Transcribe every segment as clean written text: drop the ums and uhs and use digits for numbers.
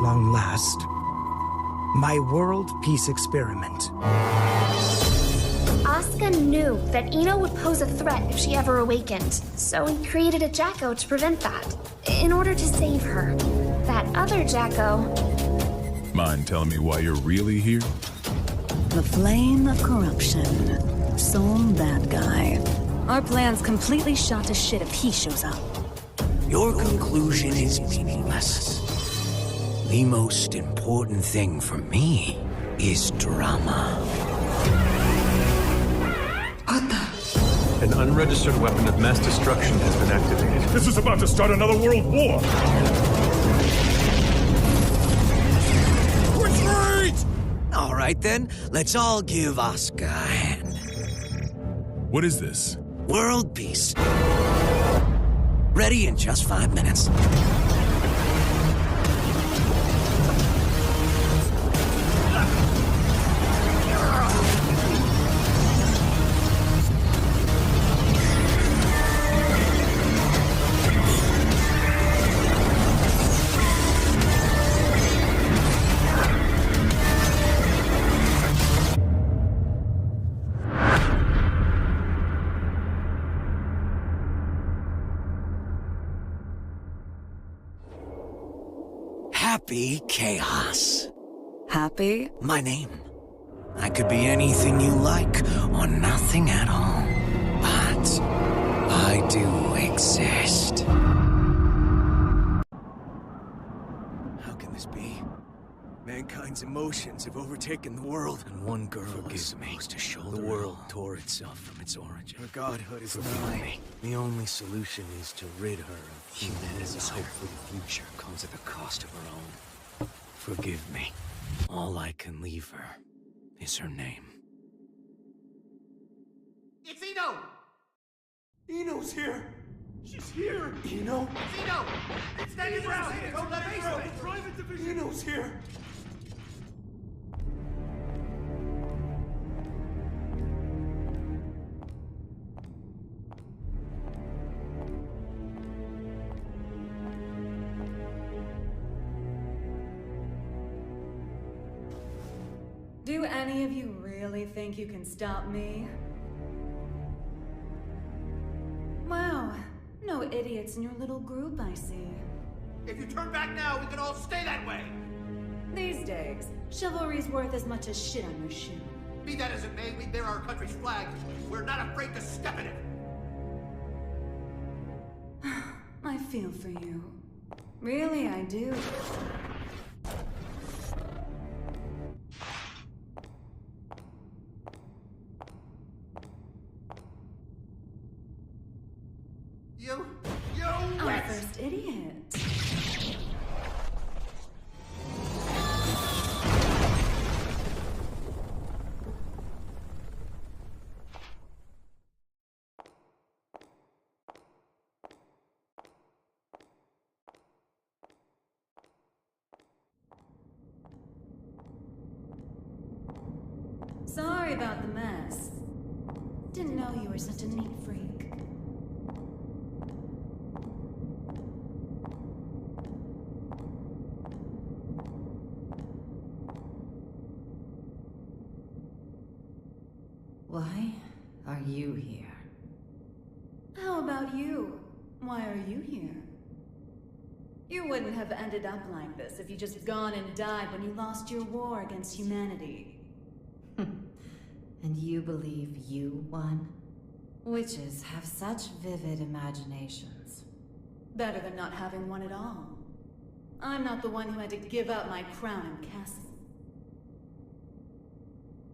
long last. My world peace experiment. Asuka knew that Ino would pose a threat if she ever awakened, so he created a Jacko to prevent that, in order to save her. That other Jacko... Mind telling me why you're really here? The flame of corruption. Some bad guy. Our plan's completely shot to shit if he shows up. Your conclusion is meaningless. The most important thing for me is drama. An unregistered weapon of mass destruction has been activated. This is about to start another world war! Retreat! All right then, let's all give Asuka a hand. What is this? World peace. Ready in just 5 minutes. Happy Chaos. Happy? My name. I could be anything you like, or nothing at all. But I do exist. How can this be? Mankind's emotions have overtaken the world, and one girl is supposed to shoulder the world tore itself from its origin. Her godhood is nigh. The only solution is to rid her of humanity's hope for the future comes at the cost of her own. Forgive me. All I can leave her is her name. It's Ino! Ino's here! She's here! Ino? It's Ino! Stand your ground! Don't let her through! Private division! Ino's here! Do any of you really think you can stop me? Wow, no idiots in your little group, I see. If you turn back now, we can all stay that way! These days, chivalry's worth as much as shit on your shoe. Be that as it may, we bear our country's flag. We're not afraid to step in it! I feel for you. Really, I do. Our first idiot. Sorry about the mess. Didn't know you were such a neat freak. Why are you here? How about you? Why are you here? You wouldn't have ended up like this if you just gone and died when you lost your war against humanity. And you believe you won? Witches have such vivid imaginations. Better than not having one at all. I'm not the one who had to give up my crown and castle.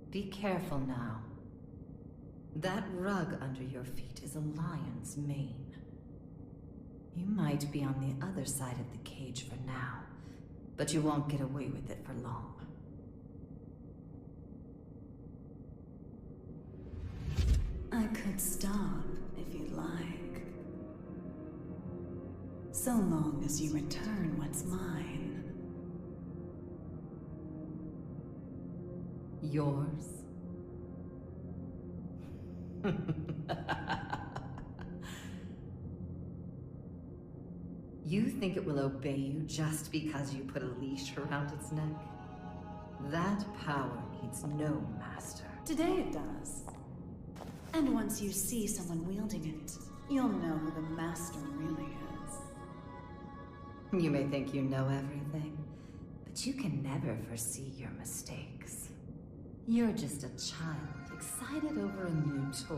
Be careful now. That rug under your feet is a lion's mane. You might be on the other side of the cage for now, but you won't get away with it for long. I could stop if you'd like. So long as you return what's mine. Yours? You think it will obey you just because you put a leash around its neck? That power needs no master. Today it does. And once you see someone wielding it, you'll know who the master really is. You may think you know everything, but you can never foresee your mistakes. You're just a child excited over a new toy.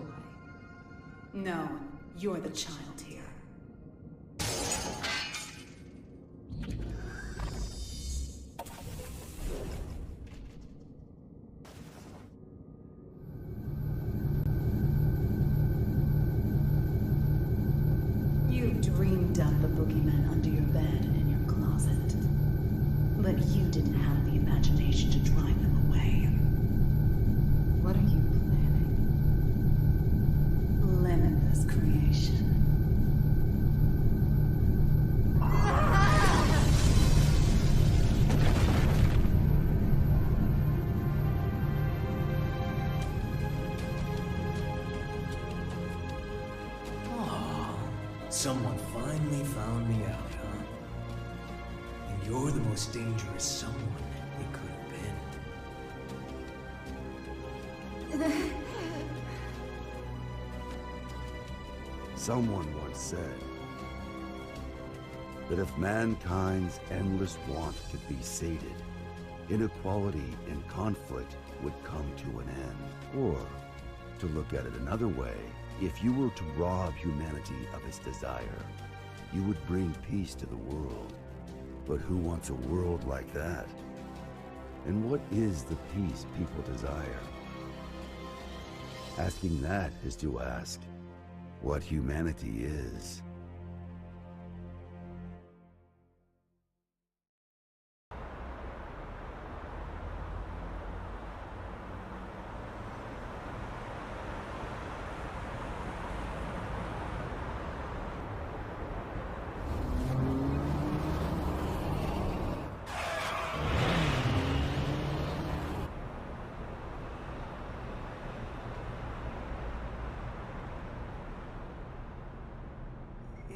No, you're the child here. You've dreamed up the boogeyman under your bed and in your closet. But you didn't have the imagination to drive them away. What are you planning? Limitless creation. Someone finally found me out, huh? And you're the most dangerous someone it could have been. Someone once said that if mankind's endless want could be sated, inequality and conflict would come to an end. Or, to look at it another way, if you were to rob humanity of its desire, you would bring peace to the world. But who wants a world like that? And what is the peace people desire? Asking that is to ask what humanity is.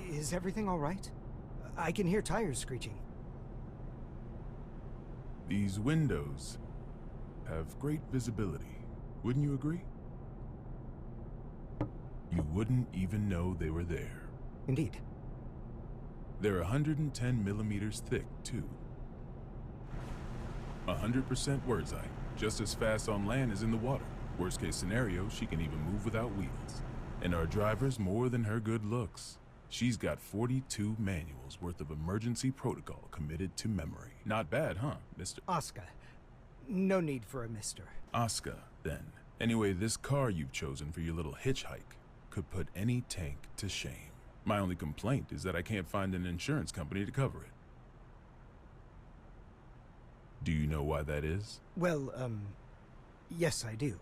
Is everything all right? I can hear tires screeching. These windows have great visibility. Wouldn't you agree? You wouldn't even know they were there. Indeed. They're 110 millimeters thick, too. 100% words eye. Just as fast on land as in the water. Worst case scenario, she can even move without wheels. And our driver's more than her good looks. She's got 42 manuals worth of emergency protocol committed to memory. Not bad, huh, Mr. Oscar. No need for a mister. Oscar, then. Anyway, this car you've chosen for your little hitchhike could put any tank to shame. My only complaint is that I can't find an insurance company to cover it. Do you know why that is? Well, yes I do.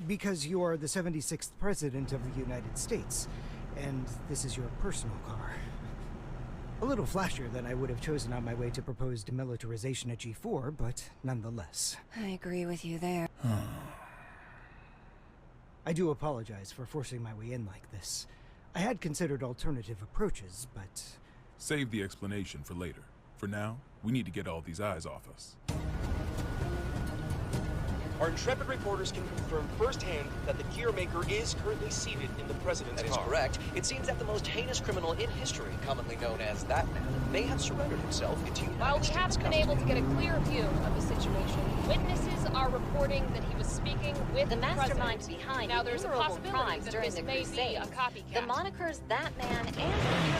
Because you are the 76th President of the United States, and this is your personal car. A little flashier than I would have chosen on my way to proposed demilitarization at G4, but nonetheless. I agree with you there. I do apologize for forcing my way in like this. I had considered alternative approaches, but... Save the explanation for later. For now, we need to get all these eyes off us. Our intrepid reporters can confirm firsthand that the gear maker is currently seated in the president's car. That is correct. It seems that the most heinous criminal in history, commonly known as that man, may have surrendered himself into United While we States haven't been able to get a clear view of the situation, witnesses are reporting that he was speaking with the mastermind president. behind now there's a innumerable possibility crimes that during this the may be a Crusades. copycat. The monikers That Man and the Gear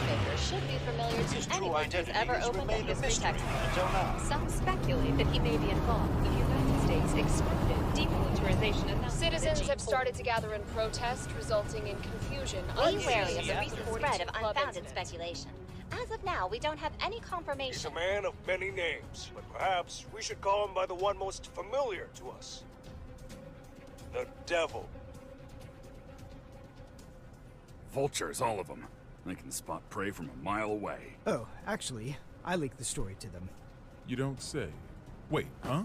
Maker should be familiar His to true anyone who's identity ever has opened a remained a history mystery textbook. until now. Some speculate that he may be involved. The United States excluded demilitarization announcement. Citizens have started to gather in protest, resulting in confusion. Be wary of the recent 42 spread of club unfounded incident. speculation. As of now, we don't have any He's confirmation. a man of many names, but perhaps we should call him by the one most familiar to us. The Devil. Vultures, all of them. They can spot prey from a mile away. Oh, actually, I leaked the story to them. You don't say. Wait, huh?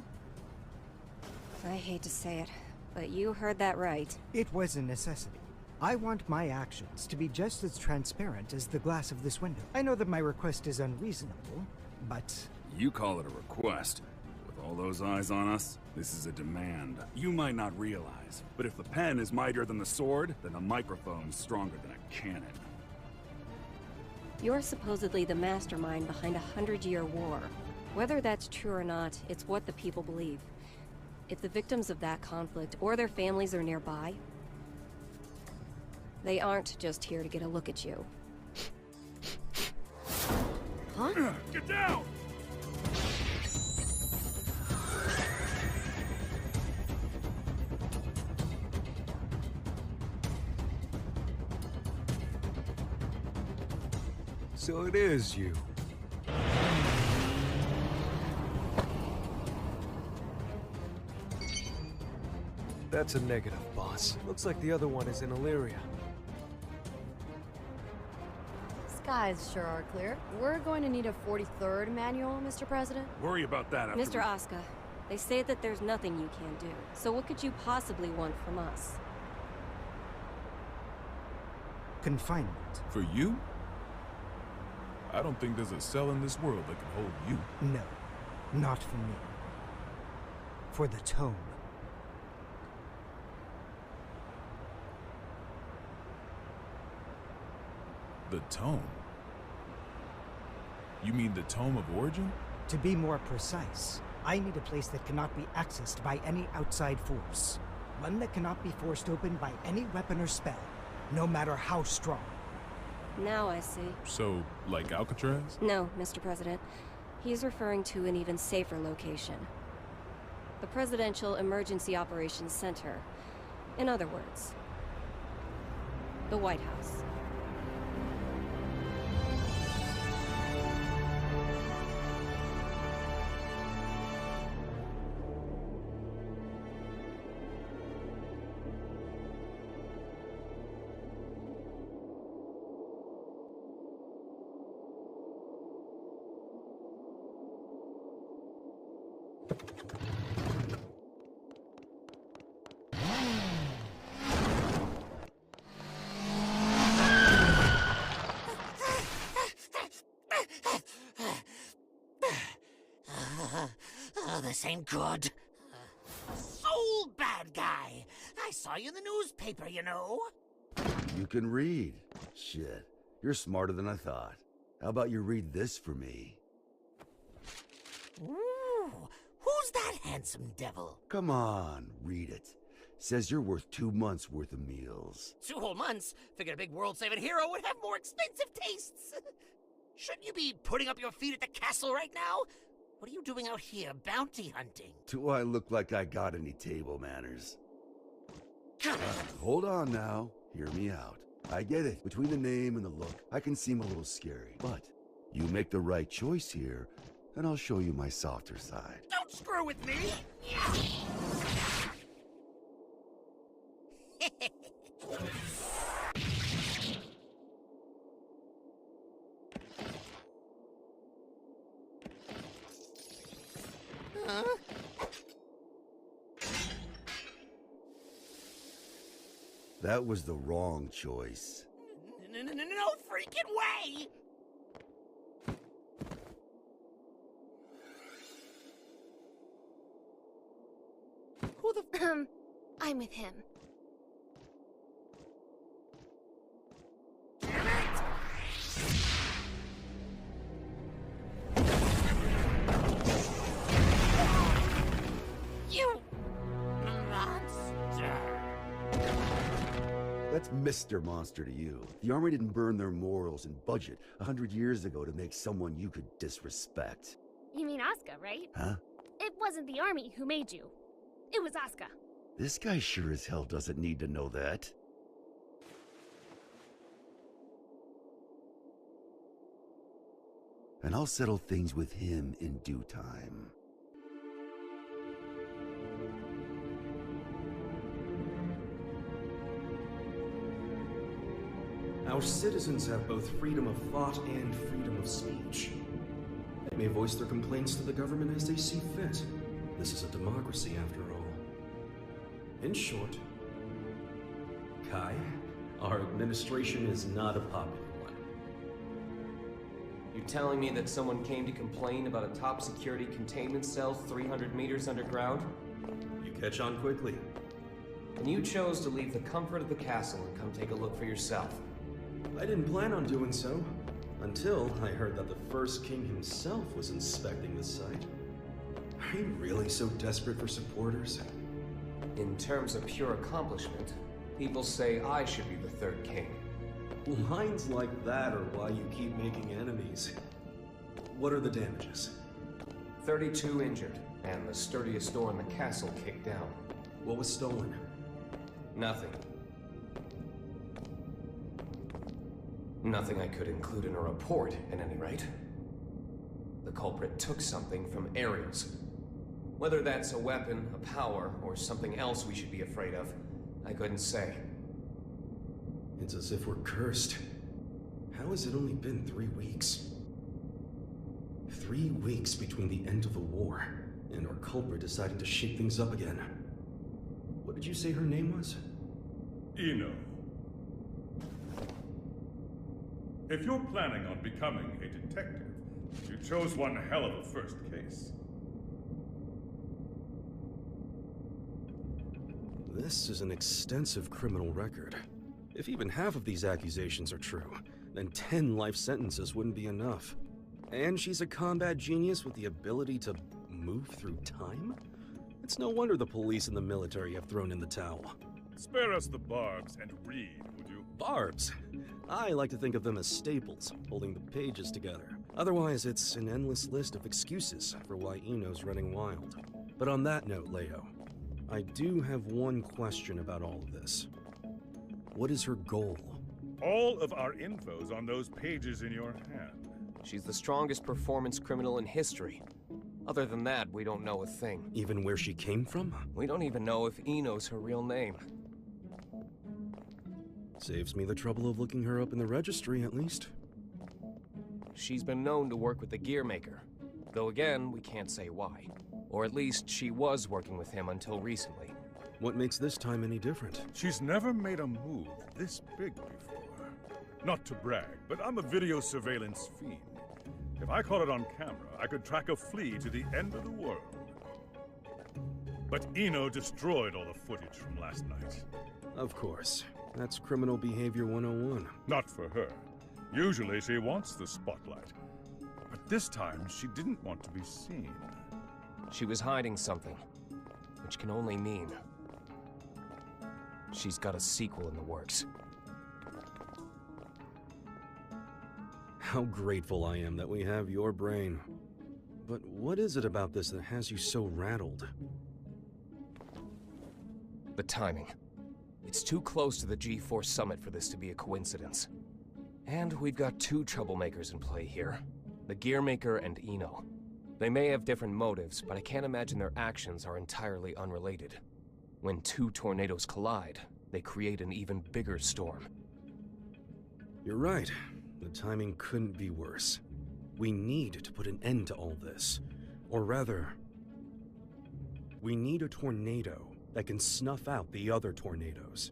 I hate to say it, but you heard that right. It was a necessity. I want my actions to be just as transparent as the glass of this window. I know that my request is unreasonable, but... You call it a request. With all those eyes on us, this is a demand. You might not realize, but if the pen is mightier than the sword, then the microphone's stronger than a cannon. You're supposedly the mastermind behind a 100-year war. Whether that's true or not, it's what the people believe. If the victims of that conflict or their families are nearby, they aren't just here to get a look at you. Huh? Get down! So it is you. That's a negative, boss. Looks like the other one is in Illyria. Skies sure are clear. We're going to need a 43rd manual, Mr. President. Worry about that after Mr. Asuka, they say that there's nothing you can't do. So what could you possibly want from us? Confinement. For you? I don't think there's a cell in this world that can hold you. No, not for me. For the tome. The tome? You mean the Tome of Origin? To be more precise, I need a place that cannot be accessed by any outside force. One that cannot be forced open by any weapon or spell, no matter how strong. Now I see. So, like Alcatraz? No, Mr. President. He's referring to an even safer location. The Presidential Emergency Operations Center. In other words, the White House. This ain't good. Soul bad guy. I saw you in the newspaper, you know. You can read. Shit, you're smarter than I thought. How about you read this for me? Ooh, who's that handsome devil? Come on, read it. Says you're worth 2 months' worth of meals. 2 whole months? Figured a big world-saving hero would have more expensive tastes. Shouldn't you be putting up your feet at the castle right now? What are you doing out here, bounty hunting? Do I look like I got any table manners? Hold on now. Hear me out. I get it. Between the name and the look, I can seem a little scary. But you make the right choice here, and I'll show you my softer side. Don't screw with me! Huh? That was the wrong choice. No freaking way! Who the I'm with him. You monster! That's Mr. Monster to you. The Army didn't burn their morals and budget 100 years ago to make someone you could disrespect. You mean Asuka, right? Huh? It wasn't the army who made you. It was Asuka. This guy sure as hell doesn't need to know that. And I'll settle things with him in due time. Our citizens have both freedom of thought and freedom of speech. They may voice their complaints to the government as they see fit. This is a democracy, after all. In short, Kai, Our administration is not a popular one. You're telling me that someone came to complain about a top security containment cell 300 meters underground? You catch on quickly. And you chose to leave the comfort of the castle and come take a look for yourself. I didn't plan on doing so, until I heard that the first king himself was inspecting the site. Are you really so desperate for supporters? In terms of pure accomplishment, people say I should be the third king. Lines like that are why you keep making enemies. What are the damages? 32 injured, and the sturdiest door in the castle kicked down. What was stolen? Nothing. Nothing I could include in a report, at any rate. The culprit took something from Aerials. Whether that's a weapon, a power, or something else we should be afraid of, I couldn't say. It's as if we're cursed. How has it only been 3 weeks? 3 weeks between the end of the war and our culprit deciding to shake things up again. What did you say her name was? Eno. If you're planning on becoming a detective, you chose one hell of a first case. This is an extensive criminal record. If even half of these accusations are true, then 10 life sentences wouldn't be enough. And she's a combat genius with the ability to move through time? It's no wonder the police and the military have thrown in the towel. Spare us the barbs and read, would you? Barbs? I like to think of them as staples, holding the pages together. Otherwise, it's an endless list of excuses for why Eno's running wild. But on that note, Leo, I do have one question about all of this. What is her goal? All of our info's on those pages in your hand. She's the strongest performance criminal in history. Other than that, we don't know a thing. Even where she came from? We don't even know if Eno's her real name. Saves me the trouble of looking her up in the registry, at least. She's been known to work with the gear maker. Though again, we can't say why. Or at least she was working with him until recently. What makes this time any different? She's never made a move this big before. Not to brag, but I'm a video surveillance fiend. If I caught it on camera, I could track a flea to the end of the world. But Eno destroyed all the footage from last night. Of course. That's criminal behavior 101. Not for her. Usually she wants the spotlight. But this time, she didn't want to be seen. She was hiding something, which can only mean she's got a sequel in the works. How grateful I am that we have your brain. But what is it about this that has you so rattled? The timing. It's too close to the G4 summit for this to be a coincidence. And we've got two troublemakers in play here. The Gearmaker and Eno. They may have different motives, but I can't imagine their actions are entirely unrelated. When two tornadoes collide, they create an even bigger storm. You're right. The timing couldn't be worse. We need to put an end to all this. Or rather, we need a tornado that can snuff out the other tornadoes.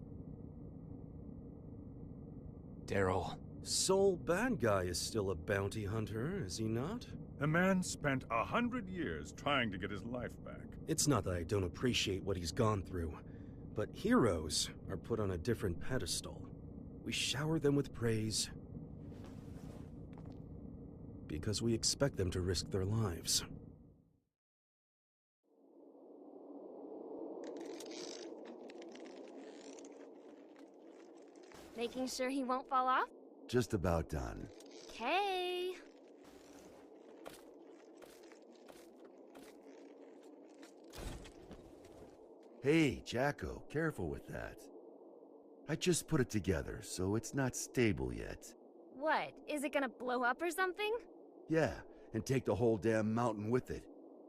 Daryl. Sole bad guy is still a bounty hunter, is he not? The man spent 100 years trying to get his life back. It's not that I don't appreciate what he's gone through, but heroes are put on a different pedestal. We shower them with praise because we expect them to risk their lives. Making sure he won't fall off? Just about done. Okay. Hey, Jacko, careful with that. I just put it together, so it's not stable yet. What? Is it gonna blow up or something? Yeah, and take the whole damn mountain with it.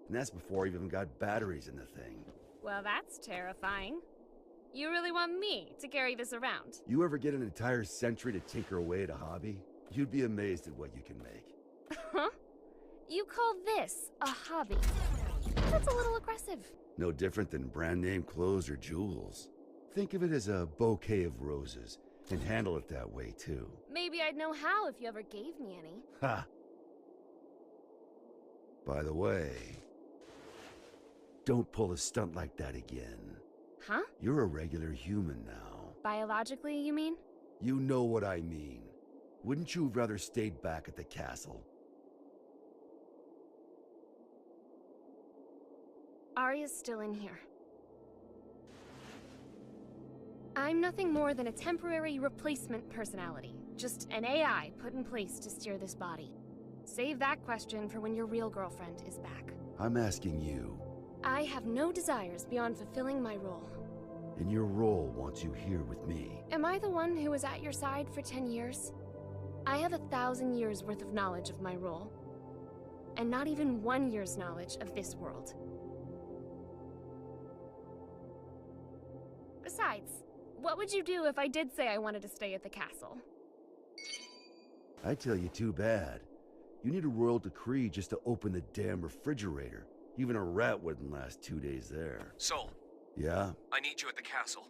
And that's before I even got batteries in the thing. Well, that's terrifying. You really want me to carry this around? You ever get an entire century to tinker away at a hobby? You'd be amazed at what you can make. Huh? You call this a hobby? That's a little aggressive. No different than brand name clothes or jewels. Think of it as a bouquet of roses, And handle it that way, too. Maybe I'd know how if you ever gave me any. Ha! By the way, don't pull a stunt like that again. Huh? You're a regular human now. Biologically, you mean? You know what I mean. Wouldn't you have rather stayed back at the castle? Arya's still in here. I'm nothing more than a temporary replacement personality. Just an AI put in place to steer this body. Save that question for when your real girlfriend is back. I'm asking you. I have no desires beyond fulfilling my role. And your role wants you here with me. Am I the one who was at your side for 10 years? I have 1,000 years worth of knowledge of my role. And not even 1 year's knowledge of this world. Besides, what would you do if I did say I wanted to stay at the castle? I tell you, too bad. You need a royal decree just to open the damn refrigerator. Even a rat wouldn't last 2 days there. Sol. Yeah? I need you at the castle.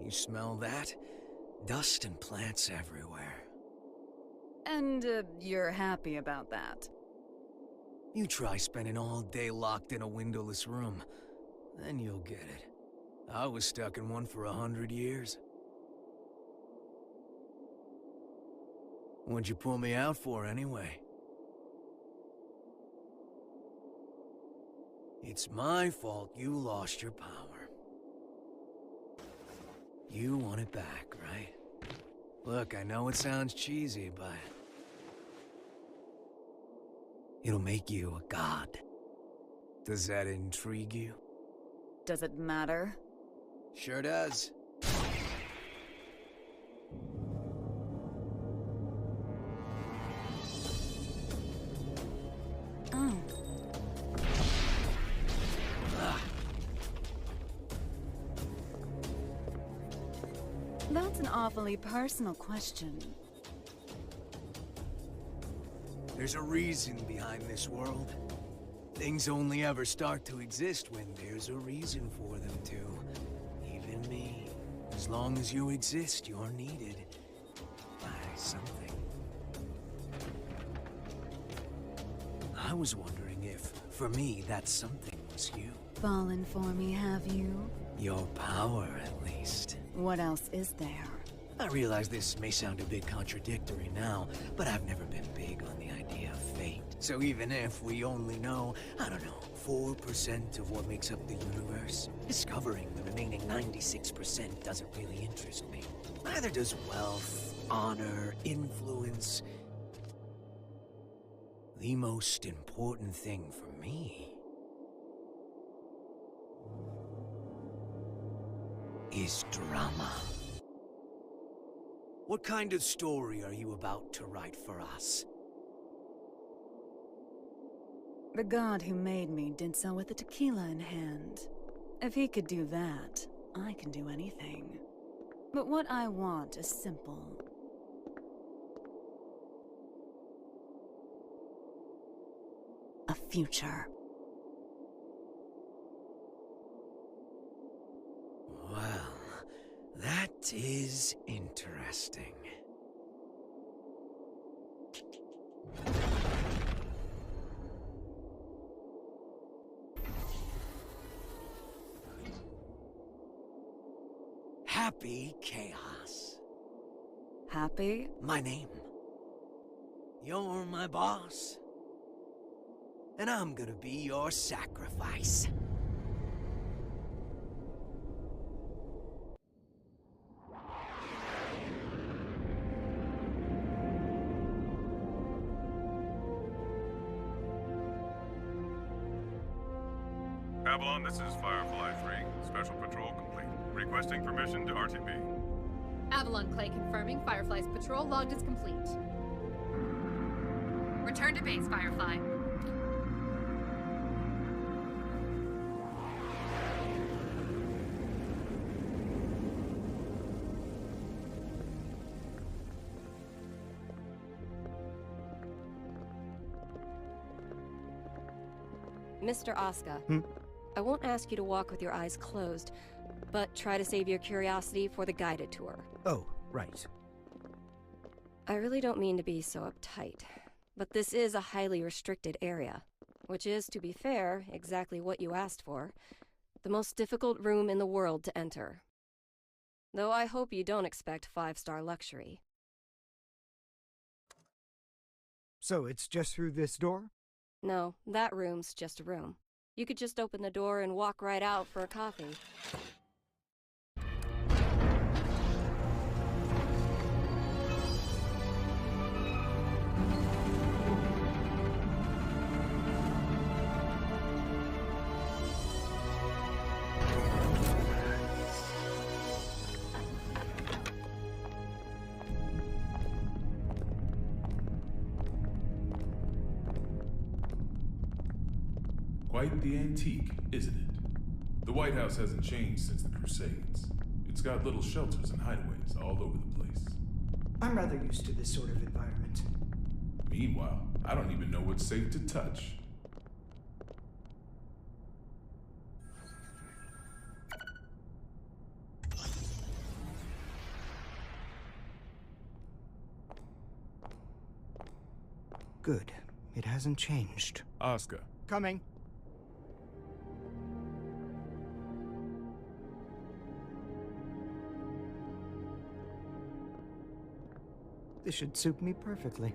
You smell that? Dust and plants everywhere. And, you're happy about that? You try spending all day locked in a windowless room, then you'll get it. I was stuck in one for 100 years. What'd you pull me out for, anyway? It's my fault you lost your power. You want it back, right? Look, I know it sounds cheesy, but it'll make you a god. Does that intrigue you? Does it matter? Sure does. Oh. That's an awfully personal question. There's a reason behind this world. Things only ever start to exist when there's a reason for them to. Even me. As long as you exist, you're needed by something. I was wondering if, for me, that something was you. Fallen for me, have you? Your power, at least. What else is there? I realize this may sound a bit contradictory now, but I've never been big on the idea of fate. So even if we only know, I don't know, 4% of what makes up the universe, discovering the remaining 96% doesn't really interest me. Neither does wealth, honor, influence. The most important thing for me is drama. What kind of story are you about to write for us? The god who made me did so with a tequila in hand. If he could do that, I can do anything. But what I want is simple. A future. Well, that is interesting. Happy Chaos. Happy? My name. You're my boss. And I'm gonna be your sacrifice. Avalon, this is Firefly 3. Special patrol complete. Requesting permission to RTB. Avalon Clay confirming Firefly's patrol logged is complete. Return to base, Firefly. Mr. Asuka, I won't ask you to walk with your eyes closed, but try to save your curiosity for the guided tour. Oh, right. I really don't mean to be so uptight, but this is a highly restricted area, which is, to be fair, exactly what you asked for. The most difficult room in the world to enter. Though I hope you don't expect 5-star luxury. So it's just through this door? No, that room's just a room. You could just open the door and walk right out for a coffee. Quite the antique, isn't it? The White House hasn't changed since the Crusades. It's got little shelters and hideaways all over the place. I'm rather used to this sort of environment. Meanwhile, I don't even know what's safe to touch. Good. It hasn't changed. Asuka. Coming. This should suit me perfectly.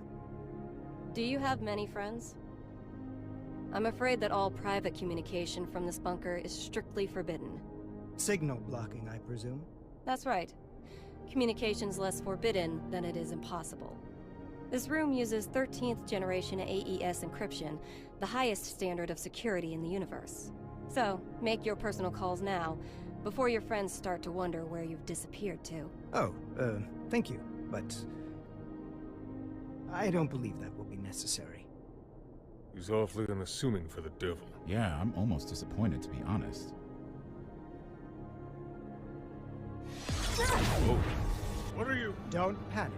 Do you have many friends? I'm afraid that all private communication from this bunker is strictly forbidden. Signal blocking, I presume? That's right. Communication's less forbidden than it is impossible. This room uses 13th generation AES encryption, the highest standard of security in the universe. So, make your personal calls now, before your friends start to wonder where you've disappeared to. Oh, thank you, but I don't believe that will be necessary. He's awfully unassuming for the devil. Yeah, I'm almost disappointed, to be honest. Whoa. What are you? Don't panic.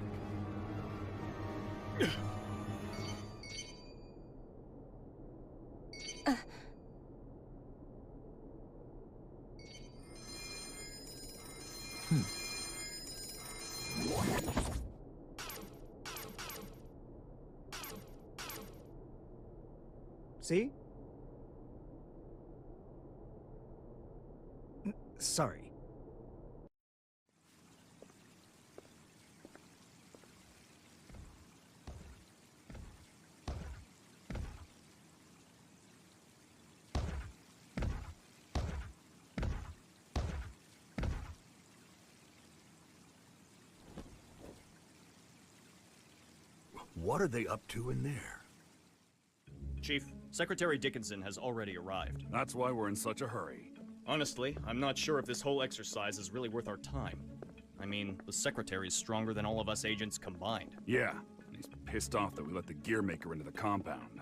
See? Sorry. What are they up to in there? Chief, Secretary Dickinson has already arrived. That's why we're in such a hurry. Honestly, I'm not sure if this whole exercise is really worth our time. I mean, the Secretary's stronger than all of us agents combined. Yeah, and he's pissed off that we let the Gearmaker into the compound.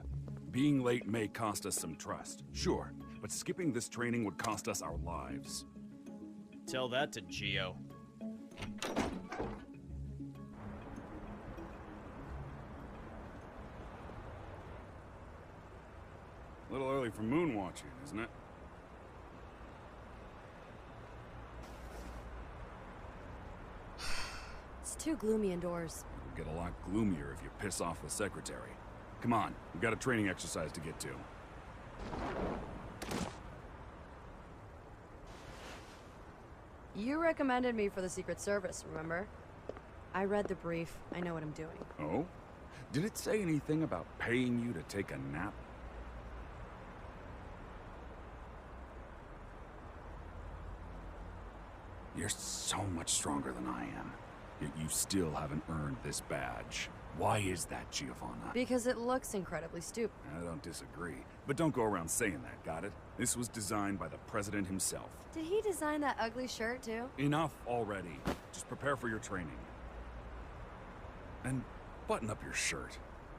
Being late may cost us some trust, sure, but skipping this training would cost us our lives. Tell that to Geo. A little early for moon watching, isn't it? It's too gloomy indoors. It'll get a lot gloomier if you piss off the Secretary. Come on, we've got a training exercise to get to. You recommended me for the Secret Service, remember? I read the brief. I know what I'm doing. Oh? Did it say anything about paying you to take a nap? You're so much stronger than I am, yet you still haven't earned this badge. Why is that, Giovanna? Because it looks incredibly stupid. I don't disagree, but don't go around saying that, got it? This was designed by the President himself. Did he design that ugly shirt, too? Enough already. Just prepare for your training. And button up your shirt.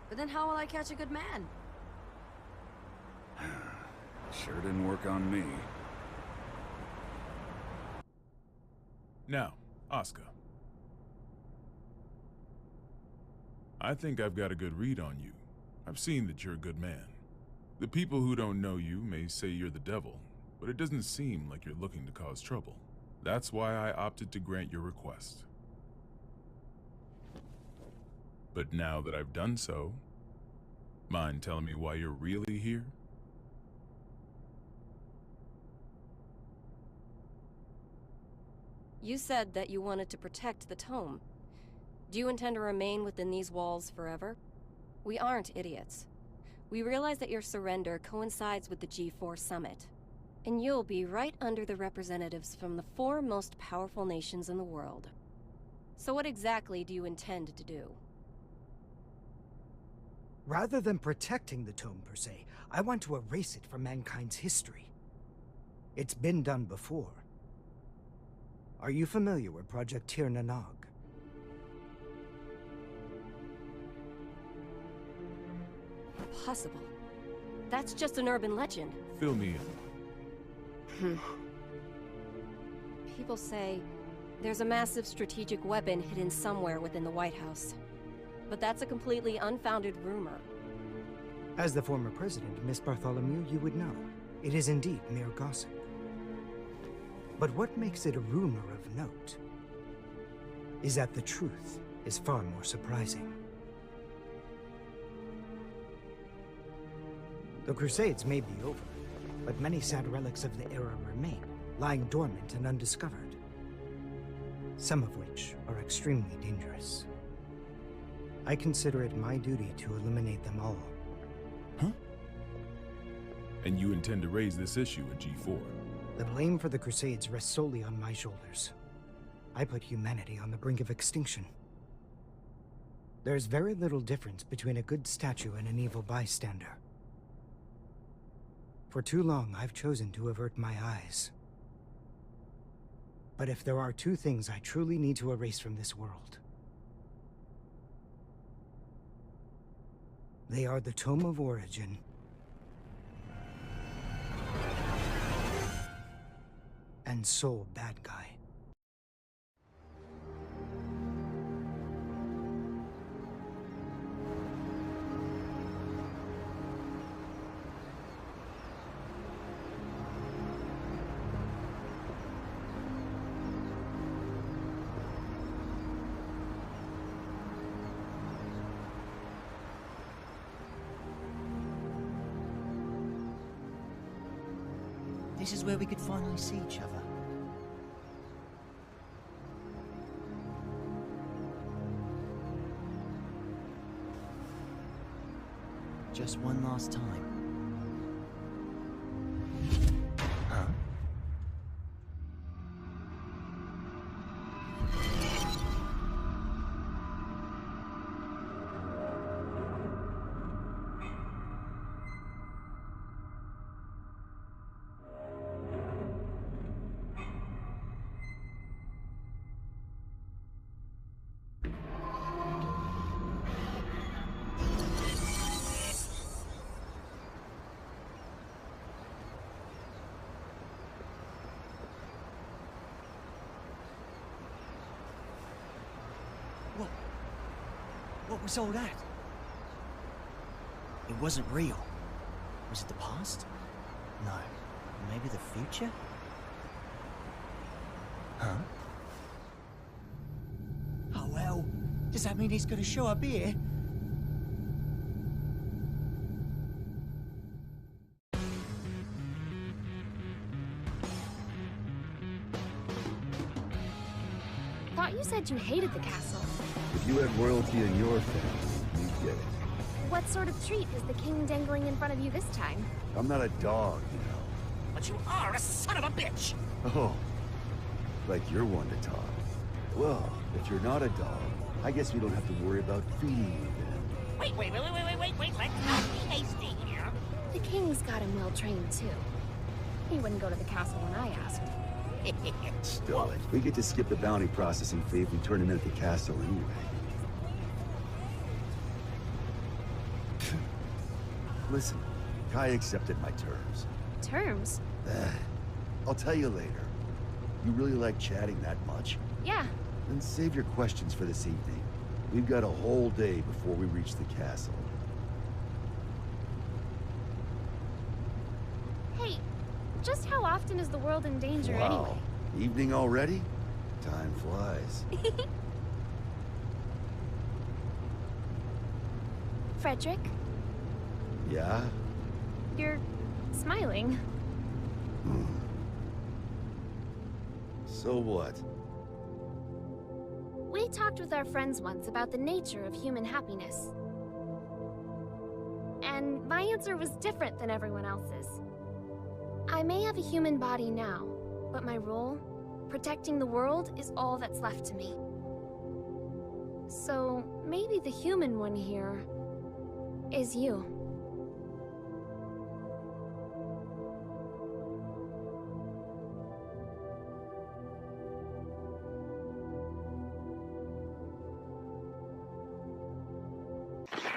But then how will I catch a good man? Sure didn't work on me. Now, Asuka. I think I've got a good read on you. I've seen that you're a good man. The people who don't know you may say you're the devil, but it doesn't seem like you're looking to cause trouble. That's why I opted to grant your request. But now that I've done so, mind telling me why you're really here? You said that you wanted to protect the tome. Do you intend to remain within these walls forever? We aren't idiots. We realize that your surrender coincides with the G4 summit, and you'll be right under the representatives from the 4 most powerful nations in the world. So what exactly do you intend to do? Rather than protecting the tome per se, I want to erase it from mankind's history. It's been done before. Are you familiar with Project Tir Nanog? Impossible. That's just an urban legend. Fill me in. People say there's a massive strategic weapon hidden somewhere within the White House. But that's a completely unfounded rumor. As the former president, Miss Bartholomew, you would know. It is indeed mere gossip. But what makes it a rumor of note is that the truth is far more surprising. The Crusades may be over, but many sad relics of the era remain, lying dormant and undiscovered. Some of which are extremely dangerous. I consider it my duty to eliminate them all. Huh? And you intend to raise this issue at G4? The blame for the Crusades rests solely on my shoulders. I put humanity on the brink of extinction. There's very little difference between a good statue and an evil bystander. For too long, I've chosen to avert my eyes. But if there are 2 things I truly need to erase from this world, they are the Tome of Origin and Soul Bad Guy. This is where we could finally see each other. Just one last time. Huh? What was all that? It wasn't real. Was it the past? No. Maybe the future? Huh? Oh well, does that mean he's gonna show up here? Thought you said you hated the castle. If you had royalty in your family, you'd get it. What sort of treat is the king dangling in front of you this time? I'm not a dog, you know. But you are a son of a bitch! Oh, like you're one to talk. Well, if you're not a dog, I guess we don't have to worry about feeding you then. Wait, let's not be hasty here. The king's got him well trained, too. He wouldn't go to the castle when I asked. Still, we get to skip the bounty processing fee if we turn him into the castle anyway. Listen, Kai accepted my terms. Terms? I'll tell you later. You really like chatting that much? Yeah. Then save your questions for this evening. We've got a whole day before we reach the castle. Just how often is the world in danger Wow. Evening already? Time flies. anyway? Frederick, Yeah? you're smiling. So what? We talked with our friends once about the nature of human happiness. And my answer was different than everyone else's. I may have a human body now, but my role, protecting the world, is all that's left to me. So maybe the human one here is you.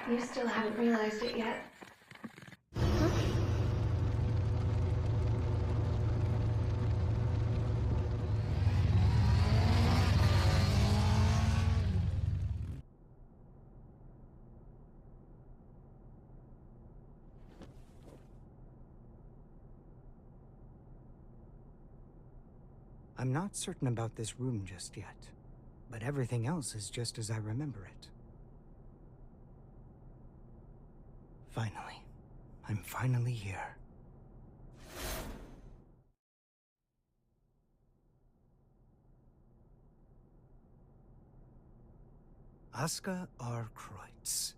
You still haven't realized it yet. I'm not certain about this room just yet, but everything else is just as I remember it. Finally. I'm finally here. Asuka R. Kreutz.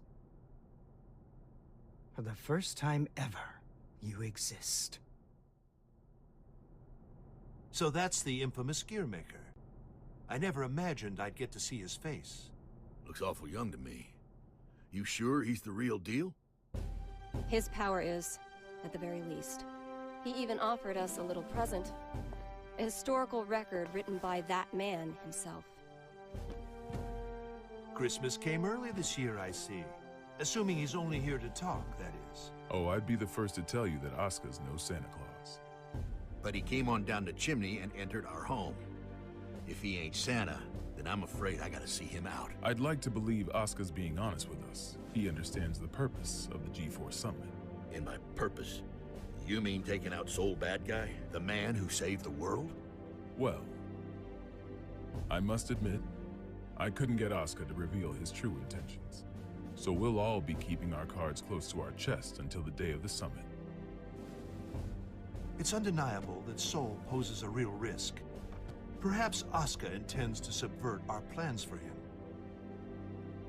For the first time ever, you exist. So that's the infamous Gearmaker. I never imagined I'd get to see his face. Looks awful young to me. You sure he's the real deal? His power is, at the very least. He even offered us a little present. A historical record written by that man himself. Christmas came early this year, I see. Assuming he's only here to talk, that is. Oh, I'd be the first to tell you that Asuka's no Santa Claus. But he came on down the chimney and entered our home. If he ain't Santa, then I'm afraid I gotta see him out. I'd like to believe Asuka's being honest with us. He understands the purpose of the G4 Summit. And by purpose, you mean taking out Soul Bad Guy? The man who saved the world? Well, I must admit, I couldn't get Asuka to reveal his true intentions. So we'll all be keeping our cards close to our chest until the day of the summit. It's undeniable that Soul poses a real risk. Perhaps Asuka intends to subvert our plans for him.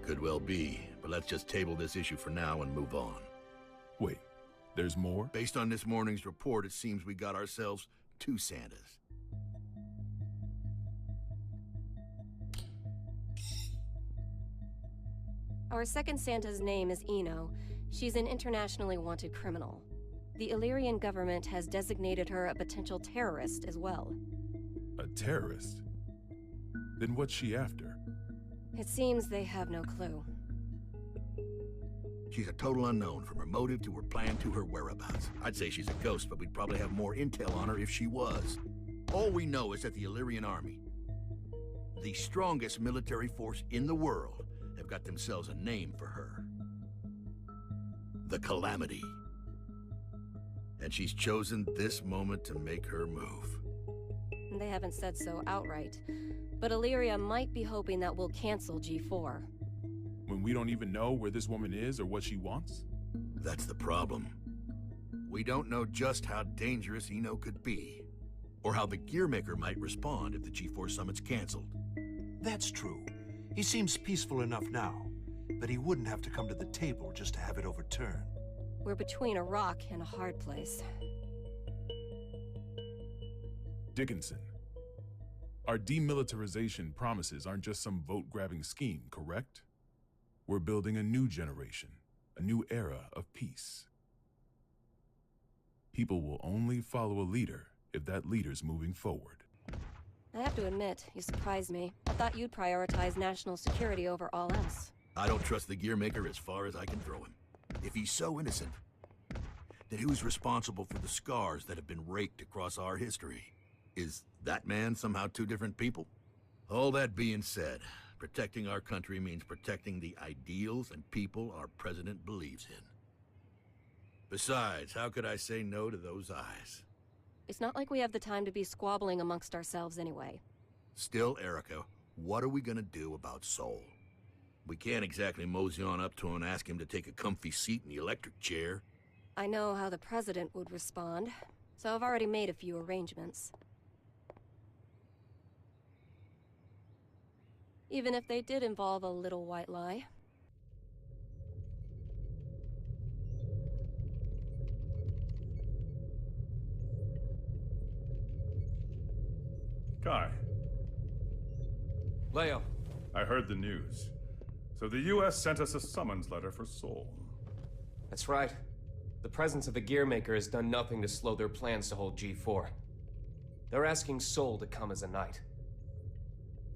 Could well be, but let's just table this issue for now and move on. Wait, there's more? Based on this morning's report, it seems we got ourselves two Santas. Our second Santa's name is Eno. She's an internationally wanted criminal. The Illyrian government has designated her a potential terrorist as well. A terrorist? Then what's she after? It seems they have no clue. She's a total unknown, from her motive to her plan to her whereabouts. I'd say she's a ghost, but we'd probably have more intel on her if she was. All we know is that the Illyrian army, the strongest military force in the world, have got themselves a name for her. The Calamity. And she's chosen this moment to make her move. They haven't said so outright, but Illyria might be hoping that we'll cancel G4. When we don't even know where this woman is or what she wants? That's the problem. We don't know just how dangerous Eno could be, or how the Gearmaker might respond if the G4 Summit's canceled. That's true. He seems peaceful enough now, but he wouldn't have to come to the table just to have it overturned. We're between a rock and a hard place. Dickinson, our demilitarization promises aren't just some vote-grabbing scheme, correct? We're building a new generation, a new era of peace. People will only follow a leader if that leader's moving forward. I have to admit, you surprised me. I thought you'd prioritize national security over all else. I don't trust the Gearmaker as far as I can throw him. If he's so innocent, then who's responsible for the scars that have been raked across our history? Is that man somehow two different people? All that being said, protecting our country means protecting the ideals and people our president believes in. Besides, how could I say no to those eyes? It's not like we have the time to be squabbling amongst ourselves anyway. Still, Erica, what are we gonna do about Soul? We can't exactly mosey on up to him and ask him to take a comfy seat in the electric chair. I know how the President would respond, so I've already made a few arrangements. Even if they did involve a little white lie. Kai. Leo. I heard the news. So the US sent us a summons letter for Soul. That's right. The presence of the Gearmaker has done nothing to slow their plans to hold G4. They're asking Soul to come as a knight.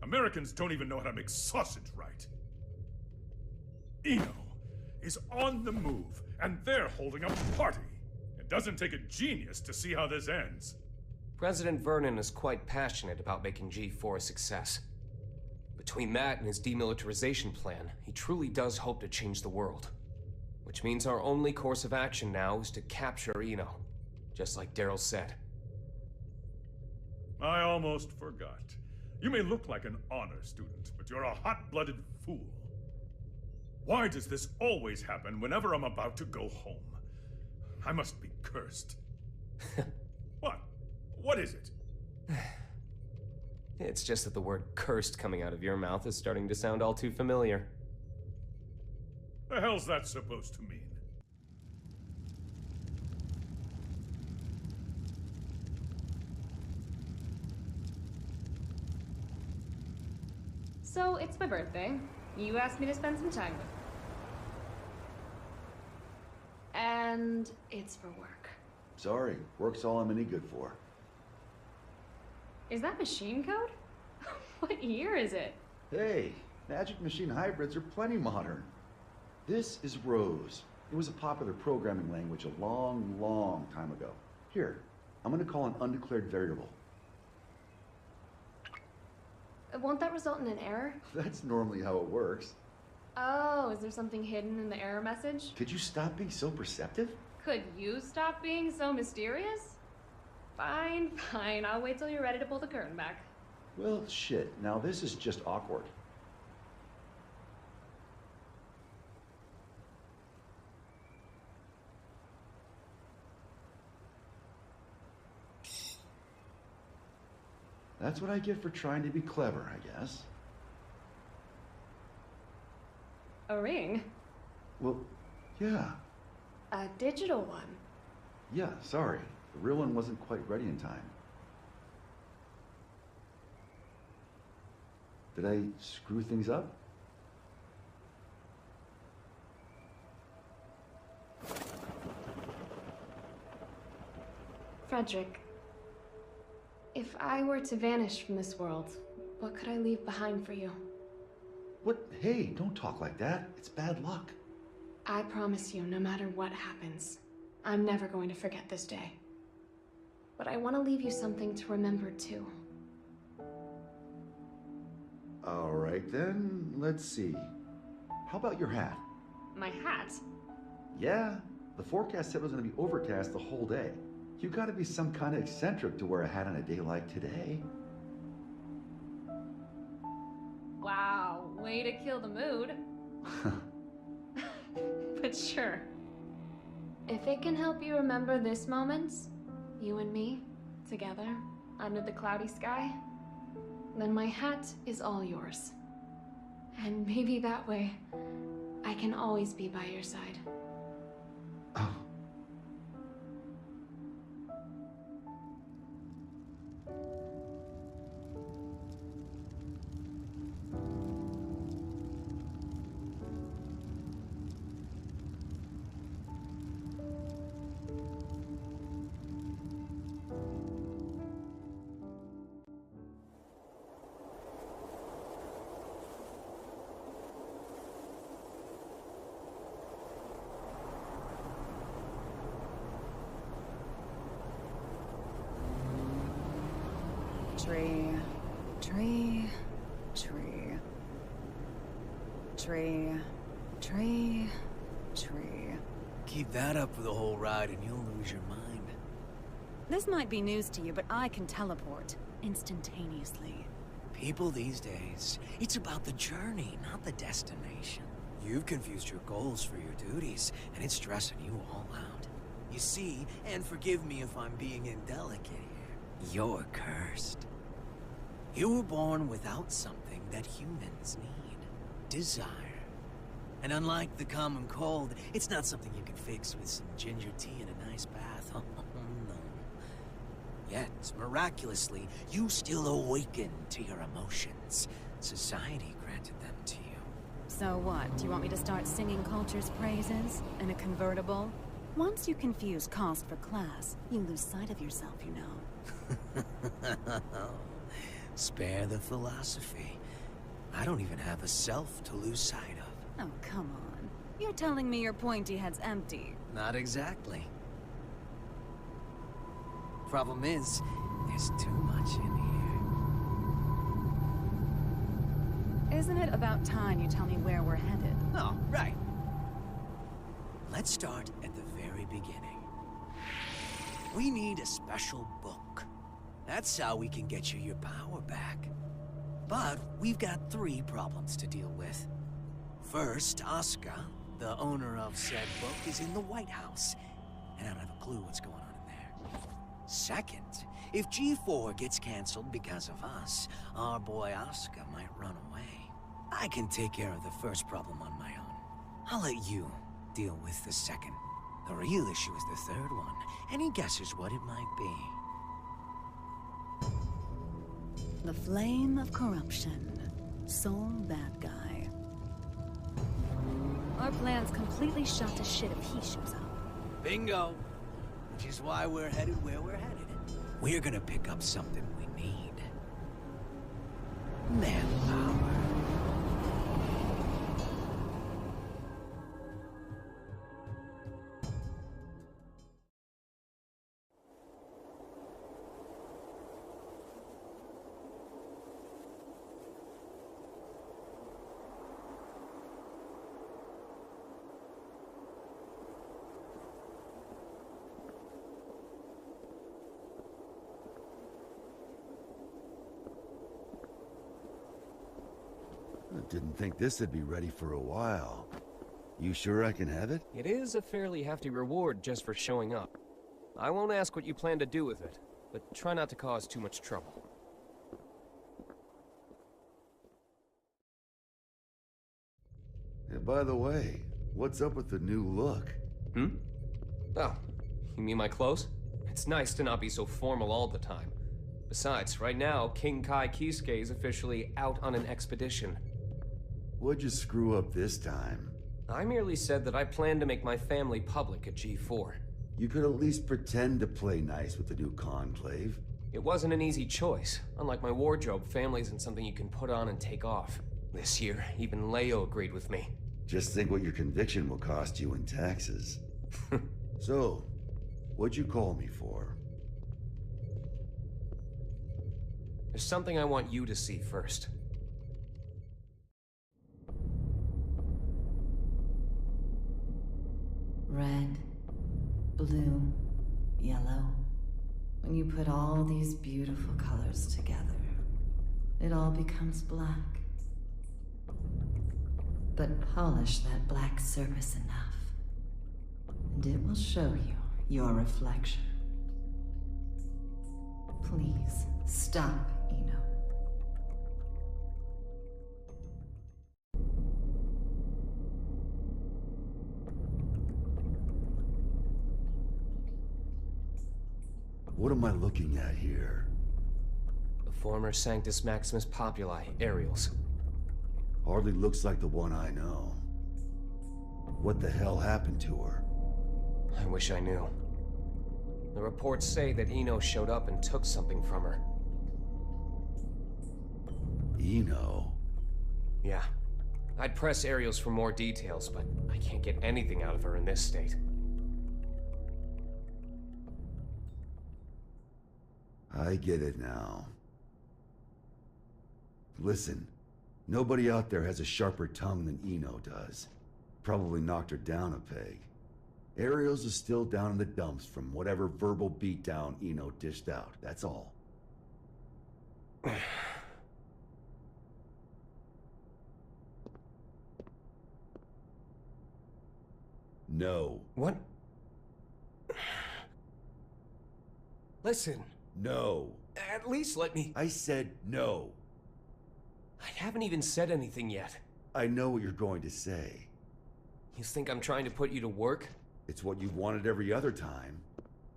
Americans don't even know how to make sausage right. Eno is on the move, and they're holding a party. It doesn't take a genius to see how this ends. President Vernon is quite passionate about making G4 a success. Between that and his demilitarization plan, he truly does hope to change the world. Which means our only course of action now is to capture Eno, just like Daryl said. I almost forgot. You may look like an honor student, but you're a hot-blooded fool. Why does this always happen whenever I'm about to go home? I must be cursed. What? What is it? It's just that the word cursed coming out of your mouth is starting to sound all too familiar. The hell's that supposed to mean? So, it's my birthday. You asked me to spend some time with you. And it's for work. Sorry, work's all I'm any good for. Is that machine code? What year is it? Hey, Magic Machine hybrids are plenty modern. This is Rose. It was a popular programming language a long, long time ago. Here, I'm gonna call an undeclared variable. Won't that result in an error? That's normally how it works. Oh, is there something hidden in the error message? Could you stop being so perceptive? Could you stop being so mysterious? Fine, fine. I'll wait till you're ready to pull the curtain back. Well, shit. Now this is just awkward. That's what I get for trying to be clever, I guess. A ring? Well, yeah. A digital one? Yeah, sorry. The real one wasn't quite ready in time. Did I screw things up? Frederick, if I were to vanish from this world, what could I leave behind for you? What? Hey, don't talk like that. It's bad luck. I promise you, no matter what happens, I'm never going to forget this day. But I want to leave you something to remember too. All right then, let's see. How about your hat? My hat? Yeah, the forecast said it was gonna be overcast the whole day. You gotta be some kind of eccentric to wear a hat on a day like today. Wow, way to kill the mood. But sure. If it can help you remember this moment, you and me, together, under the cloudy sky, then my hat is all yours. And maybe that way, I can always be by your side. Oh. Tree, tree, tree. Tree, tree, tree. Keep that up for the whole ride and you'll lose your mind. This might be news to you, but I can teleport instantaneously. People these days, it's about the journey, not the destination. You've confused your goals for your duties, and it's stressing you all out. You see, and forgive me if I'm being indelicate here, you're cursed. You were born without something that humans need. Desire. And unlike the common cold, it's not something you can fix with some ginger tea and a nice bath. Oh, no. Yet, miraculously, you still awaken to your emotions. Society granted them to you. So what? Do you want me to start singing culture's praises? In a convertible? Once you confuse cost for class, you lose sight of yourself, you know. Spare the philosophy. I don't even have a self to lose sight of. Oh, come on. You're telling me your pointy head's empty. Not exactly. Problem is, there's too much in here. Isn't it about time you tell me where we're headed? Oh, right. Let's start at the very beginning. We need a special book. That's how we can get you your power back. But we've got 3 problems to deal with. First, Oscar, the owner of said book, is in the White House, and I don't have a clue what's going on in there. Second, if G4 gets canceled because of us, our boy Oscar might run away. I can take care of the first problem on my own. I'll let you deal with the second. The real issue is the third one. Any guesses what it might be? The flame of corruption. Sole bad guy. Our plan's completely shot to shit if he shows up. Bingo! Which is why we're headed where we're headed. We're gonna pick up something we need. Manpower. I didn't think this would be ready for a while. You sure I can have it? It is a fairly hefty reward just for showing up. I won't ask what you plan to do with it, but try not to cause too much trouble. Yeah, by the way, what's up with the new look? Hmm? Oh, you mean my clothes? It's nice to not be so formal all the time. Besides, right now, King Kai Kisuke is officially out on an expedition. What'd you screw up this time? I merely said that I plan to make my family public at G4. You could at least pretend to play nice with the new conclave. It wasn't an easy choice. Unlike my wardrobe, family isn't something you can put on and take off. This year, even Leo agreed with me. Just think what your conviction will cost you in taxes. So, what'd you call me for? There's something I want you to see first. Red, blue, yellow. When you put all these beautiful colors together, it all becomes black. But polish that black surface enough, and it will show you your reflection. Please, stop, Eno. What am I looking at here? The former Sanctus Maximus Populi, Aerials. Hardly looks like the one I know. What the hell happened to her? I wish I knew. The reports say that Eno showed up and took something from her. Eno? Yeah. I'd press Aerials for more details, but I can't get anything out of her in this state. I get it now. Listen, nobody out there has a sharper tongue than Eno does. Probably knocked her down a peg. Ariel's is still down in the dumps from whatever verbal beatdown Eno dished out, that's all. No. What? Listen. No. At least let me... I said no. I haven't even said anything yet. I know what you're going to say. You think I'm trying to put you to work? It's what you've wanted every other time.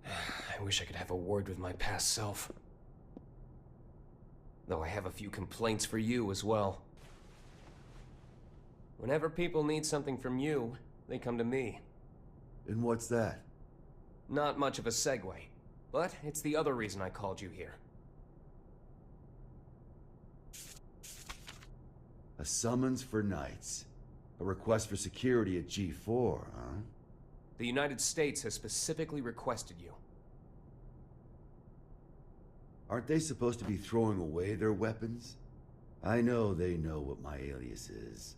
I wish I could have a word with my past self. Though I have a few complaints for you as well. Whenever people need something from you, they come to me. And what's that? Not much of a segue, but it's the other reason I called you here. A summons for Knights. A request for security at G4, huh? The United States has specifically requested you. Aren't they supposed to be throwing away their weapons? I know they know what my alias is.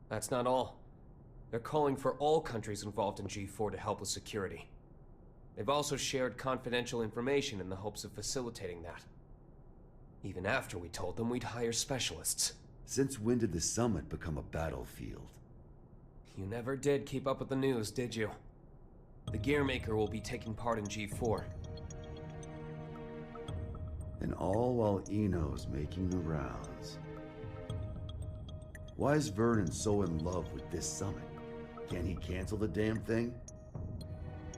That's not all. They're calling for all countries involved in G4 to help with security. They've also shared confidential information in the hopes of facilitating that. Even after we told them we'd hire specialists. Since when did the summit become a battlefield? You never did keep up with the news, did you? The Gearmaker will be taking part in G4. And all while Eno's making the rounds. Why is Vernon so in love with this summit? Can he cancel the damn thing?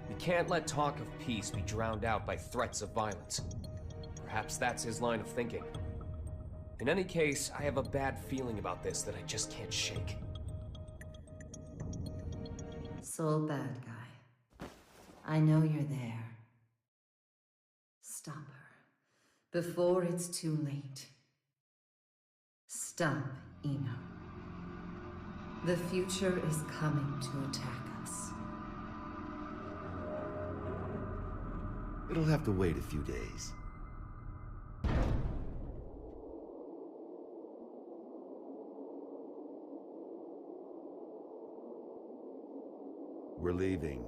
We can't let talk of peace be drowned out by threats of violence. Perhaps that's his line of thinking. In any case, I have a bad feeling about this that I just can't shake. Soul bad guy. I know you're there. Stop her. Before it's too late. Stop, Eno. The future is coming to attack us. It'll have to wait a few days. We're leaving.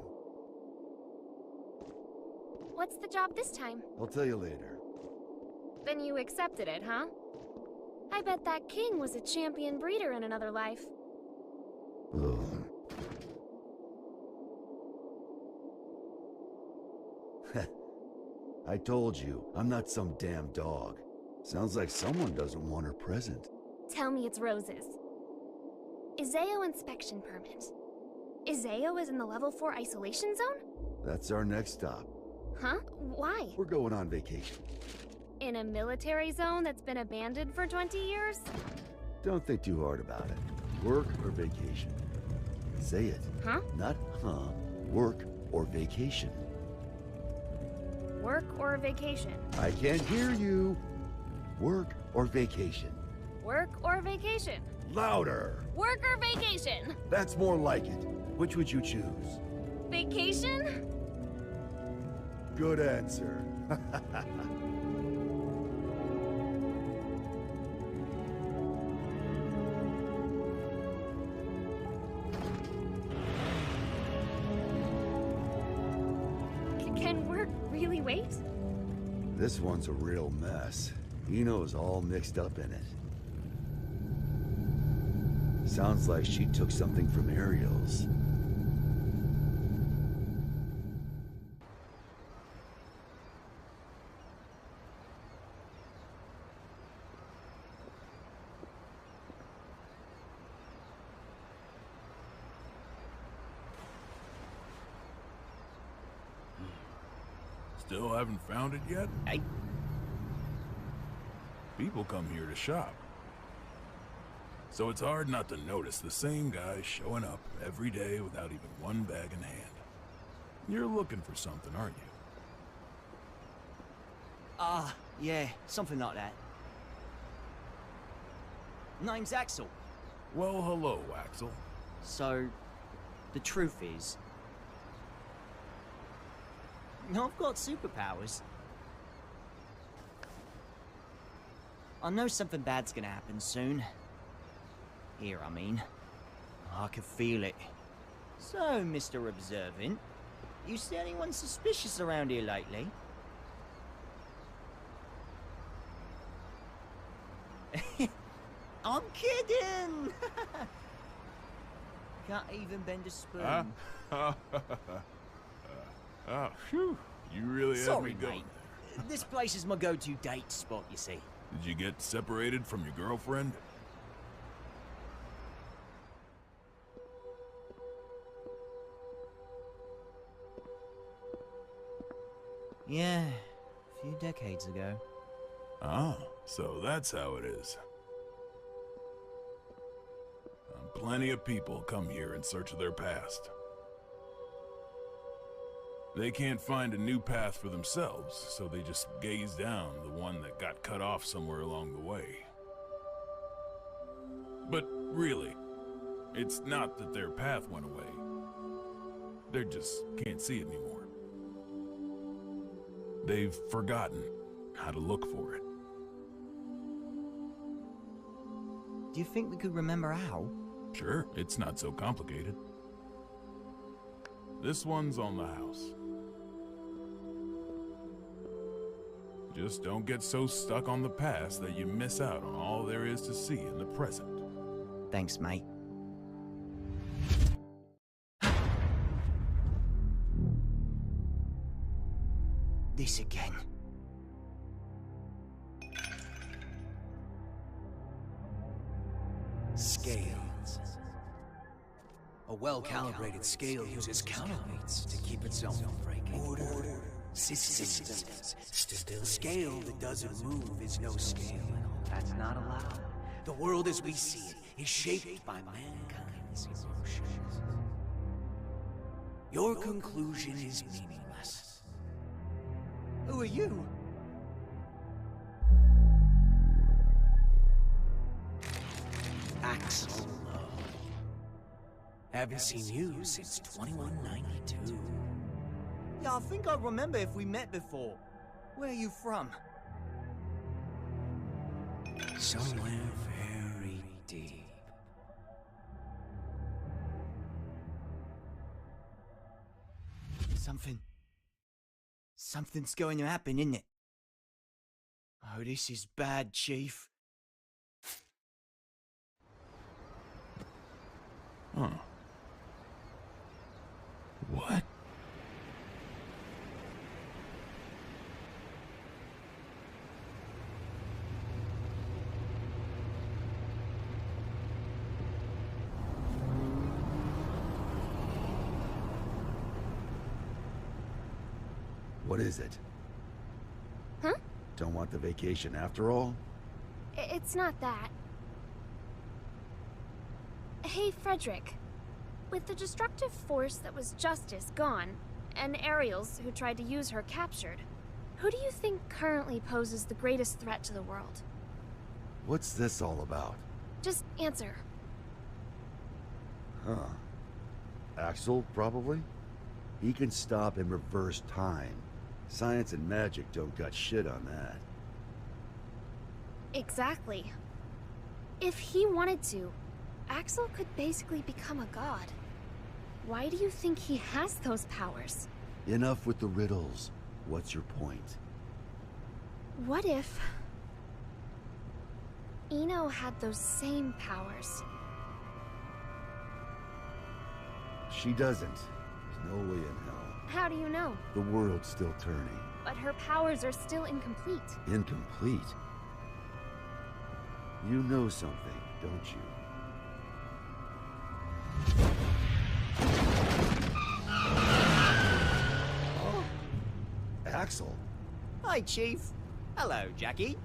What's the job this time? I'll tell you later. Then you accepted it, huh? I bet that king was a champion breeder in another life. Ugh. I told you, I'm not some damn dog. Sounds like someone doesn't want her present. Tell me it's roses. Izeo inspection permit. Izeo is in the level 4 isolation zone? That's our next stop. Huh? Why? We're going on vacation. In a military zone that's been abandoned for 20 years? Don't think too hard about it. Work or vacation? Say it. Huh? Not huh. Work or vacation. Work or vacation? I can't hear you. Work or vacation? Work or vacation? Louder! Work or vacation? That's more like it. Which would you choose? Vacation? Good answer. Can work really wait? This one's a real mess. Eno's all mixed up in it. Sounds like she took something from Ariel's. Still haven't found it yet? People come here to shop. So it's hard not to notice the same guy showing up every day without even one bag in hand. You're looking for something, aren't you? Yeah, something like that. Name's Axel. Well, hello, Axel. So, the truth is, I've got superpowers. I know something bad's gonna happen soon. Here, I mean. I can feel it. So, Mr. Observant, you see anyone suspicious around here lately? I'm kidding! Can't even bend a spoon. Oh, phew. You really had Sorry, me going mate. This place is my go-to date spot, you see. Did you get separated from your girlfriend? Yeah, a few decades ago. Ah, so that's how it is. Plenty of people come here in search of their past. They can't find a new path for themselves, so they just gaze down the one that got cut off somewhere along the way. But really, it's not that their path went away. They just can't see it anymore. They've forgotten how to look for it. Do you think we could remember how? Sure, it's not so complicated. This one's on the house. Just don't get so stuck on the past that you miss out on all there is to see in the present. Thanks, mate. This again. Scales. A well-calibrated scale uses counterweights to keep itself from breaking. Order, systems. A scale that doesn't move is no scale. That's not allowed. The world as we see it is shaped by mankind's emotions. Your conclusion is meaningless. Who are you? Axel Lowe. Haven't seen you since 2192. Yeah, I think I remember if we met before. Where are you from? Somewhere very deep. Something's going to happen, isn't it? Oh, this is bad, Chief. Huh. What? What is it? Huh? Don't want the vacation after all? It's not that. Hey, Frederick. With the destructive force that was Justice gone, and Ariel's who tried to use her captured, who do you think currently poses the greatest threat to the world? What's this all about? Just answer. Huh. Axel, probably? He can stop and reverse time. Science and magic don't got shit on that. Exactly. If he wanted to, Axel could basically become a god. Why do you think he has those powers? Enough with the riddles. What's your point? What if Eno had those same powers? She doesn't. There's no way in hell. How do you know? The world's still turning. But her powers are still incomplete. Incomplete? You know something, don't you? Oh. Axel? Hi, Chief. Hello, Jackie.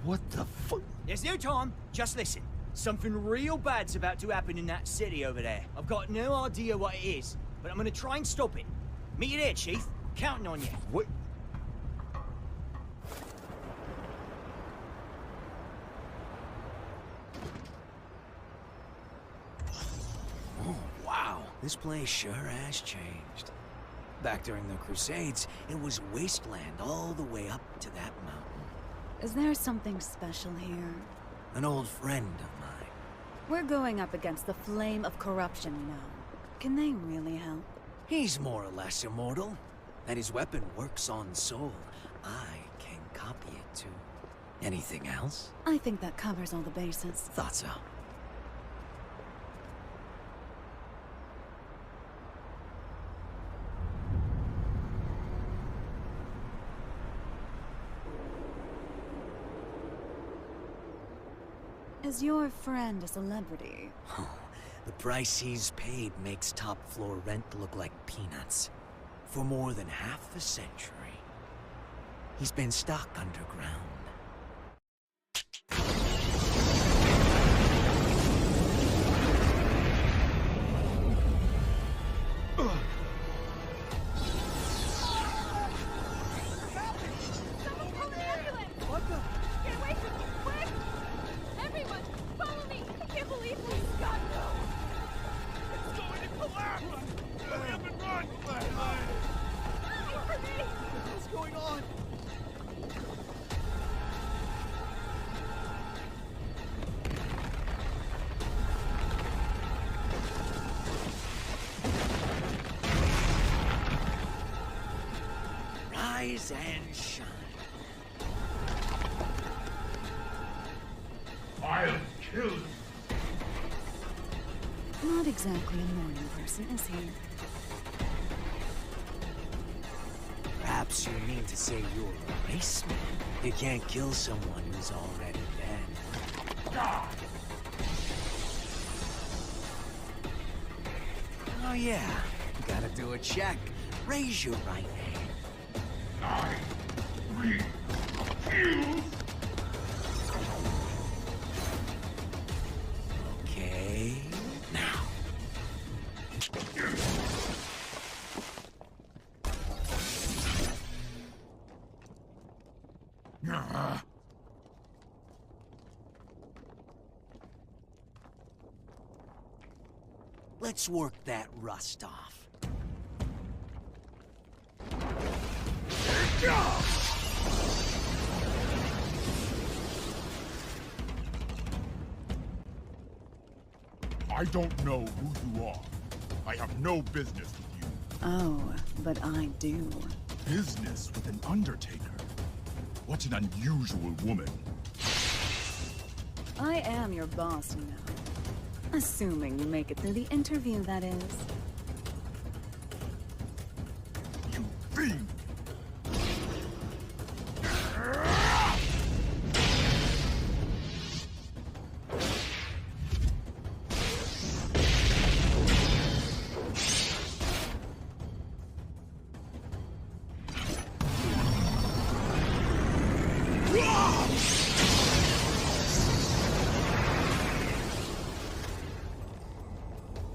What the fuck? There's no time. Just listen. Something real bad's about to happen in that city over there. I've got no idea what it is, but I'm gonna try and stop it. Meet you there, Chief. Counting on you. What? Oh, wow. This place sure has changed. Back during the Crusades, it was wasteland all the way up to that mountain. Is there something special here? An old friend of mine. We're going up against the flame of corruption, you know. Can they really help? He's more or less immortal, and his weapon works on soul. I can copy it too. Anything else? I think that covers all the bases. Thought so. Is your friend a celebrity? The price he's paid makes top floor rent look like peanuts. For more than half a century, he's been stuck underground. Rise and shine. I'll kill you. Not exactly a morning person, is he? Perhaps you mean to say you're a raceman. You can't kill someone who's already dead. Oh yeah, you gotta do a check. Raise your right hand. I refuse. Okay, now. Let's work that rust off. I don't know who you are. I have no business with you. Oh, but I do. Business with an Undertaker? What an unusual woman. I am your boss, you know. Assuming you make it through the interview, that is. You fiend!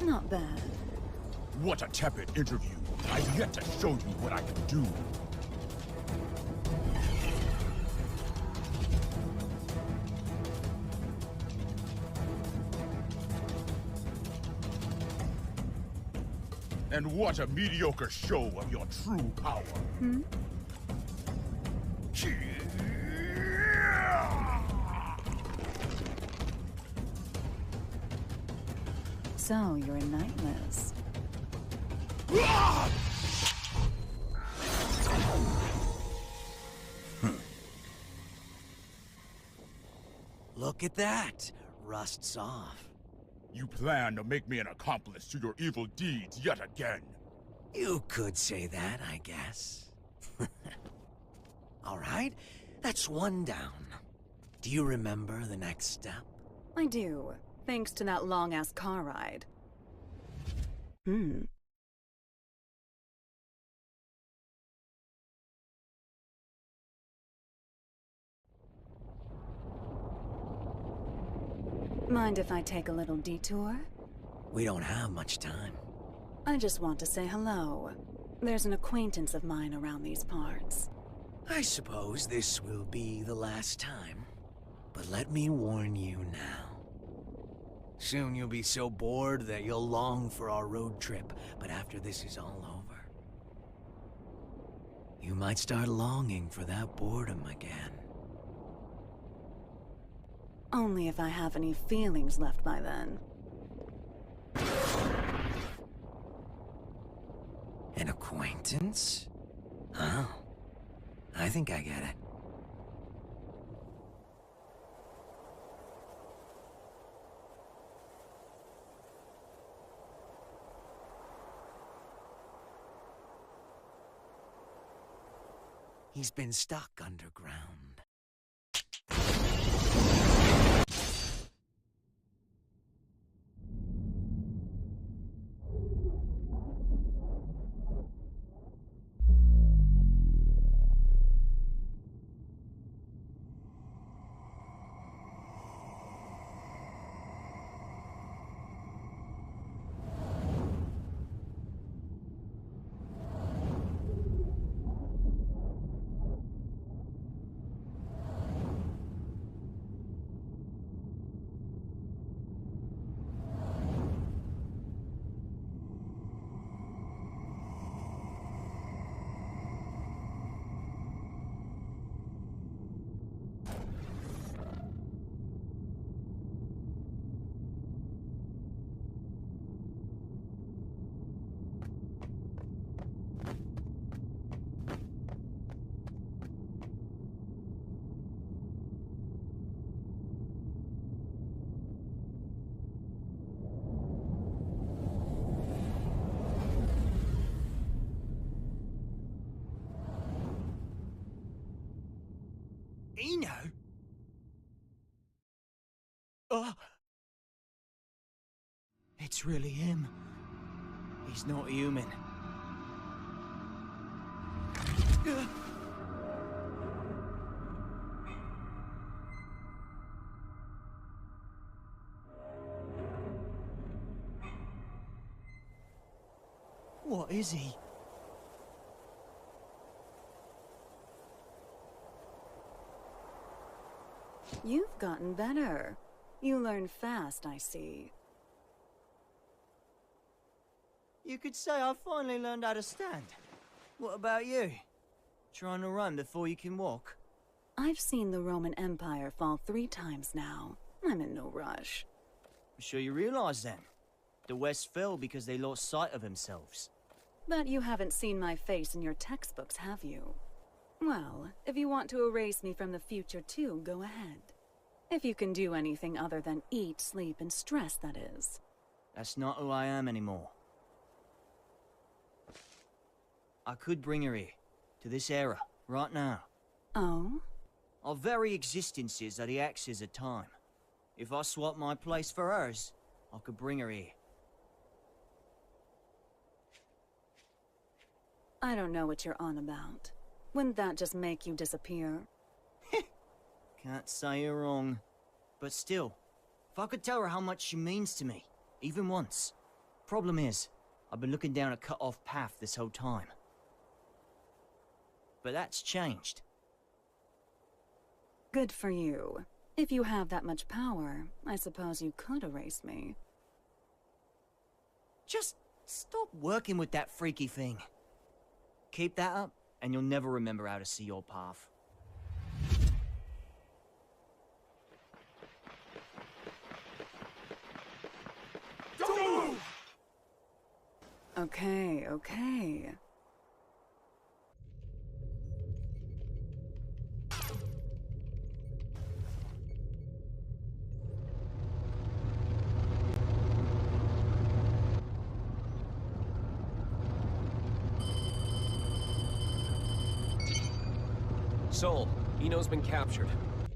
Not bad. What a tepid interview. I've yet to show you what I can do. And what a mediocre show of your true power. Hmm? So, you're a nightless. Look at that. Rust's off. You plan to make me an accomplice to your evil deeds yet again. You could say that, I guess. All right, that's one down. Do you remember the next step? I do, thanks to that long-ass car ride. Mind if I take a little detour? We don't have much time. I just want to say hello. There's an acquaintance of mine around these parts. I suppose this will be the last time. But let me warn you now. Soon you'll be so bored that you'll long for our road trip, but after this is all over, you might start longing for that boredom again. Only if I have any feelings left by then. sentence? Oh. I think I get it. He's been stuck underground. Eno? Oh! It's really him. He's not human. What is he? You've gotten better. You learn fast, I see. You could say I finally learned how to stand. What about you? Trying to run before you can walk? I've seen the Roman Empire fall 3 times now. I'm in no rush. I'm sure you realize then. The West fell because they lost sight of themselves. But you haven't seen my face in your textbooks, have you? Well, if you want to erase me from the future too, go ahead. If you can do anything other than eat, sleep, and stress, that is. That's not who I am anymore. I could bring her here, to this era, right now. Oh? Our very existences are the axes of time. If I swap my place for hers, I could bring her here. I don't know what you're on about. Wouldn't that just make you disappear? Can't say you're wrong. But still, if I could tell her how much she means to me, even once. Problem is, I've been looking down a cut-off path this whole time. But that's changed. Good for you. If you have that much power, I suppose you could erase me. Just stop working with that freaky thing. Keep that up, and you'll never remember how to see your path. Okay, okay. Sol, Eno's been captured.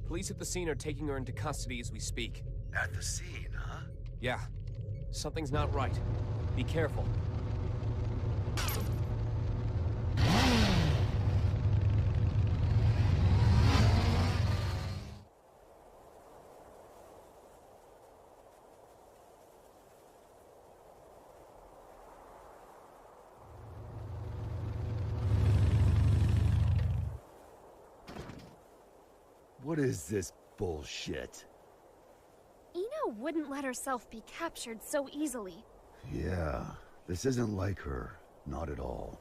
Police at the scene are taking her into custody as we speak. At the scene, huh? Yeah. Something's not right. Be careful. What is this bullshit? Eno wouldn't let herself be captured so easily. Yeah, this isn't like her. Not at all.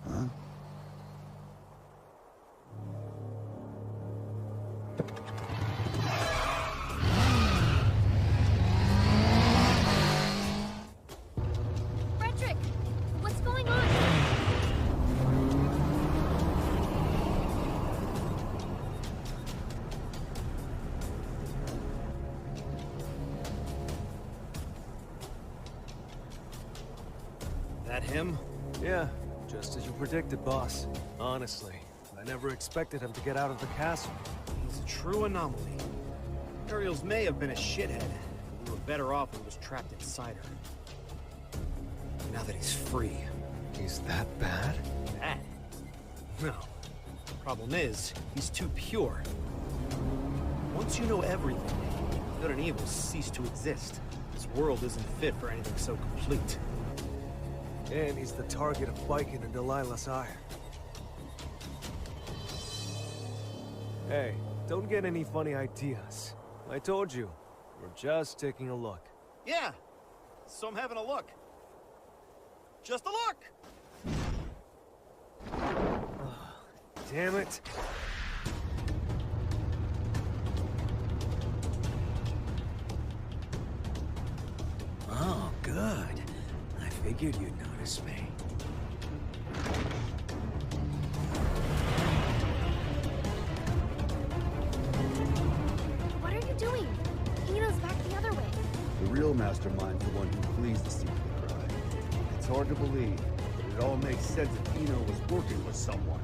Huh? That him? Yeah, just as you predicted, boss. Honestly, I never expected him to get out of the castle. He's a true anomaly. Ariel's may have been a shithead, but we were better off when he was trapped inside her. Now that he's free. He's that bad? Bad? No. Problem is, he's too pure. Once you know everything, good and evil cease to exist. This world isn't fit for anything so complete. And he's the target of Viking and Delilah's ire. Hey, don't get any funny ideas. I told you, we're just taking a look. Yeah, so I'm having a look. Just a look! Damn it. Oh, good. I figured you'd notice me. What are you doing? Eno's back the other way. The real mastermind's the one who flees the scene of the crime. It's hard to believe, but it all makes sense if Eno was working with someone.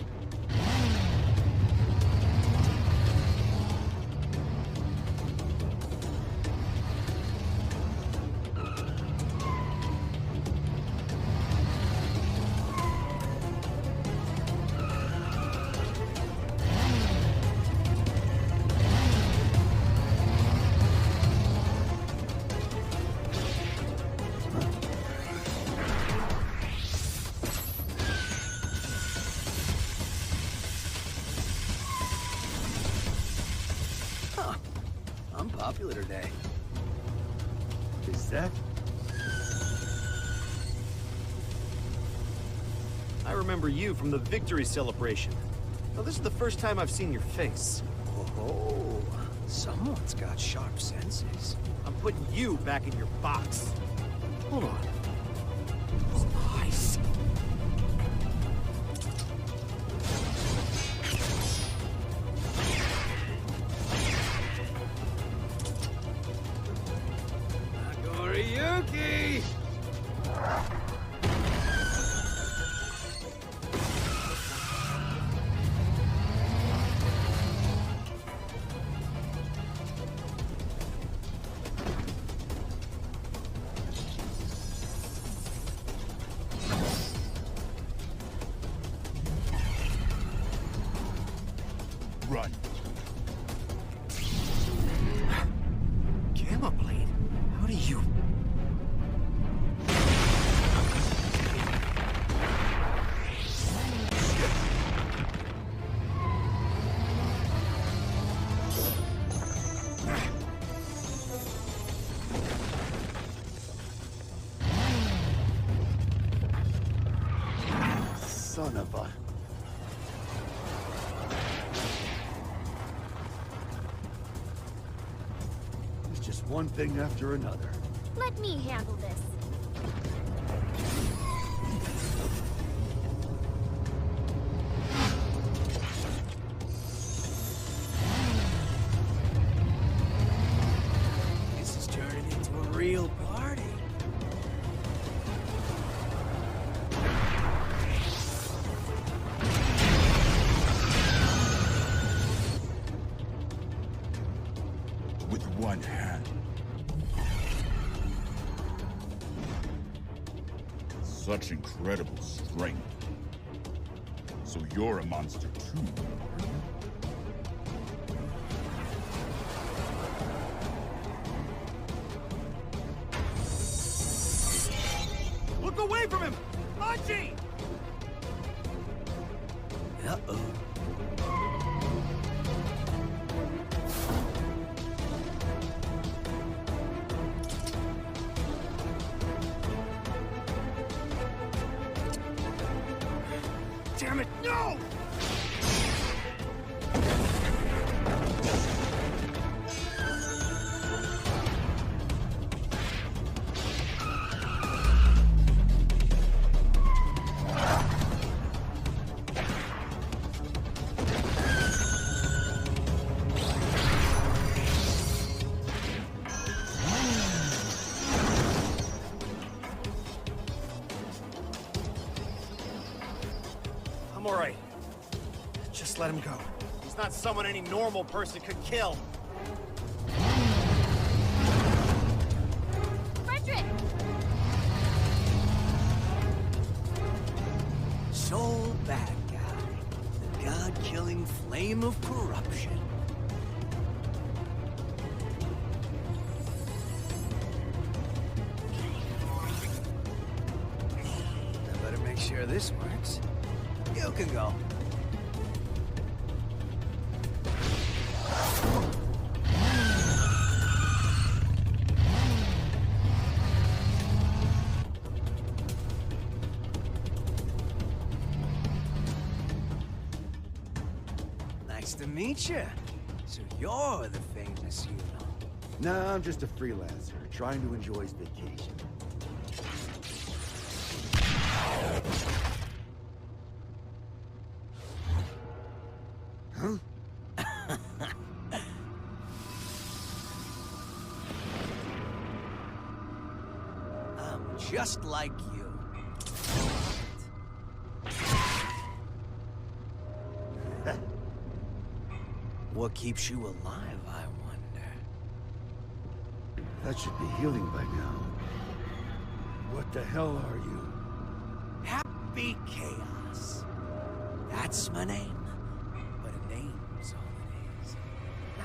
I'm popular today. Is that? I remember you from the victory celebration. Now, this is the first time I've seen your face. Oh, someone's got sharp senses. I'm putting you back in your box. Hold on. Those eyes. Yuki! Run. Gamma Blade? How do you... Son of a... It's just one thing after another. Let me handle this. This is turning into a real party. With one hand. Such incredible strength. So you're a monster too, are you? Look away from him! Archie! Uh-oh. Damn it, no! alright. Just let him go. He's not someone any normal person could kill. Frederick! Sole bad guy. The god-killing flame of corruption. I better make sure this works. You can go. Nice to meet you. So you're the famous Yuno. Nah, I'm just a freelancer, trying to enjoy his vacation. Huh? I'm just like you. What keeps you alive, I wonder? That should be healing by now. What the hell are you? Happy Chaos. That's my name. But a name's all it is.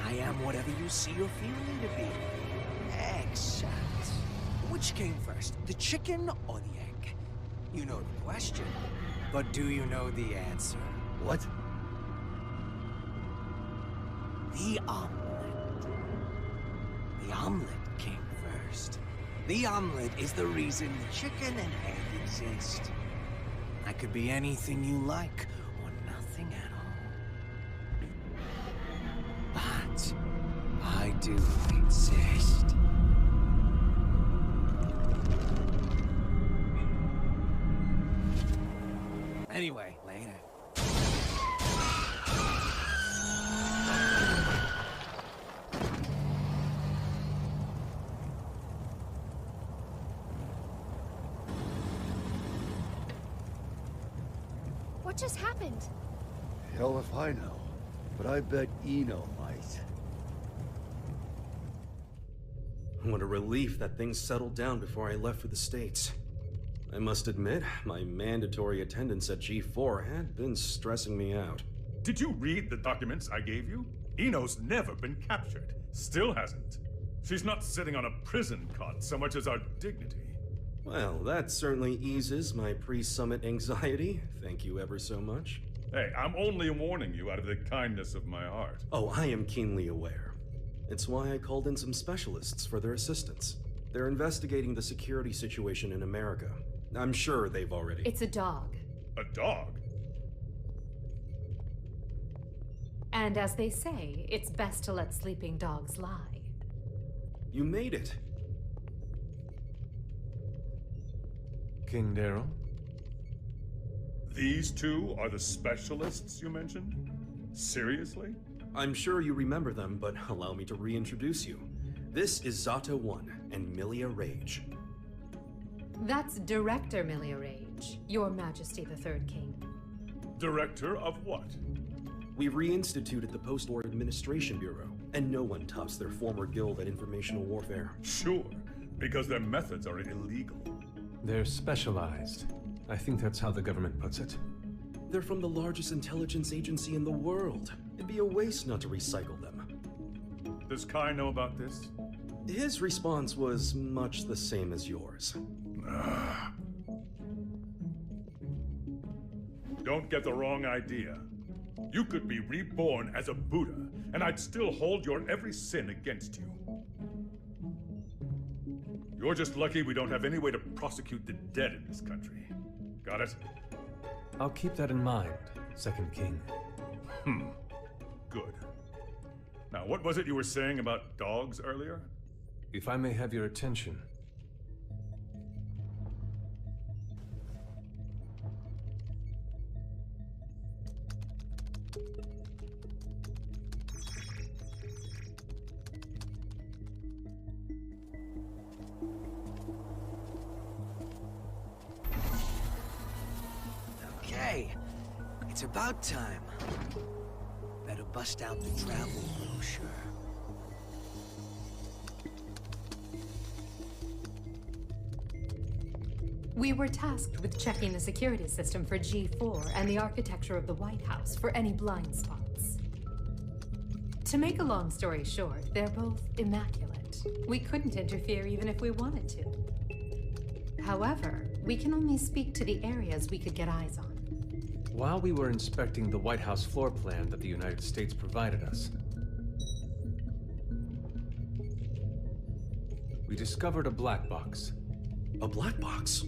I am whatever you see or feel me to be. Except, which came first, the chicken or the egg? You know the question, but do you know the answer? What? The omelet. The omelet came first. The omelet is the reason the chicken and egg exist. I could be anything you like, or nothing at all. But I do exist. Anyway, later. What just happened? Hell if I know. But I bet Eno might. What a relief that things settled down before I left for the States. I must admit, my mandatory attendance at G4 had been stressing me out. Did you read the documents I gave you? Eno's never been captured. Still hasn't. She's not sitting on a prison cot so much as our dignity. Well, that certainly eases my pre-summit anxiety. Thank you ever so much. Hey, I'm only warning you out of the kindness of my heart. Oh, I am keenly aware. It's why I called in some specialists for their assistance. They're investigating the security situation in America. I'm sure they've already... It's a dog. A dog? And as they say, it's best to let sleeping dogs lie. You made it. King Daryl? These two are the specialists you mentioned? Seriously? I'm sure you remember them, but allow me to reintroduce you. This is Zata 1 and Milia Rage. That's Director Milia Rage, Your Majesty the Third King. Director of what? We reinstituted the Post-War Administration Bureau, and no one tops their former guild at informational warfare. Sure, because their methods are illegal. They're specialized. I think that's how the government puts it. They're from the largest intelligence agency in the world. It'd be a waste not to recycle them. Does Kai know about this? His response was much the same as yours. Don't get the wrong idea. You could be reborn as a Buddha, and I'd still hold your every sin against you. You're just lucky we don't have any way to prosecute the dead in this country. Got it? I'll keep that in mind, Second King. Good. Now, what was it you were saying about dogs earlier? If I may have your attention. It's about time. Better bust out the travel brochure. We were tasked with checking the security system for G4 and the architecture of the White House for any blind spots. To make a long story short, they're both immaculate. We couldn't interfere even if we wanted to. However, we can only speak to the areas we could get eyes on. While we were inspecting the White House floor plan that the United States provided us, we discovered a black box. A black box?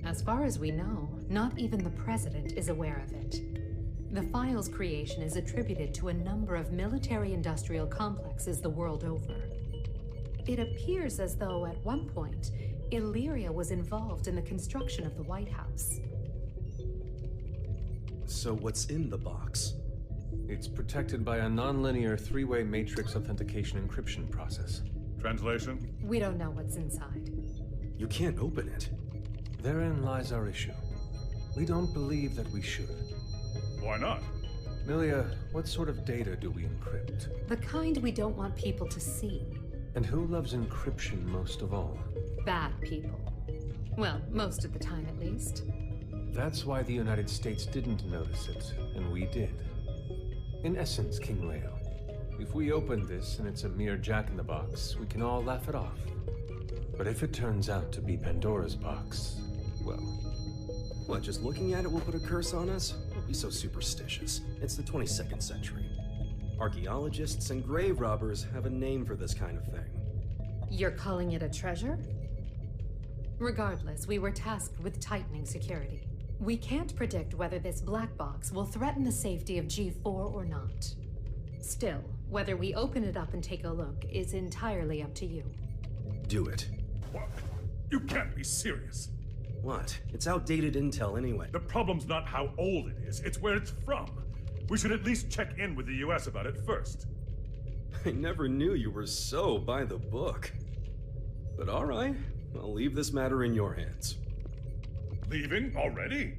As far as we know, not even the president is aware of it. The file's creation is attributed to a number of military-industrial complexes the world over. It appears as though, at one point, Illyria was involved in the construction of the White House. So what's in the box? It's protected by a non-linear three-way matrix authentication encryption process. Translation? We don't know what's inside. You can't open it. Therein lies our issue. We don't believe that we should. Why not? Milia, what sort of data do we encrypt? The kind we don't want people to see. And who loves encryption most of all? Bad people. Well, most of the time at least. That's why the United States didn't notice it, and we did. In essence, King Leo, if we open this and it's a mere jack-in-the-box, we can all laugh it off. But if it turns out to be Pandora's box, well... What, just looking at it will put a curse on us? Don't be so superstitious. It's the 22nd century. Archaeologists and grave robbers have a name for this kind of thing. You're calling it a treasure? Regardless, we were tasked with tightening security. We can't predict whether this black box will threaten the safety of G4 or not. Still, whether we open it up and take a look is entirely up to you. Do it. What? You can't be serious. What? It's outdated intel anyway. The problem's not how old it is, it's where it's from. We should at least check in with the US about it first. I never knew you were so by the book. But all right, I'll leave this matter in your hands. Leaving already?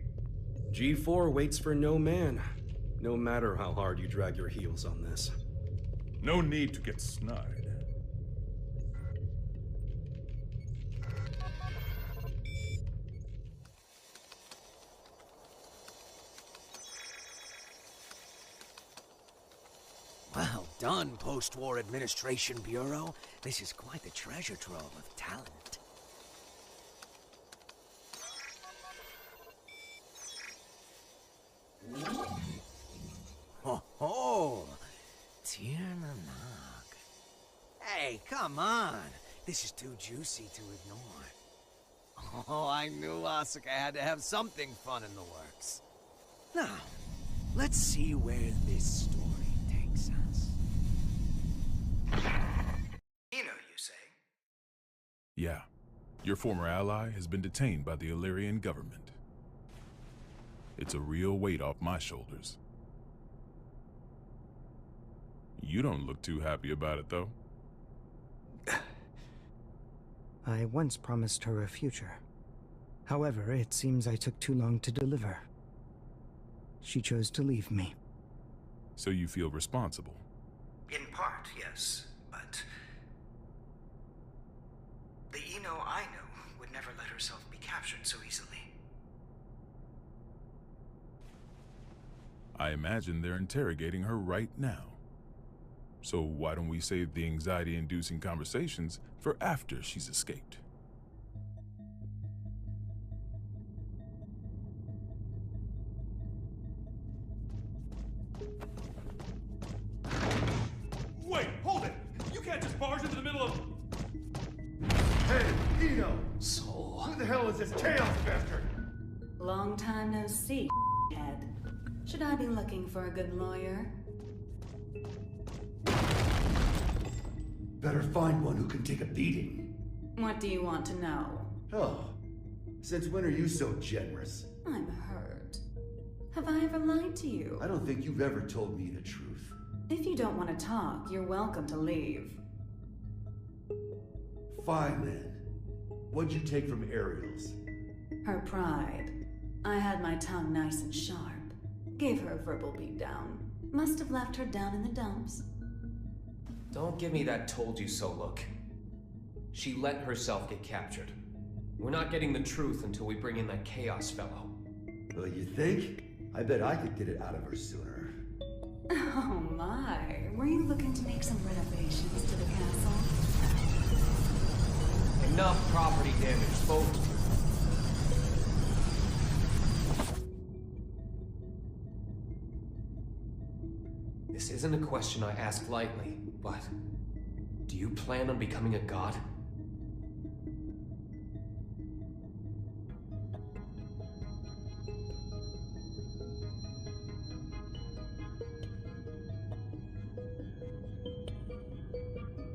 G4 waits for no man, no matter how hard you drag your heels on this. No need to get snide. Well done, Post-War Administration Bureau. This is quite the treasure trove of talent. Ho ho! Tiernanog. Hey, come on! This is too juicy to ignore. Oh, I knew Asuka had to have something fun in the works. Now, let's see where this story takes us. You say? Yeah. Your former ally has been detained by the Illyrian government. It's a real weight off my shoulders. You don't look too happy about it, though. I once promised her a future. However, it seems I took too long to deliver. She chose to leave me. So you feel responsible? In part, yes, but... the Eno I know would never let herself be captured so easily. I imagine they're interrogating her right now. So why don't we save the anxiety-inducing conversations for after she's escaped? Wait, hold it! You can't just barge into the middle of... Hey, Eno! Soul. Who the hell is this chaos bastard? Long time no see, head. Should I be looking for a good lawyer? Better find one who can take a beating. What do you want to know? Oh, since when are you so generous? I'm hurt. Have I ever lied to you? I don't think you've ever told me the truth. If you don't want to talk, you're welcome to leave. Fine then. What'd you take from Ariel's? Her pride. I had my tongue nice and sharp. Gave her a verbal beatdown. Must have left her down in the dumps. Don't give me that told you so look. She let herself get captured. We're not getting the truth until we bring in that Chaos fellow. Well, you think? I bet I could get it out of her sooner. Oh my, were you looking to make some renovations to the castle? Enough property damage, folks. This isn't a question I ask lightly, but do you plan on becoming a god?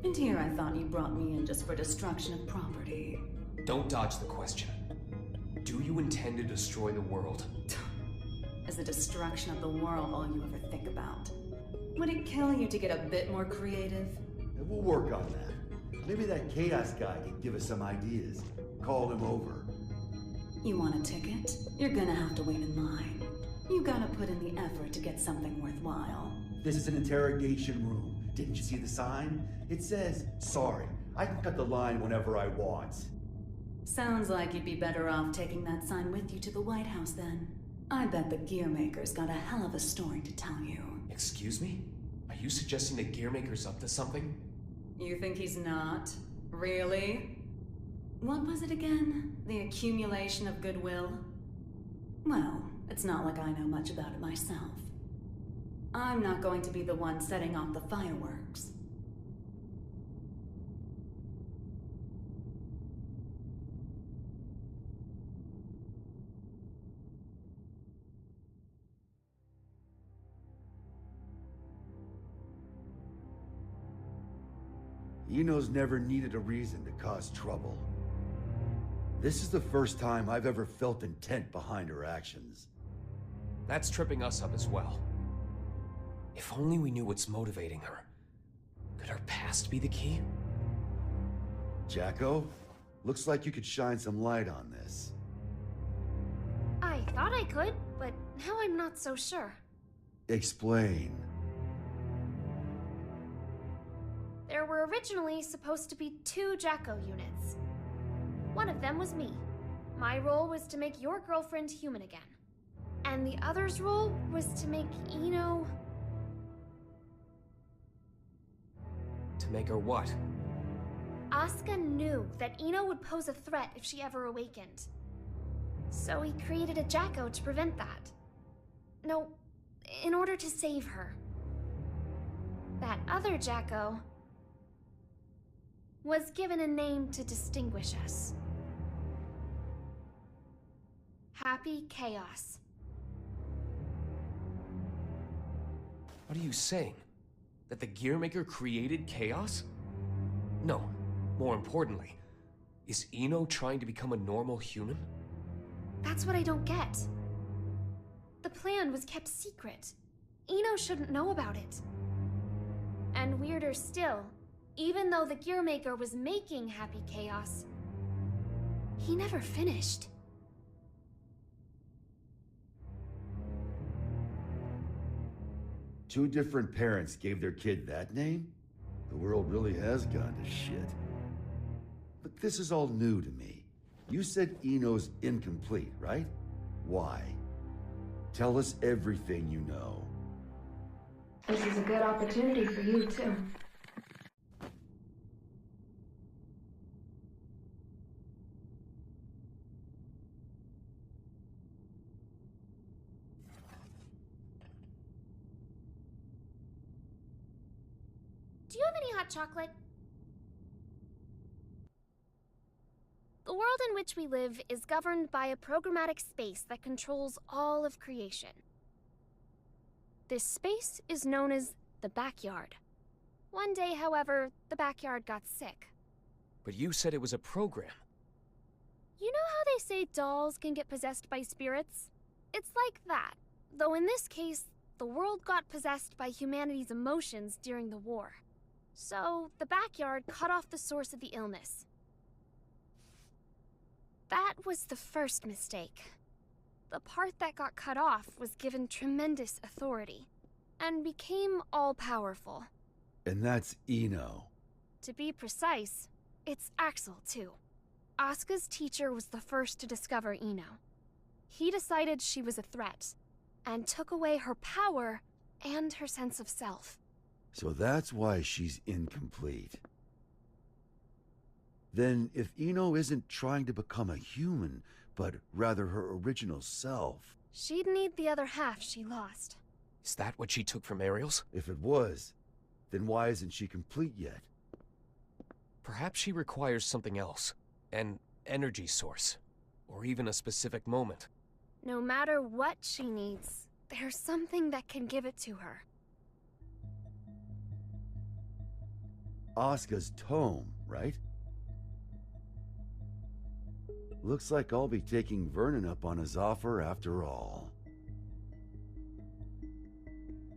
And here I thought you brought me in just for destruction of property. Don't dodge the question. Do you intend to destroy the world? Is the destruction of the world all you ever think about? Would it kill you to get a bit more creative? We'll work on that. Maybe that Chaos guy can give us some ideas. Call him over. You want a ticket? You're gonna have to wait in line. You gotta put in the effort to get something worthwhile. This is an interrogation room. Didn't you see the sign? It says, sorry, I can cut the line whenever I want. Sounds like you'd be better off taking that sign with you to the White House then. I bet the Gearmaker's got a hell of a story to tell you. Excuse me? Are you suggesting the Gearmaker's up to something? You think he's not? Really? What was it again? The accumulation of goodwill? Well, it's not like I know much about it myself. I'm not going to be the one setting off the fireworks. Eno's never needed a reason to cause trouble. This is the first time I've ever felt intent behind her actions. That's tripping us up as well. If only we knew what's motivating her. Could her past be the key? Jacko, looks like you could shine some light on this. I thought I could, but now I'm not so sure. Explain. There were originally supposed to be 2 Jacko units. One of them was me. My role was to make your girlfriend human again. And the other's role was to make Eno... To make her what? Asuka knew that Eno would pose a threat if she ever awakened. So he created a Jacko to prevent that. No, in order to save her. That other Jacko was given a name to distinguish us. Happy Chaos. What are you saying? That the Gearmaker created chaos? No, more importantly, is Eno trying to become a normal human? That's what I don't get. The plan was kept secret. Eno shouldn't know about it. And weirder still, even though the Gearmaker was making Happy Chaos, he never finished. Two different parents gave their kid that name? The world really has gone to shit. But this is all new to me. You said Eno's incomplete, right? Why? Tell us everything you know. This is a good opportunity for you, too. Do you have any hot chocolate? The world in which we live is governed by a programmatic space that controls all of creation. This space is known as the backyard. One day, however, the backyard got sick. But you said it was a program. You know how they say dolls can get possessed by spirits? It's like that, though in this case, the world got possessed by humanity's emotions during the war. So, the backyard cut off the source of the illness. That was the first mistake. the part that got cut off was given tremendous authority and became all-powerful. And that's Eno. To be precise, it's Axel, too. Asuka's teacher was the first to discover Eno. He decided she was a threat, and took away her power and her sense of self. So that's why she's incomplete. Then, if Eno isn't trying to become a human, but rather her original self... She'd need the other half she lost. Is that what she took from Ariel's? If it was, then why isn't she complete yet? Perhaps she requires something else. An energy source. Or even a specific moment. No matter what she needs, there's something that can give it to her. Asuka's tome, right? Looks like I'll be taking Vernon up on his offer after all.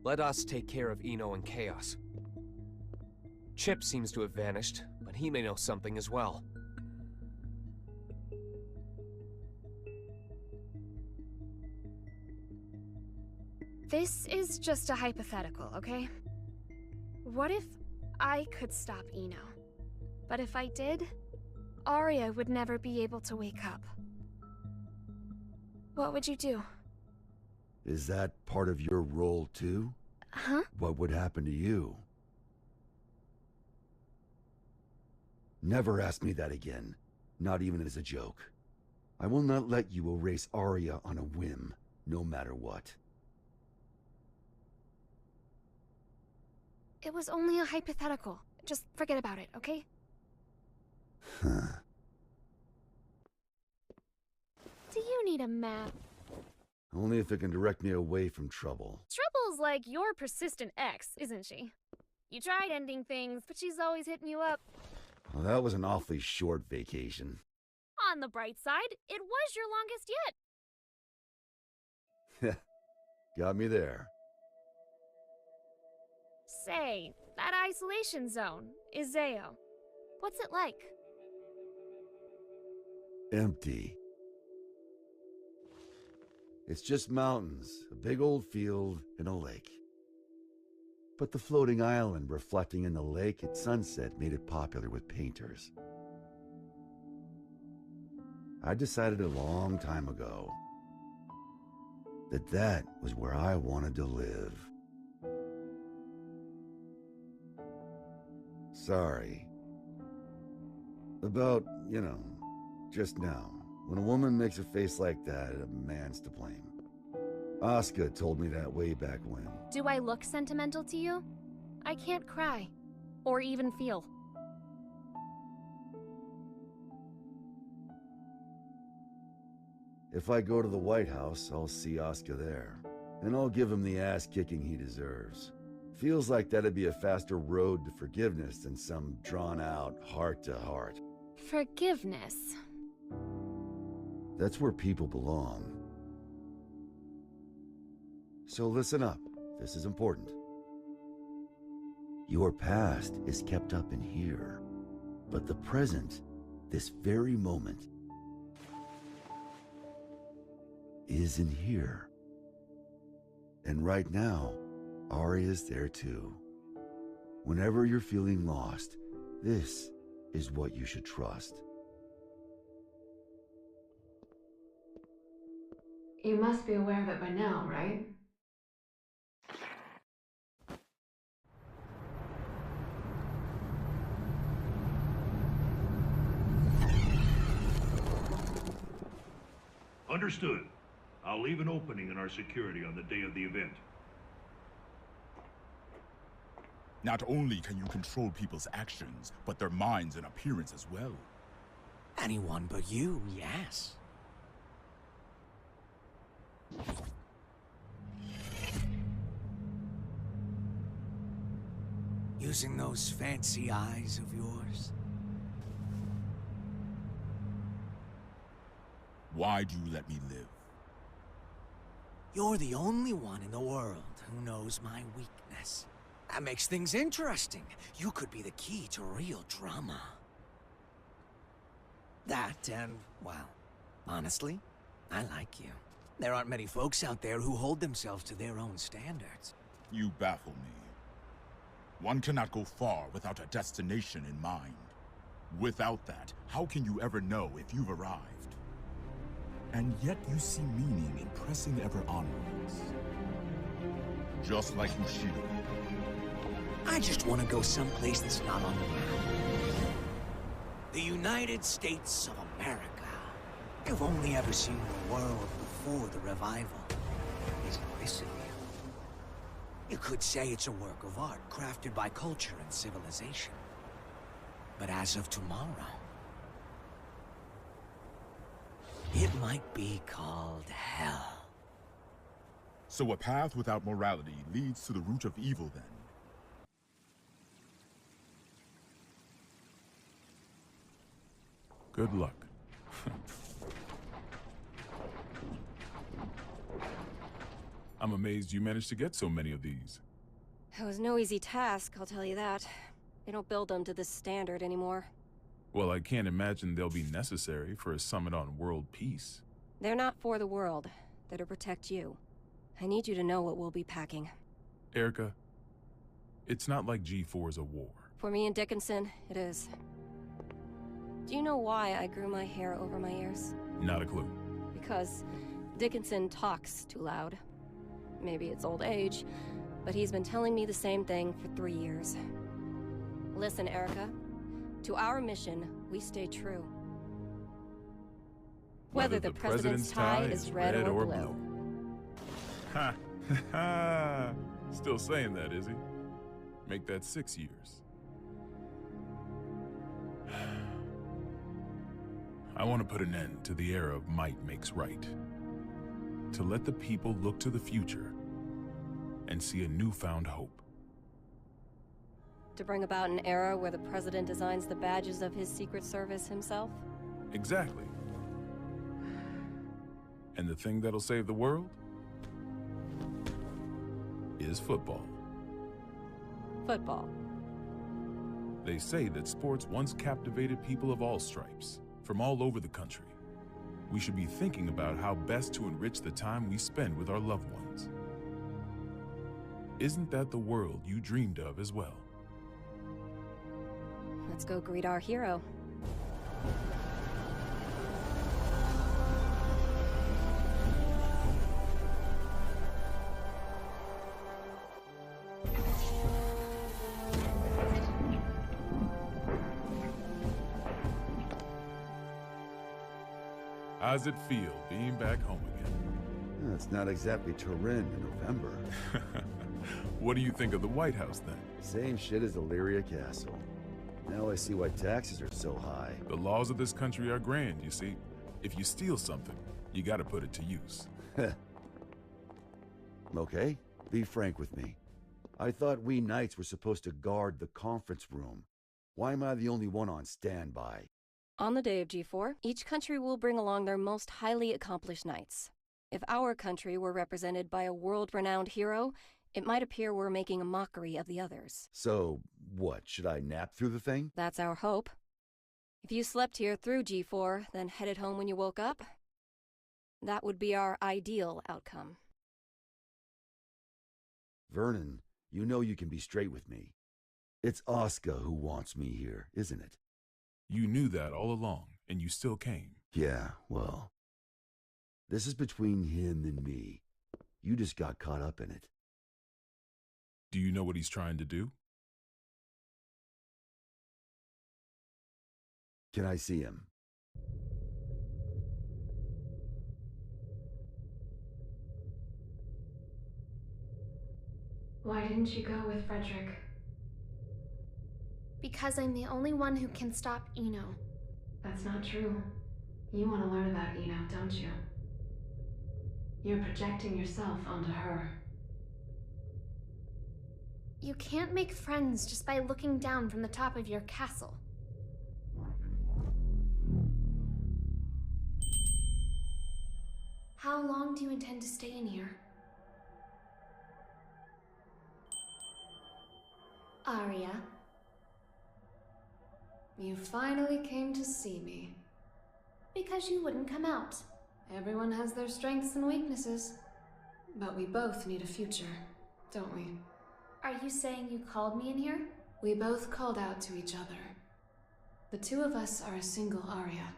Let us take care of Eno and Chaos. Chip seems to have vanished, but he may know something as well. This is just a hypothetical, okay? What if I could stop Eno? But if I did, Arya would never be able to wake up. What would you do? Is that part of your role too? Huh? What would happen to you? Never ask me that again. Not even as a joke. I will not let you erase Arya on a whim, no matter what. It was only a hypothetical. Just forget about it, okay? Huh. Do you need a map? Only if it can direct me away from trouble. Trouble's like your persistent ex, isn't she? You tried ending things, but she's always hitting you up. Well, that was an awfully short vacation. On the bright side, it was your longest yet. Got me there. Say, that isolation zone, Izeo. What's it like? Empty. It's just mountains, a big old field, and a lake. But the floating island reflecting in the lake at sunset made it popular with painters. I decided a long time ago that that was where I wanted to live. Sorry. About, just now. When a woman makes a face like that, a man's to blame. Asuka told me that way back when. Do I look sentimental to you? I can't cry. Or even feel. If I go to the White House, I'll see Asuka there. And I'll give him the ass-kicking he deserves. Feels like that'd be a faster road to forgiveness than some drawn-out heart-to-heart. Forgiveness. That's where people belong. So listen up. This is important. Your past is kept up in here. But the present, this very moment, is in here. And right now, Arya's there too. Whenever you're feeling lost, this is what you should trust. You must be aware of it by now, right? Understood. I'll leave an opening in our security on the day of the event. Not only can you control people's actions, but their minds and appearance as well. Anyone but you, yes. Using those fancy eyes of yours. Why do you let me live? You're the only one in the world who knows my weakness. That makes things interesting. You could be the key to real drama. That and, well, honestly, I like you. There aren't many folks out there who hold themselves to their own standards. You baffle me. One cannot go far without a destination in mind. Without that, how can you ever know if you've arrived? And yet you see meaning in pressing ever onwards. Just like Bushido. I just want to go someplace that's not on the map. The United States of America. You've only ever seen the world before the revival. Isn't this it? You could say it's a work of art crafted by culture and civilization. But as of tomorrow, it might be called hell. So a path without morality leads to the root of evil then? Good luck. I'm amazed you managed to get so many of these. It was no easy task, I'll tell you that. They don't build them to this standard anymore. Well, I can't imagine they'll be necessary for a summit on world peace. They're not for the world. They're to protect you. I need you to know what we'll be packing. Erica, it's not like G4 is a war. For me and Dickinson, it is. Do you know why I grew my hair over my ears? Not a clue. Because Dickinson talks too loud. Maybe it's old age, but he's been telling me the same thing for 3 years. Listen, Erica. To our mission, we stay true. Whether the president's tie is red or blue. Ha! Ha! Still saying that, is he? Make that 6 years. I want to put an end to the era of might makes right. To let the people look to the future and see a newfound hope. To bring about an era where the president designs the badges of his Secret Service himself? Exactly. And the thing that'll save the world is football. Football. They say that sports once captivated people of all stripes, from all over the country. We should be thinking about how best to enrich the time we spend with our loved ones. Isn't that the world you dreamed of as well? Let's go greet our hero. How's it feel being back home again? It's not exactly Turin in November. What do you think of the White House then? Same shit as Illyria Castle. Now I see why taxes are so high. The laws of this country are grand, you see. If you steal something, you gotta put it to use. Okay, be frank with me. I thought we knights were supposed to guard the conference room. Why am I the only one on standby? On the day of G4, each country will bring along their most highly accomplished knights. If our country were represented by a world-renowned hero, it might appear we're making a mockery of the others. So, what, should I nap through the thing? That's our hope. If you slept here through G4, then headed home when you woke up, that would be our ideal outcome. Vernon, you know you can be straight with me. It's Oscar who wants me here, isn't it? You knew that all along, and you still came. Yeah, well, this is between him and me. You just got caught up in it. Do you know what he's trying to do? Can I see him? Why didn't you go with Frederick? Because I'm the only one who can stop Eno. That's not true. You want to learn about Eno, don't you? You're projecting yourself onto her. You can't make friends just by looking down from the top of your castle. How long do you intend to stay in here? Arya? You finally came to see me. Because you wouldn't come out. Everyone has their strengths and weaknesses. But we both need a future, don't we? Are you saying you called me in here? We both called out to each other. The two of us are a single Arya.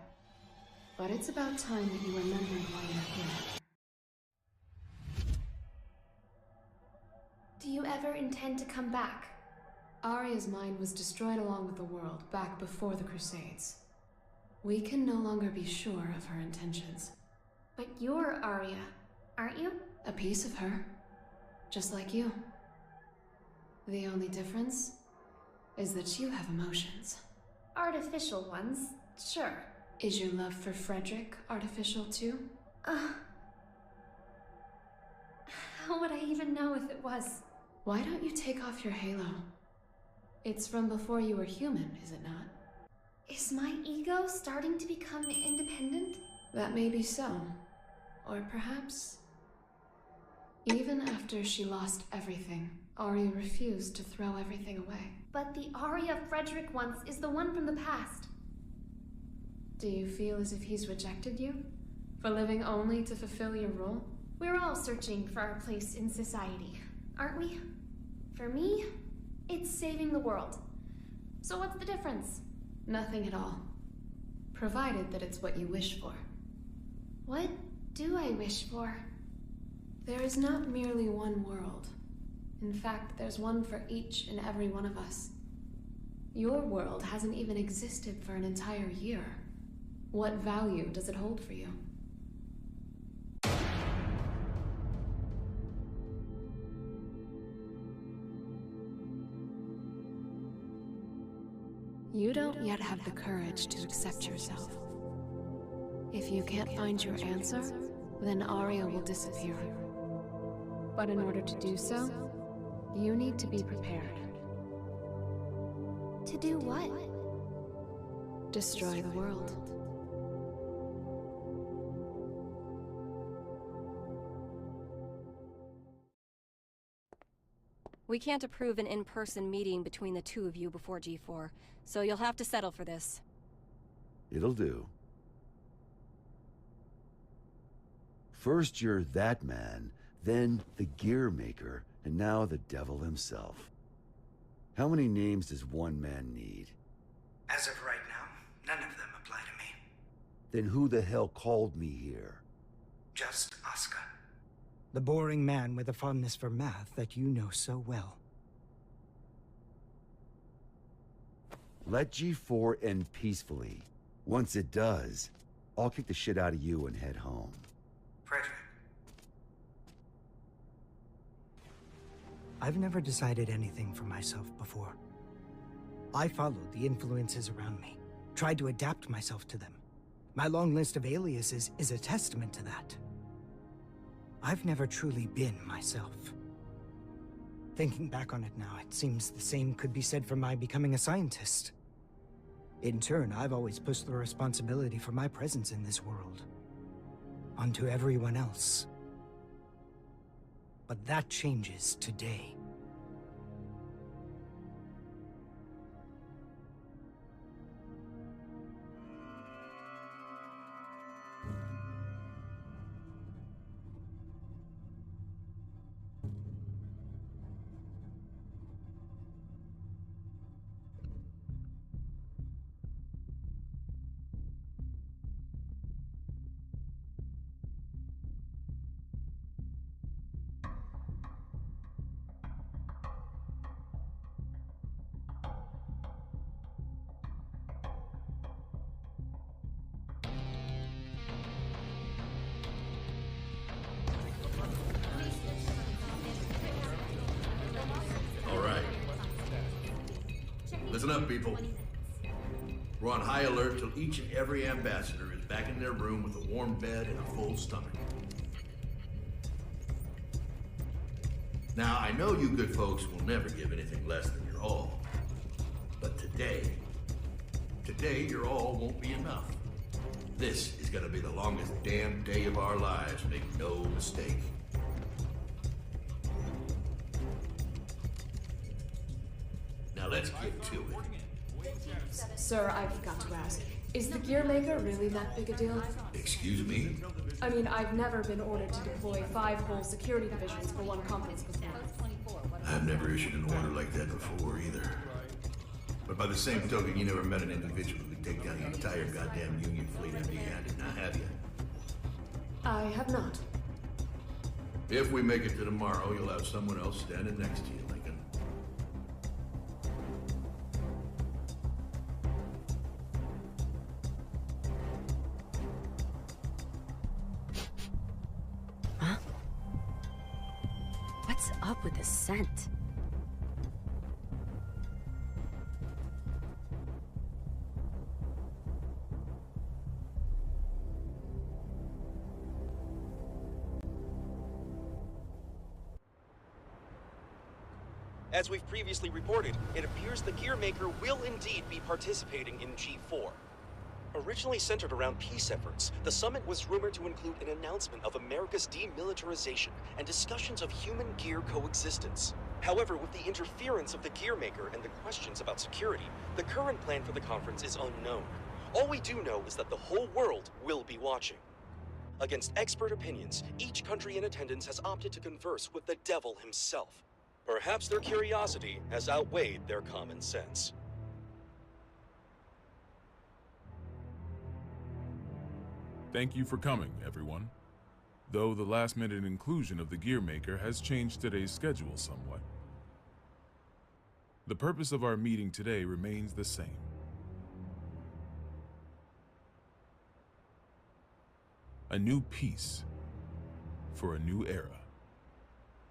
But it's about time that you remembered why you're here. Do you ever intend to come back? Arya's mind was destroyed along with the world back before the Crusades. We can no longer be sure of her intentions. But you're Arya, aren't you? A piece of her. Just like you. The only difference is that you have emotions. Artificial ones, sure. Is your love for Frederick artificial too? How would I even know if it was? Why don't you take off your halo? It's from before you were human, is it not? Is my ego starting to become independent? That may be so. Or perhaps... Even after she lost everything, Arya refused to throw everything away. But the Arya Frederick wants is the one from the past. Do you feel as if he's rejected you? For living only to fulfill your role? We're all searching for our place in society, aren't we? For me, it's saving the world. So what's the difference? Nothing at all. Provided that it's what you wish for. What do I wish for? There is not merely one world. In fact, there's one for each and every one of us. Your world hasn't even existed for an entire year. What value does it hold for you? You don't yet have the courage to accept yourself. If you can't find your answer, then Arya will disappear. But in order to do so, you need to be prepared. To do what? Destroy the world. We can't approve an in-person meeting between the two of you before G4, so you'll have to settle for this. It'll do. First you're that man, then the gear maker, and now the devil himself. How many names does one man need? As of right now, none of them apply to me. Then who the hell called me here? Just Asuka. The boring man with a fondness for math that you know so well. Let G4 end peacefully. Once it does, I'll kick the shit out of you and head home. Frederick. I've never decided anything for myself before. I followed the influences around me, tried to adapt myself to them. My long list of aliases is a testament to that. I've never truly been myself. Thinking back on it now, it seems the same could be said for my becoming a scientist. In turn, I've always pushed the responsibility for my presence in this world onto everyone else. But that changes today. Listen up, people. We're on high alert till each and every ambassador is back in their room with a warm bed and a full stomach. Now, I know you good folks will never give anything less than your all. But today your all won't be enough. This is gonna be the longest damn day of our lives, make no mistake. Now let's get to it. Sir, I've got to ask, Is the gear maker really that big a deal? Excuse me? I mean, I've never been ordered to deploy 5 whole security divisions for one conference before. I've never issued an order like that before, either. But by the same token, you never met an individual who could take down the entire goddamn Union fleet empty-handed, now have you? I have not. If we make it to tomorrow, you'll have someone else standing next to you, Lincoln. Huh? What's up with the scent? As we've previously reported, it appears the gear maker will indeed be participating in G4. Originally centered around peace efforts, the summit was rumored to include an announcement of America's demilitarization and discussions of human-gear coexistence. However, with the interference of the gear maker and the questions about security, the current plan for the conference is unknown. All we do know is that the whole world will be watching. Against expert opinions, each country in attendance has opted to converse with the devil himself. Perhaps their curiosity has outweighed their common sense. Thank you for coming, everyone. Though the last-minute inclusion of the gear maker has changed today's schedule somewhat. The purpose of our meeting today remains the same. A new peace for a new era.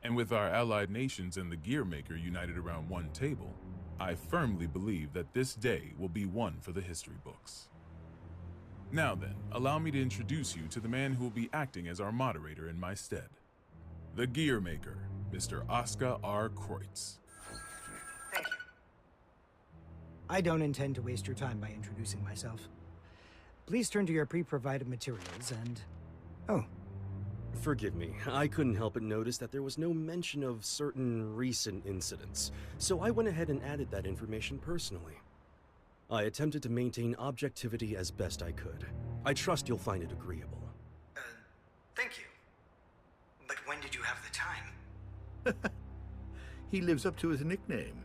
And with our allied nations and the gear maker united around one table, I firmly believe that this day will be one for the history books. Now then, allow me to introduce you to the man who will be acting as our moderator in my stead. The gear maker, Mr. Oscar R. Kreutz. Thank you. I don't intend to waste your time by introducing myself. Please turn to your pre-provided materials and... Oh. Forgive me, I couldn't help but notice that there was no mention of certain recent incidents, so I went ahead and added that information personally. I attempted to maintain objectivity as best I could. I trust you'll find it agreeable. Thank you. But when did you have the time? He lives up to his nickname.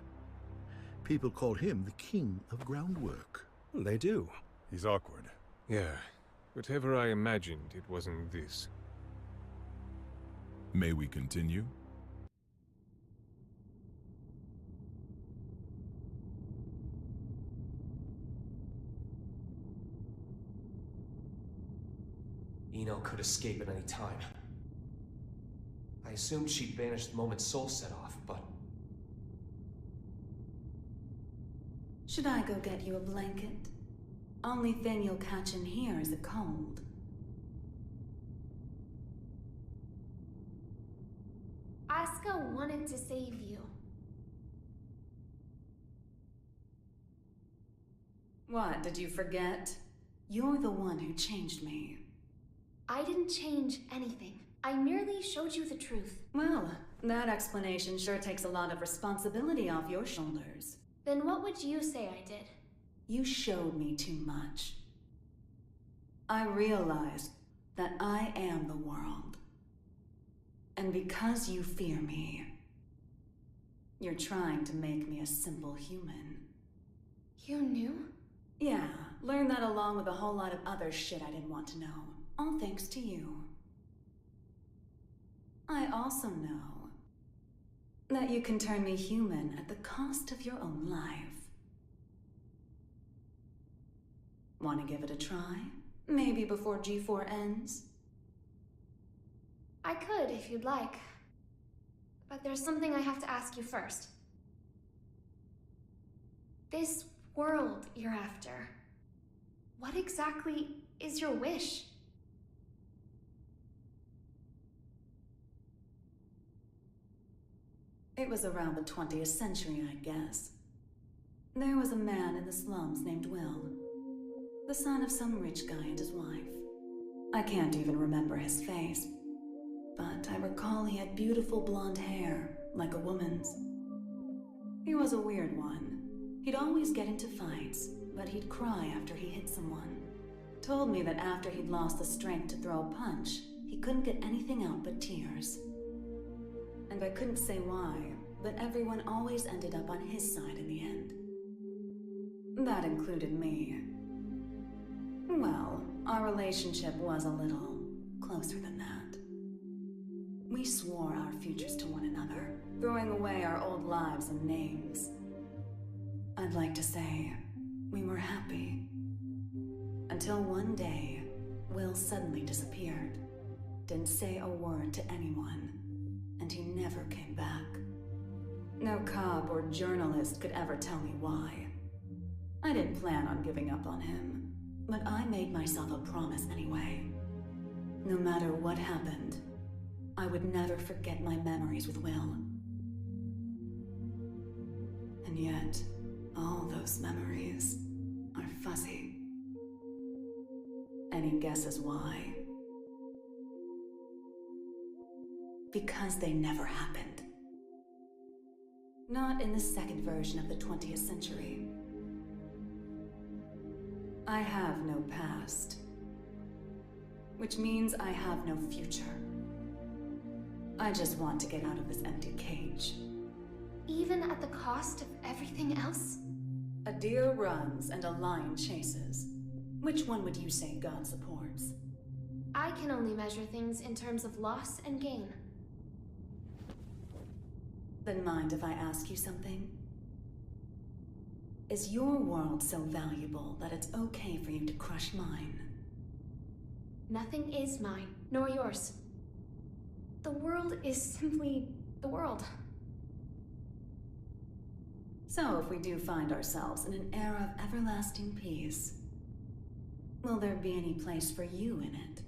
People call him the King of Groundwork. They do. He's awkward. Yeah. Whatever I imagined, it wasn't this. May we continue? Eno could escape at any time. I assumed she'd vanished the moment Soul set off, but... Should I go get you a blanket? Only thing you'll catch in here is a cold. Asuka wanted to save you. What, did you forget? You're the one who changed me. I didn't change anything. I merely showed you the truth. Well, that explanation sure takes a lot of responsibility off your shoulders. Then what would you say I did? You showed me too much. I realized that I am the world. And because you fear me, you're trying to make me a simple human. You knew? Yeah, learned that along with a whole lot of other shit I didn't want to know. All thanks to you. I also know that you can turn me human at the cost of your own life. Want to give it a try? Maybe before G4 ends? I could, if you'd like. But there's something I have to ask you first. This world you're after, what exactly is your wish? It was around the 20th century, I guess. There was a man in the slums named Will, the son of some rich guy and his wife. I can't even remember his face, but I recall he had beautiful blonde hair, like a woman's. He was a weird one. He'd always get into fights, but he'd cry after he hit someone. Told me that after he'd lost the strength to throw a punch, he couldn't get anything out but tears. And I couldn't say why, but everyone always ended up on his side in the end. That included me. Well, our relationship was a little closer than that. We swore our futures to one another, throwing away our old lives and names. I'd like to say we were happy. Until one day, Will suddenly disappeared. Didn't say a word to anyone, and he never came back. No cop or journalist could ever tell me why. I didn't plan on giving up on him, but I made myself a promise anyway. No matter what happened, I would never forget my memories with Will. And yet, all those memories are fuzzy. Any guesses why? Because they never happened. Not in the second version of the 20th century. I have no past. Which means I have no future. I just want to get out of this empty cage. Even at the cost of everything else? A deer runs and a lion chases. Which one would you say God supports? I can only measure things in terms of loss and gain. Then mind if I ask you something? Is your world so valuable that it's okay for you to crush mine? Nothing is mine, nor yours. The world is simply the world. So if we do find ourselves in an era of everlasting peace, will there be any place for you in it?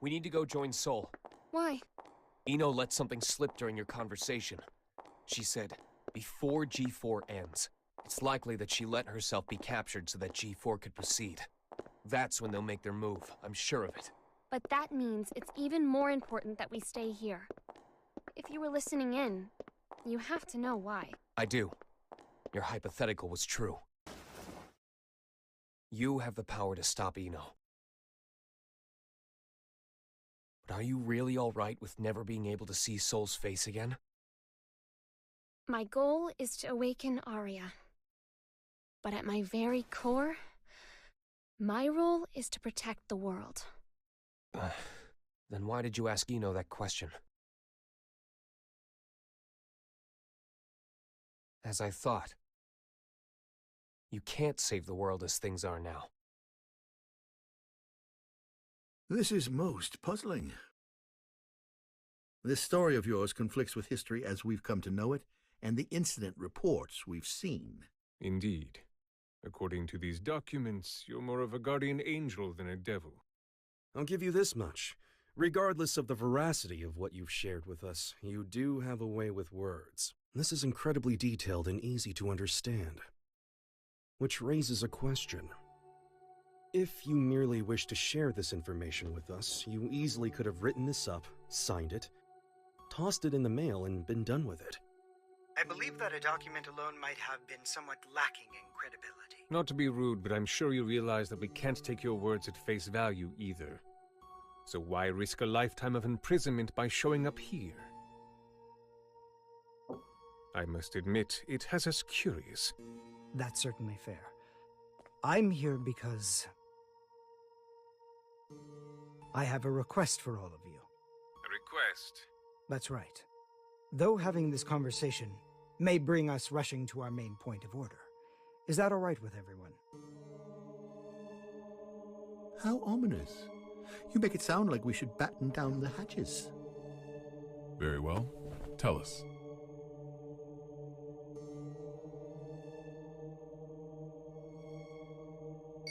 We need to go join Sol. Why? Eno let something slip during your conversation. She said, before G4 ends, it's likely that she let herself be captured so that G4 could proceed. That's when they'll make their move, I'm sure of it. But that means it's even more important that we stay here. If you were listening in, you have to know why. I do. Your hypothetical was true. You have the power to stop Eno. But are you really all right with never being able to see Sol's face again? My goal is to awaken Arya. But at my very core, my role is to protect the world. Then why did you ask Eno that question? As I thought, you can't save the world as things are now. This is most puzzling. This story of yours conflicts with history as we've come to know it, and the incident reports we've seen. Indeed. According to these documents, you're more of a guardian angel than a devil. I'll give you this much. Regardless of the veracity of what you've shared with us, you do have a way with words. This is incredibly detailed and easy to understand. Which raises a question. If you merely wish to share this information with us, you easily could have written this up, signed it, tossed it in the mail, and been done with it. I believe that a document alone might have been somewhat lacking in credibility. Not to be rude, but I'm sure you realize that we can't take your words at face value either. So why risk a lifetime of imprisonment by showing up here? I must admit, it has us curious. That's certainly fair. I'm here because I have a request for all of you. A request? That's right. Though having this conversation may bring us rushing to our main point of order, is that all right with everyone? How ominous. You make it sound like we should batten down the hatches. Very well. Tell us.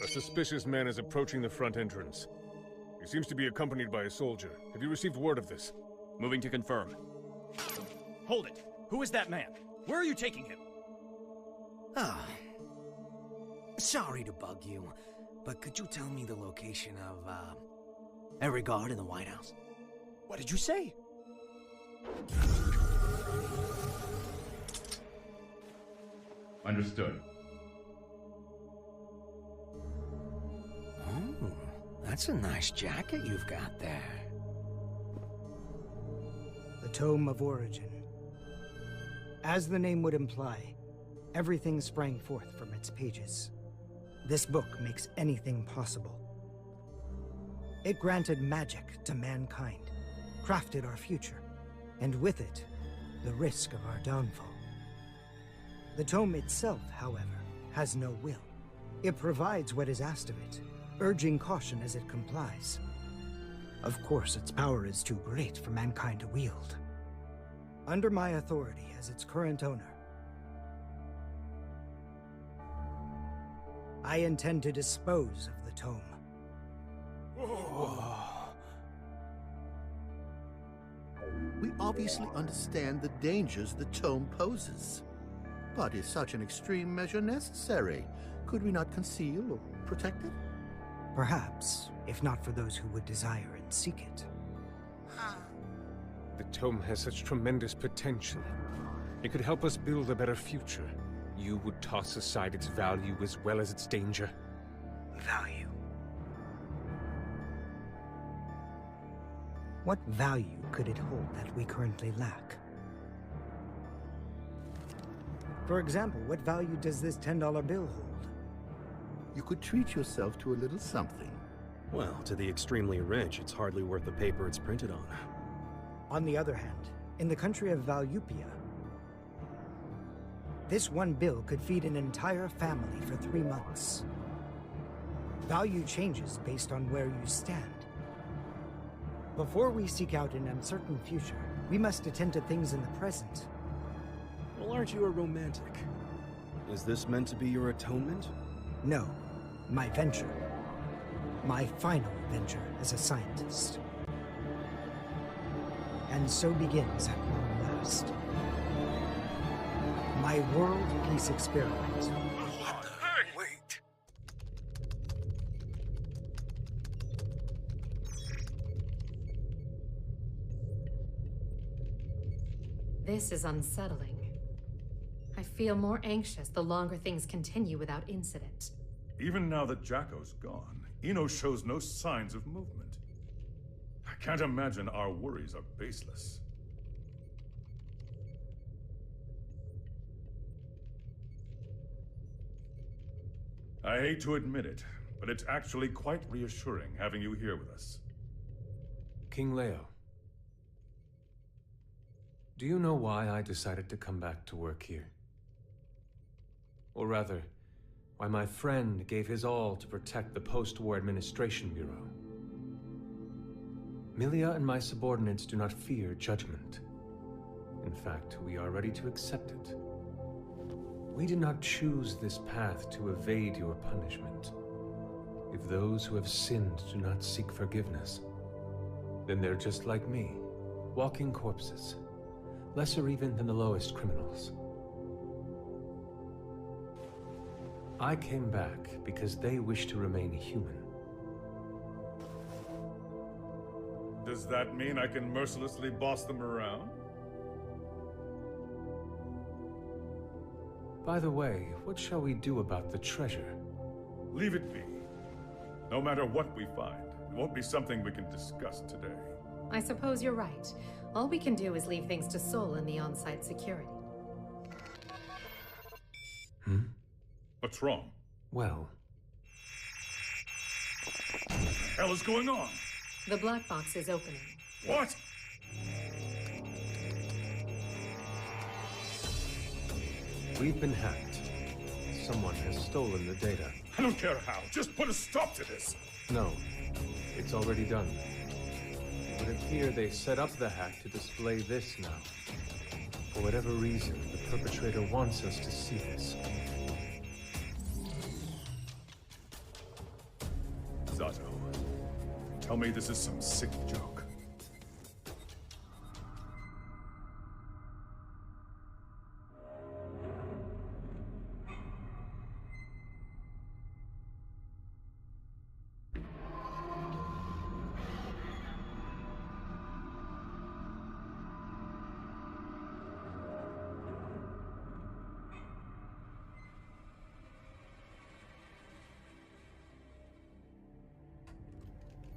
A suspicious man is approaching the front entrance. He seems to be accompanied by a soldier. Have you received word of this? Moving to confirm. Hold it! Who is that man? Where are you taking him? Sorry to bug you, but could you tell me the location of, every guard in the White House? What did you say? Understood. Oh, that's a nice jacket you've got there. The Tome of Origin. As the name would imply, everything sprang forth from its pages. This book makes anything possible. It granted magic to mankind, crafted our future, and with it, the risk of our downfall. The tome itself, however, has no will. It provides what is asked of it, urging caution as it complies. Of course, its power is too great for mankind to wield. Under my authority as its current owner, I intend to dispose of the tome. We obviously understand the dangers the tome poses. But is such an extreme measure necessary? Could we not conceal or protect it? Perhaps, if not for those who would desire and seek it. The tome has such tremendous potential. It could help us build a better future. You would toss aside its value as well as its danger. Value. What value could it hold that we currently lack? For example, what value does this $10 bill hold? You could treat yourself to a little something. Well, to the extremely rich, it's hardly worth the paper it's printed on. On the other hand, in the country of Valyupia, this one bill could feed an entire family for 3 months. Value changes based on where you stand. Before we seek out an uncertain future, we must attend to things in the present. Well, aren't you a romantic? Is this meant to be your atonement? No, my venture. My final venture as a scientist. And so begins at long last. My world peace experiment. Wait. This is unsettling. I feel more anxious the longer things continue without incident. Even now that Jacko's gone, Eno shows no signs of movement. I can't imagine our worries are baseless. I hate to admit it, but it's actually quite reassuring having you here with us. King Leo. Do you know why I decided to come back to work here? Or rather, why my friend gave his all to protect the Post-War Administration Bureau? Milia and my subordinates do not fear judgment. In fact, we are ready to accept it. We did not choose this path to evade your punishment. If those who have sinned do not seek forgiveness, then they're just like me, walking corpses, lesser even than the lowest criminals. I came back because they wish to remain human. Does that mean I can mercilessly boss them around? By the way, what shall we do about the treasure? Leave it be. No matter what we find, it won't be something we can discuss today. I suppose you're right. All we can do is leave things to Sol and the on-site security. What's wrong? Well... What the hell is going on? The black box is opening. What? We've been hacked. Someone has stolen the data. I don't care how. Just put a stop to this. No. It's already done. It would appear they set up the hack to display this now. For whatever reason, the perpetrator wants us to see this. Zato, tell me this is some sick joke.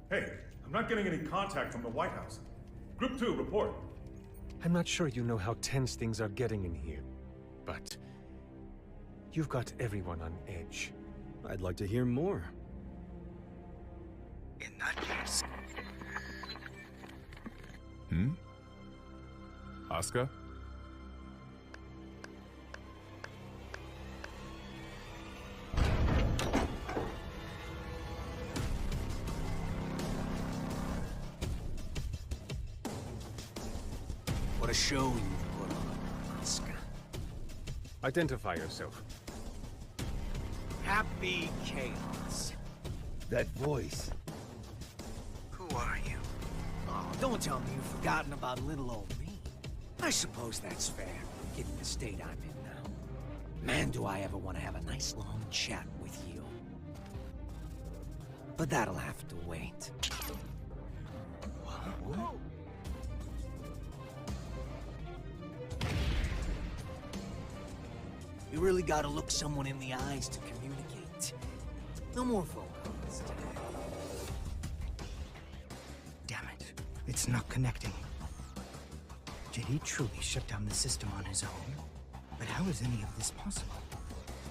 Hey, I'm not getting any contact from the White House. Group 2, report. I'm not sure you know how tense things are getting in here, but you've got everyone on edge. I'd like to hear more. In that case... Oscar? What a show you put on, Oscar. Identify yourself. Happy Chaos. That voice. Who are you? Oh, don't tell me you've forgotten about little old me. I suppose that's fair, given the state I'm in now. Man, do I ever want to have a nice long chat with you. But that'll have to wait. What? You really gotta look someone in the eyes to communicate. No more phone calls today. Damn it. It's not connecting. Did he truly shut down the system on his own? But how is any of this possible?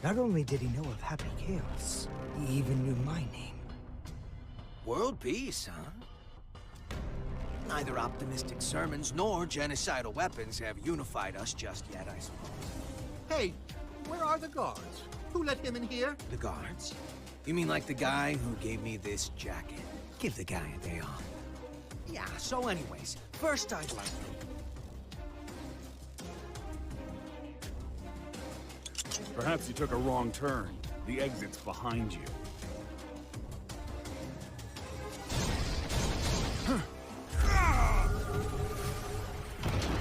Not only did he know of Happy Chaos, he even knew my name. World peace, huh? Neither optimistic sermons nor genocidal weapons have unified us just yet, I suppose. Hey, where are the guards? Who let him in here? The guards? You mean like the guy who gave me this jacket? Give the guy a day off. Yeah, so anyways, first I'd like Perhaps you took a wrong turn. The exit's behind you.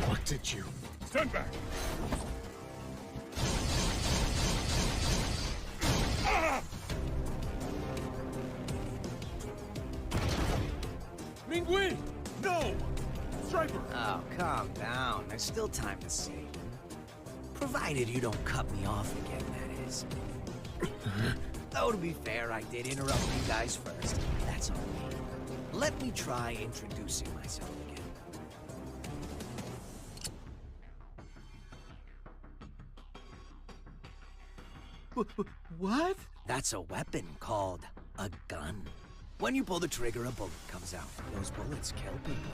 What did you... Stand back! Mingui! No! Striper! Oh, calm down. There's still time to save him. Provided you don't cut me off again, that is. Though to be fair, I did interrupt you guys first. That's on me. Let me try introducing myself again. What? That's a weapon called a gun. When you pull the trigger, a bullet comes out. Those bullets kill people.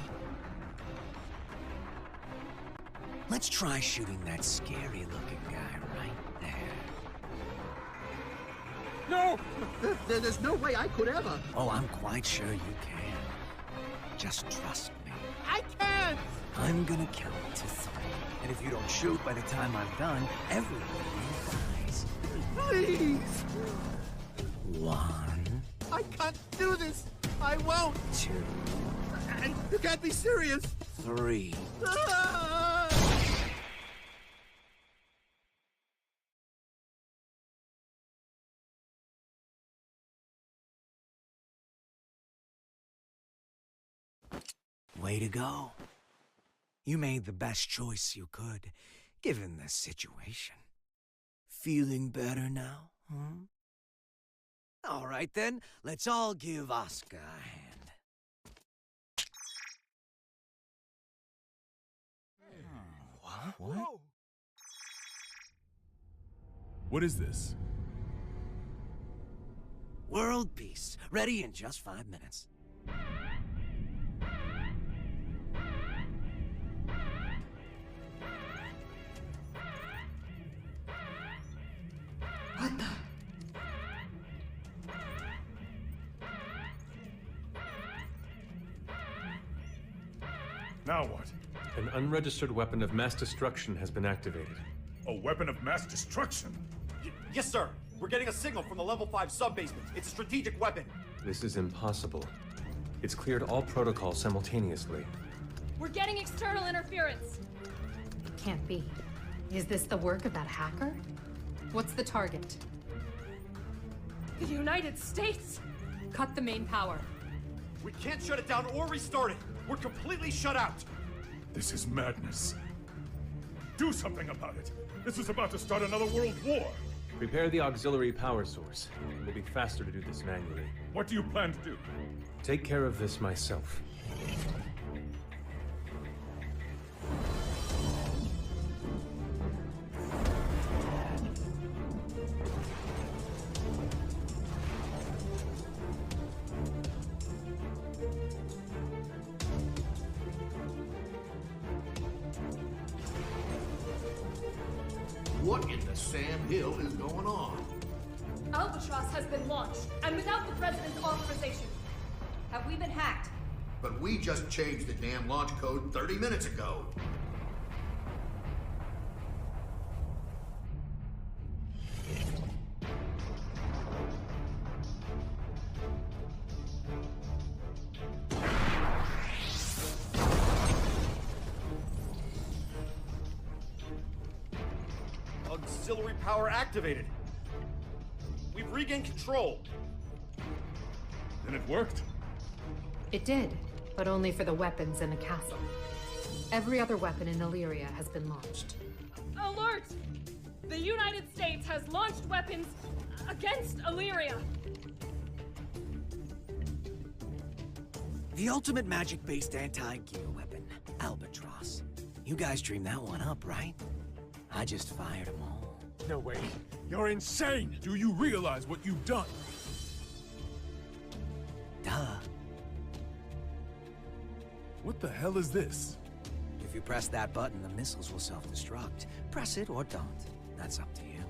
Let's try shooting that scary-looking guy right there. No! There's no way I could ever. Oh, I'm quite sure you can. Just trust me. I can't! I'm gonna count to 3. And if you don't shoot by the time I'm done, everyone dies. Please! 1. I can't do this! I won't! 2. You can't be serious! 3. Ah! Way to go. You made the best choice you could, given the situation. Feeling better now, huh? All right then, let's all give Oscar a hand. What? What is this? World peace. Ready in just 5 minutes. What the? Now what? An unregistered weapon of mass destruction has been activated. A weapon of mass destruction? Yes, sir. We're getting a signal from the level 5 sub-basement. It's a strategic weapon. This is impossible. It's cleared all protocols simultaneously. We're getting external interference. Can't be. Is this the work of that hacker? What's the target? The United States? Cut the main power. We can't shut it down or restart it. We're completely shut out. This is madness. Do something about it. This is about to start another world war. Prepare the auxiliary power source. It will be faster to do this manually. What do you plan to do? Take care of this myself. What in the Sam Hill is going on? Albatross has been launched, and without the President's authorization. Have we been hacked? But we just changed the damn launch code 30 minutes ago. Auxiliary power activated. We've regained control. Then it worked? It did, but only for the weapons in the castle. Every other weapon in Illyria has been launched. Alert! The United States has launched weapons against Illyria. The ultimate magic-based anti-gear weapon, Albatross. You guys dreamed that one up, right? I just fired them all. No way. You're insane! Do you realize what you've done? Duh. What the hell is this? If you press that button, the missiles will self-destruct. Press it or don't. That's up to you.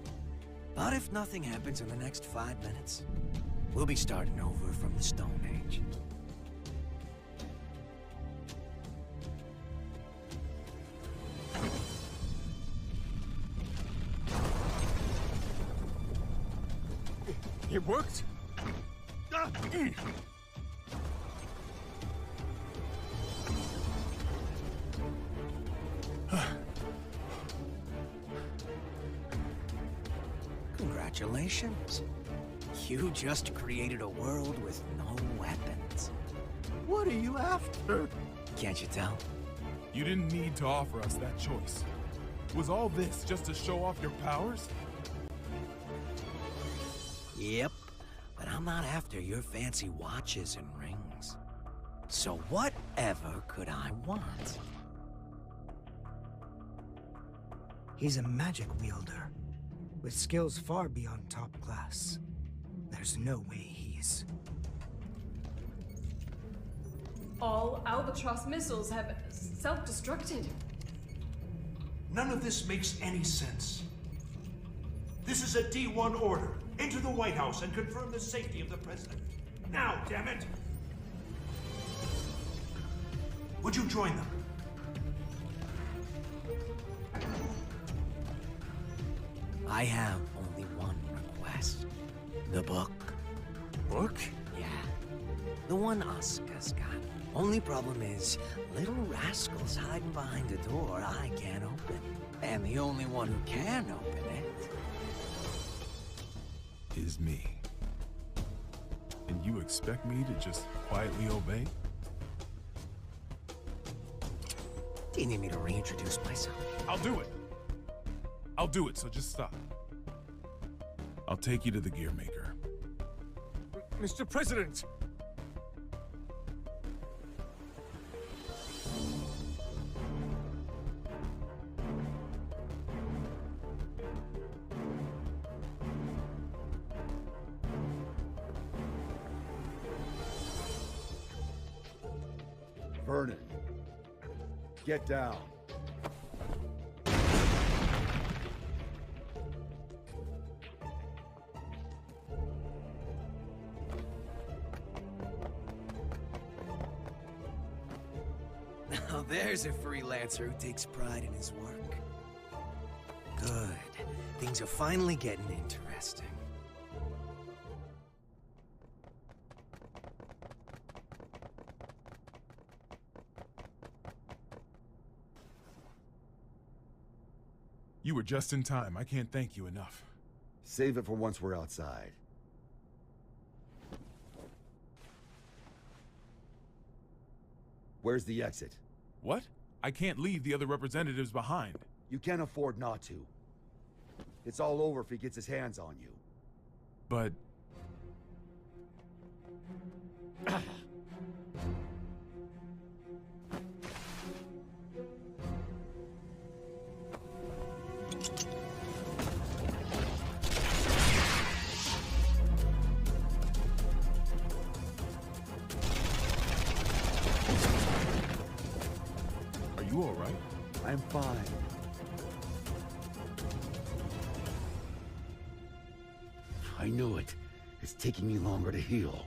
But if nothing happens in the next 5 minutes, we'll be starting over from the Stone Age. It worked? Congratulations. You just created a world with no weapons. What are you after? Can't you tell? You didn't need to offer us that choice. Was all this just to show off your powers? Yep, but I'm not after your fancy watches and rings. So whatever could I want? He's a magic wielder, with skills far beyond top class. There's no way he's... All Albatross missiles have self-destructed. None of this makes any sense. This is a D1 order. Enter the White House and confirm the safety of the President. Now, damn it! Would you join them? I have only one request. The book. Book? Yeah. The one Asuka's got. Only problem is, little rascal's hiding behind a door I can't open. And the only one who can open it is me. And you expect me to just quietly obey? Do you need me to reintroduce myself? I'll do it. I'll do it, so just stop. I'll take you to the gear maker. Mr. President! Vernon, get down. Now there's a freelancer who takes pride in his work. Good. Things are finally getting interesting. You were just in time. I can't thank you enough. Save it for once we're outside. Where's the exit? What? I can't leave the other representatives behind. You can't afford not to. It's all over if he gets his hands on you. But... Are you all right? I'm fine. I knew it. It's taking me longer to heal.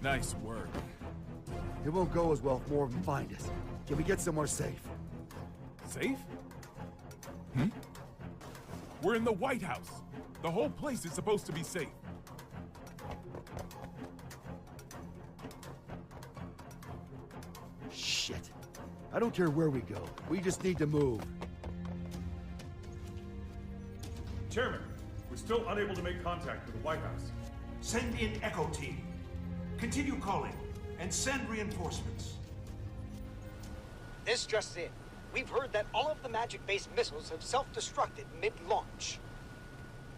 Nice work. It won't go as well if more of them find us. Can we get somewhere safe? Safe? We're in the White House. The whole place is supposed to be safe. Shit. I don't care where we go. We just need to move. Chairman, we're still unable to make contact with the White House. Send in Echo Team. Continue calling, and send reinforcements. This just in. We've heard that all of the magic-based missiles have self-destructed mid-launch.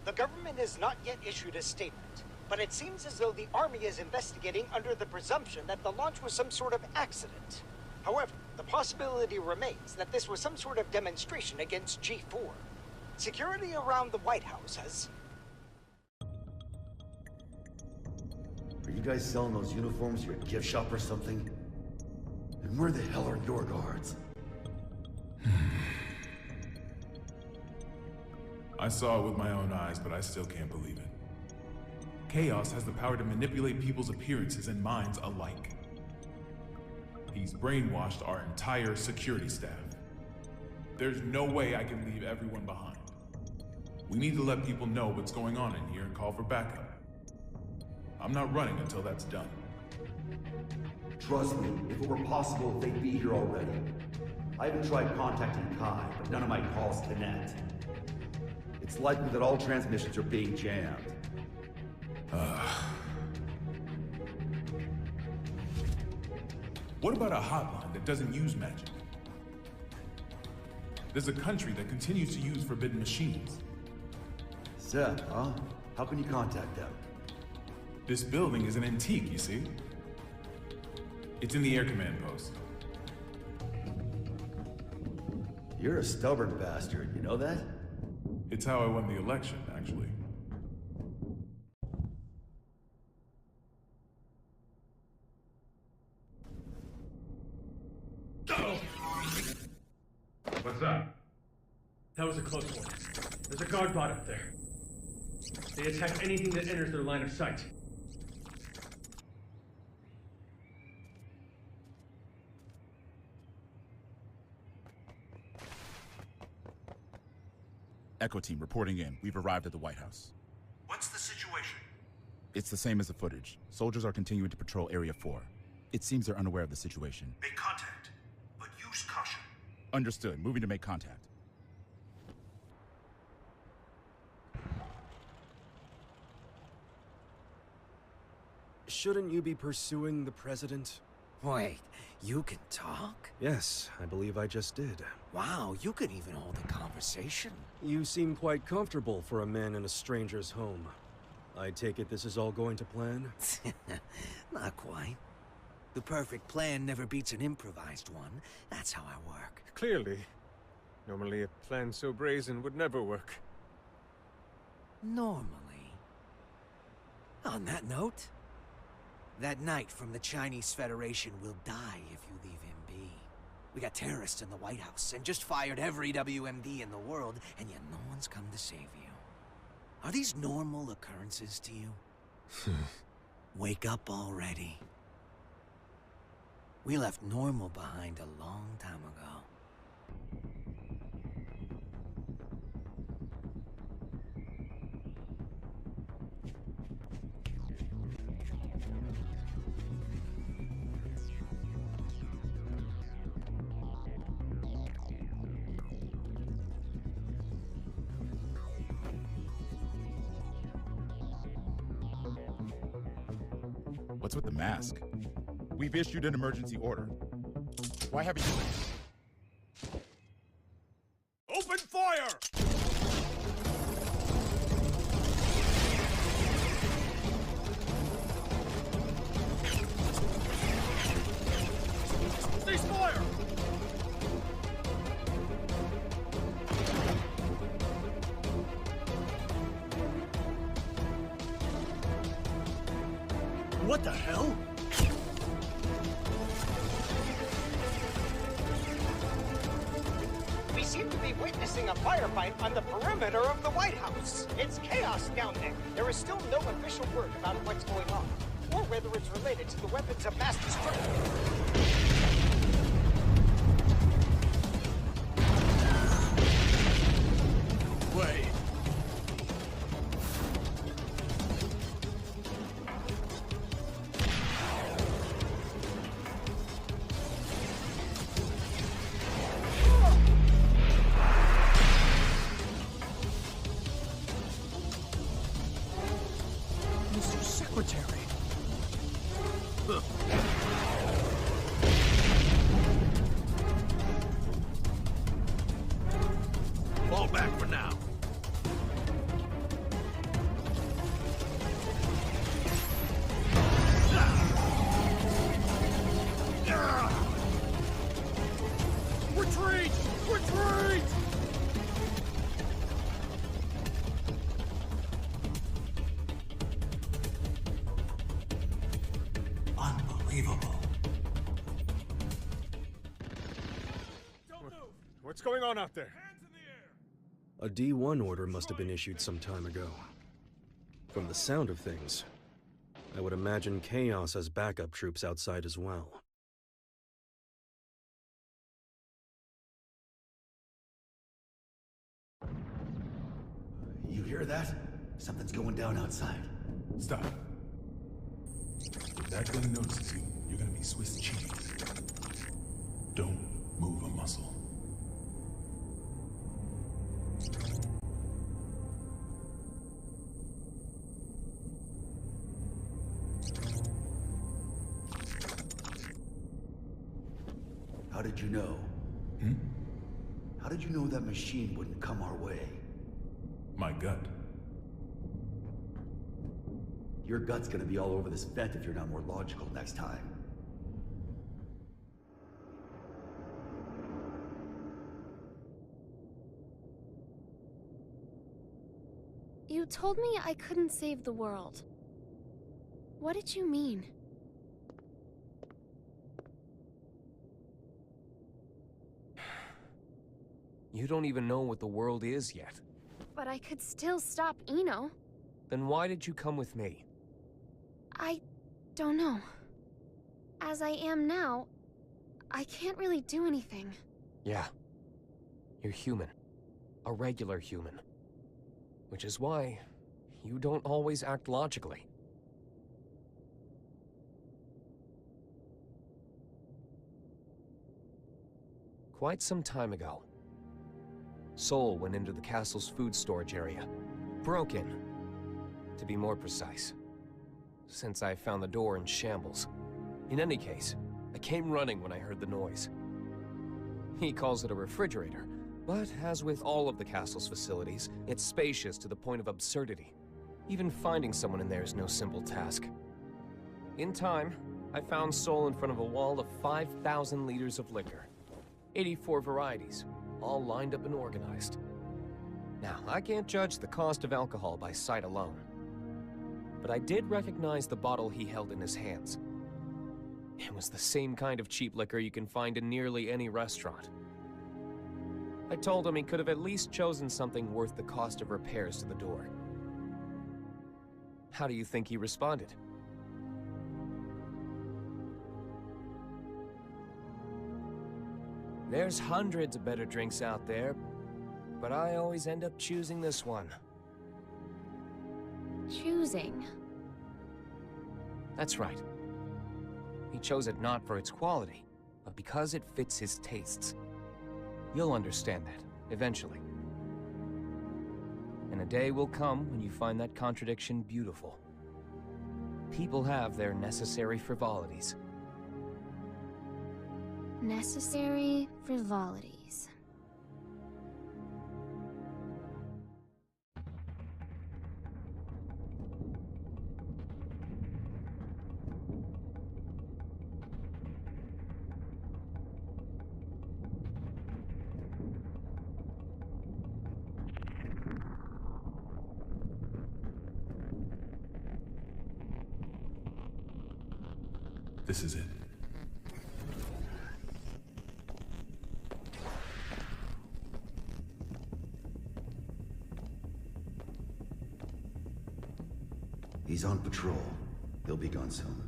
The government has not yet issued a statement, but it seems as though the Army is investigating under the presumption that the launch was some sort of accident. However, the possibility remains that this was some sort of demonstration against G4. Security around the White House has... Are you guys selling those uniforms to your gift shop or something? And where the hell are your guards? I saw it with my own eyes, but I still can't believe it. Chaos has the power to manipulate people's appearances and minds alike. He's brainwashed our entire security staff. There's no way I can leave everyone behind. We need to let people know what's going on in here and call for backup. I'm not running until that's done. Trust me, if it were possible, they'd be here already. I haven't tried contacting Kai, but none of my calls connect. It's likely that all transmissions are being jammed. What about a hotline that doesn't use magic? There's a country that continues to use forbidden machines. Seth, huh? How can you contact them? This building is an antique, you see? It's in the air command post. You're a stubborn bastard, you know that? It's how I won the election, actually. What's that? That was a close one. There's a guard bot up there. They attack anything that enters their line of sight. Echo Team reporting in. We've arrived at the White House. What's the situation? It's the same as the footage. Soldiers are continuing to patrol Area 4. It seems they're unaware of the situation. Make contact, but use caution. Understood. Moving to make contact. Shouldn't you be pursuing the president? Wait, you can talk? Yes, I believe I just did. Wow, you can even hold a conversation. You seem quite comfortable for a man in a stranger's home. I take it this is all going to plan? Not quite. The perfect plan never beats an improvised one. That's how I work. Clearly. Normally a plan so brazen would never work. Normally. On that note, that knight from the Chinese Federation will die if you leave him be. We got terrorists in the White House and just fired every WMD in the world, and yet no one's come to save you. Are these normal occurrences to you? Wake up already. We left normal behind a long time ago. What's with the mask? We've issued an emergency order. Why haven't you... Open fire! Cease fire! What the hell? We seem to be witnessing a firefight on the perimeter of the White House. It's chaos down there. There is still no official word about what's going on, or whether it's related to the weapons of mass destruction. Wait. Mr. Secretary. Fall back for now. Retreat! Retreat! Unbelievable. What's going on out there? A D1 order must have been issued some time ago. From the sound of things, I would imagine Chaos has backup troops outside as well. You hear that? Something's going down outside. Stop. If that gun notices you, you're gonna be Swiss cheese. Don't move a muscle. How did you know? Hmm? How did you know that machine wouldn't come our way? My gut. Your gut's gonna be all over this vent if you're not more logical next time. You told me I couldn't save the world. What did you mean? You don't even know what the world is yet. But I could still stop Eno. Then why did you come with me? I don't know. As I am now, I can't really do anything. Yeah. You're human. A regular human. Which is why you don't always act logically. Quite some time ago, Sol went into the castle's food storage area. Broke in, to be more precise, since I found the door in shambles. In any case, I came running when I heard the noise. He calls it a refrigerator, but as with all of the castle's facilities, it's spacious to the point of absurdity. Even finding someone in there is no simple task. In time, I found Sol in front of a wall of 5,000 liters of liquor. 84 varieties, all lined up and organized. Now, I can't judge the cost of alcohol by sight alone, but I did recognize the bottle he held in his hands. It was the same kind of cheap liquor you can find in nearly any restaurant. I told him he could have at least chosen something worth the cost of repairs to the door. How do you think he responded? There's hundreds of better drinks out there, but I always end up choosing this one. Choosing? That's right. He chose it not for its quality, but because it fits his tastes. You'll understand that, eventually. And a day will come when you find that contradiction beautiful. People have their necessary frivolities. Necessary frivolities. This is it. He's on patrol. He'll be gone soon.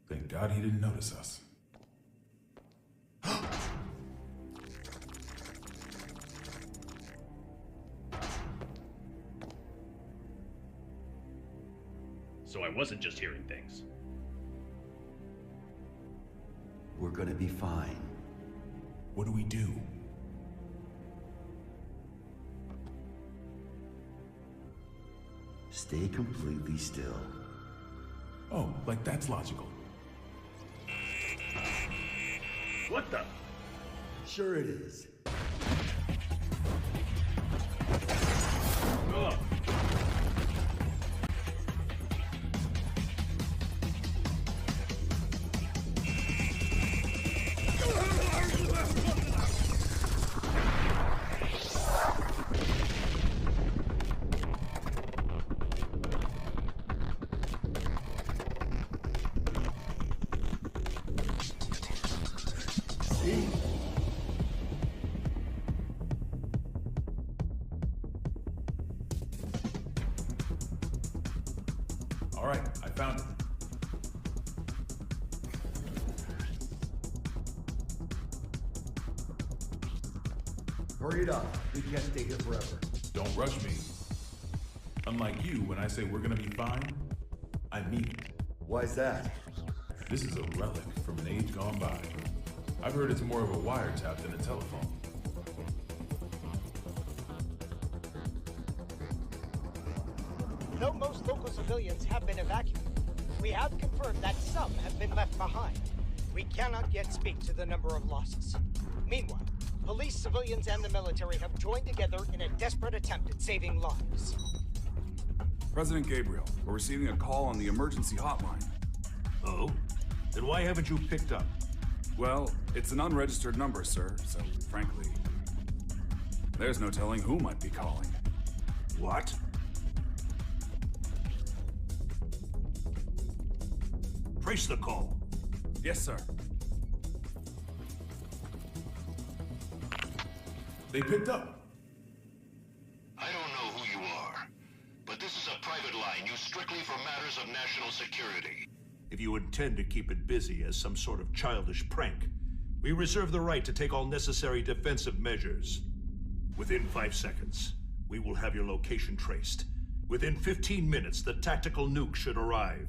Thank God he didn't notice us. So I wasn't just hearing things. We're gonna be fine. What do we do? Stay completely still. Oh, like that's logical. What the? Sure it is. Ugh. All right, I found it. Hurry it up. We can't stay here forever. Don't rush me. Unlike you, when I say we're gonna be fine, I mean it. Why's that? This is a relic from an age gone by. I've heard it's more of a wiretap than a telephone. Though most local civilians have been evacuated, we have confirmed that some have been left behind. We cannot yet speak to the number of losses. Meanwhile, police, civilians, and the military have joined together in a desperate attempt at saving lives. President Gabriel, we're receiving a call on the emergency hotline. Oh? Then why haven't you picked up? Well, it's an unregistered number, sir, so frankly, there's no telling who might be calling. What? Trace the call. Yes, sir. They picked up. I don't know who you are, but this is a private line used strictly for matters of national security. If you intend to keep it busy as some sort of childish prank, we reserve the right to take all necessary defensive measures. Within 5 seconds, we will have your location traced. Within 15 minutes, the tactical nuke should arrive.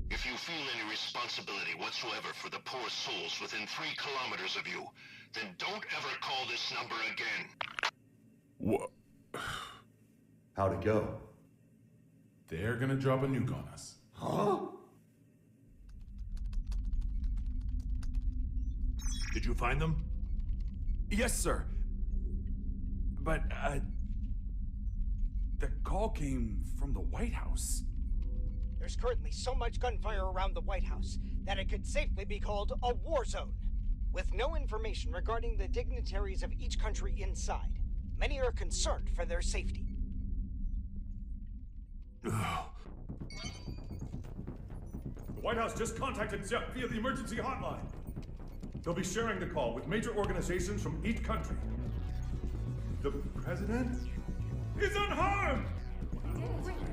If you feel any responsibility whatsoever for the poor souls within 3 kilometers of you, then don't ever call this number again. What? How'd it go? They're gonna drop a nuke on us. Huh? Did you find them? Yes, sir. But, the call came from the White House. There's currently so much gunfire around the White House that it could safely be called a war zone. With no information regarding the dignitaries of each country inside, many are concerned for their safety. The White House just contacted Zepp via the emergency hotline. They'll be sharing the call with major organizations from each country. The president is unharmed!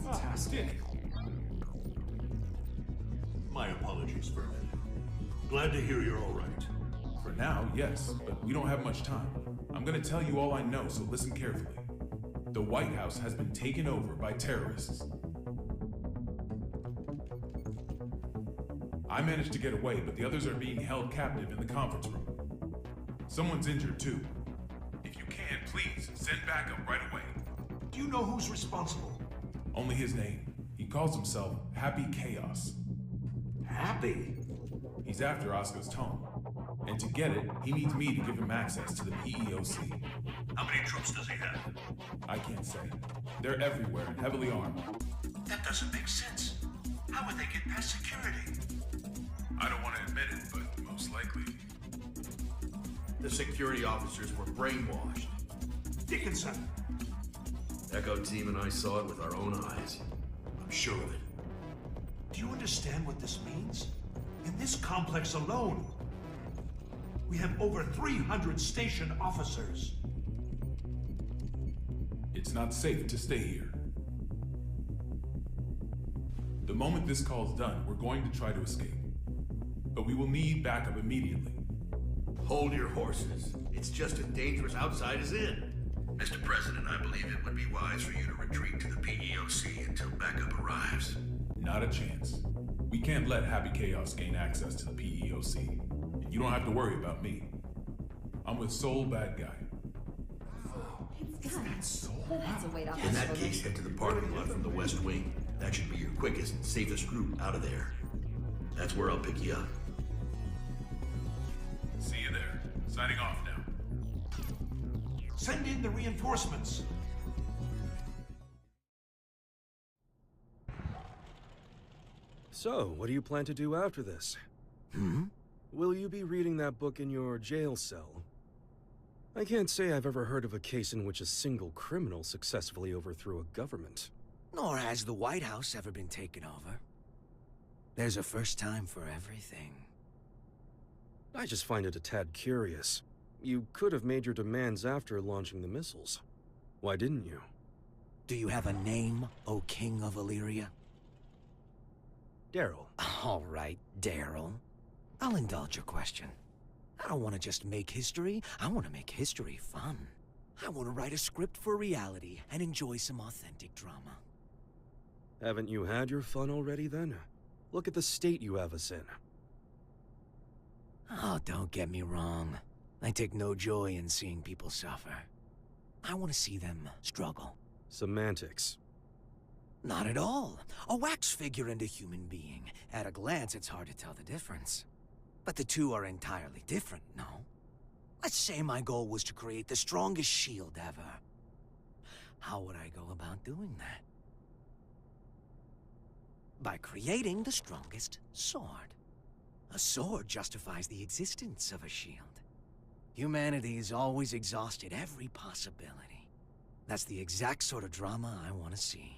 Fantastic. My apologies, Vernon. Glad to hear you're all right. For now, yes, but we don't have much time. I'm gonna tell you all I know, so listen carefully. The White House has been taken over by terrorists. I managed to get away, but the others are being held captive in the conference room. Someone's injured too. If you can, please, send backup right away. Do you know who's responsible? Only his name. He calls himself Happy Chaos. Happy? He's after Oscar's tome. And to get it, he needs me to give him access to the PEOC. How many troops does he have? I can't say. They're everywhere and heavily armed. That doesn't make sense. How would they get past security? I don't want to admit it, but most likely. The security officers were brainwashed. Dickinson! Echo Team and I saw it with our own eyes. I'm sure of it. Do you understand what this means? In this complex alone, we have over 300 station officers. It's not safe to stay here. The moment this call's done, we're going to try to escape. But we will need backup immediately. Hold your horses. It's just as dangerous outside as in. Mr. President, I believe it would be wise for you to retreat to the PEOC until backup arrives. Not a chance. We can't let Happy Chaos gain access to the PEOC. And you don't have to worry about me. I'm with Soul Bad Guy. Is that Soul? That's a weight off. In that case, head to the parking lot from the West Wing. That should be your quickest and safest route out of there. That's where I'll pick you up. See you there. Signing off now. Send in the reinforcements. So, what do you plan to do after this? Will you be reading that book in your jail cell? I can't say I've ever heard of a case in which a single criminal successfully overthrew a government. Nor has the White House ever been taken over. There's a first time for everything. I just find it a tad curious. You could have made your demands after launching the missiles. Why didn't you? Do you have a name, O King of Illyria? Daryl. All right, Daryl. I'll indulge your question. I don't want to just make history, I want to make history fun. I want to write a script for reality and enjoy some authentic drama. Haven't you had your fun already then? Look at the state you have us in. Oh, don't get me wrong. I take no joy in seeing people suffer. I want to see them struggle. Semantics. Not at all. A wax figure and a human being. At a glance, it's hard to tell the difference. But the two are entirely different, no? Let's say my goal was to create the strongest shield ever. How would I go about doing that? By creating the strongest sword. A sword justifies the existence of a shield. Humanity has always exhausted every possibility. That's the exact sort of drama I want to see.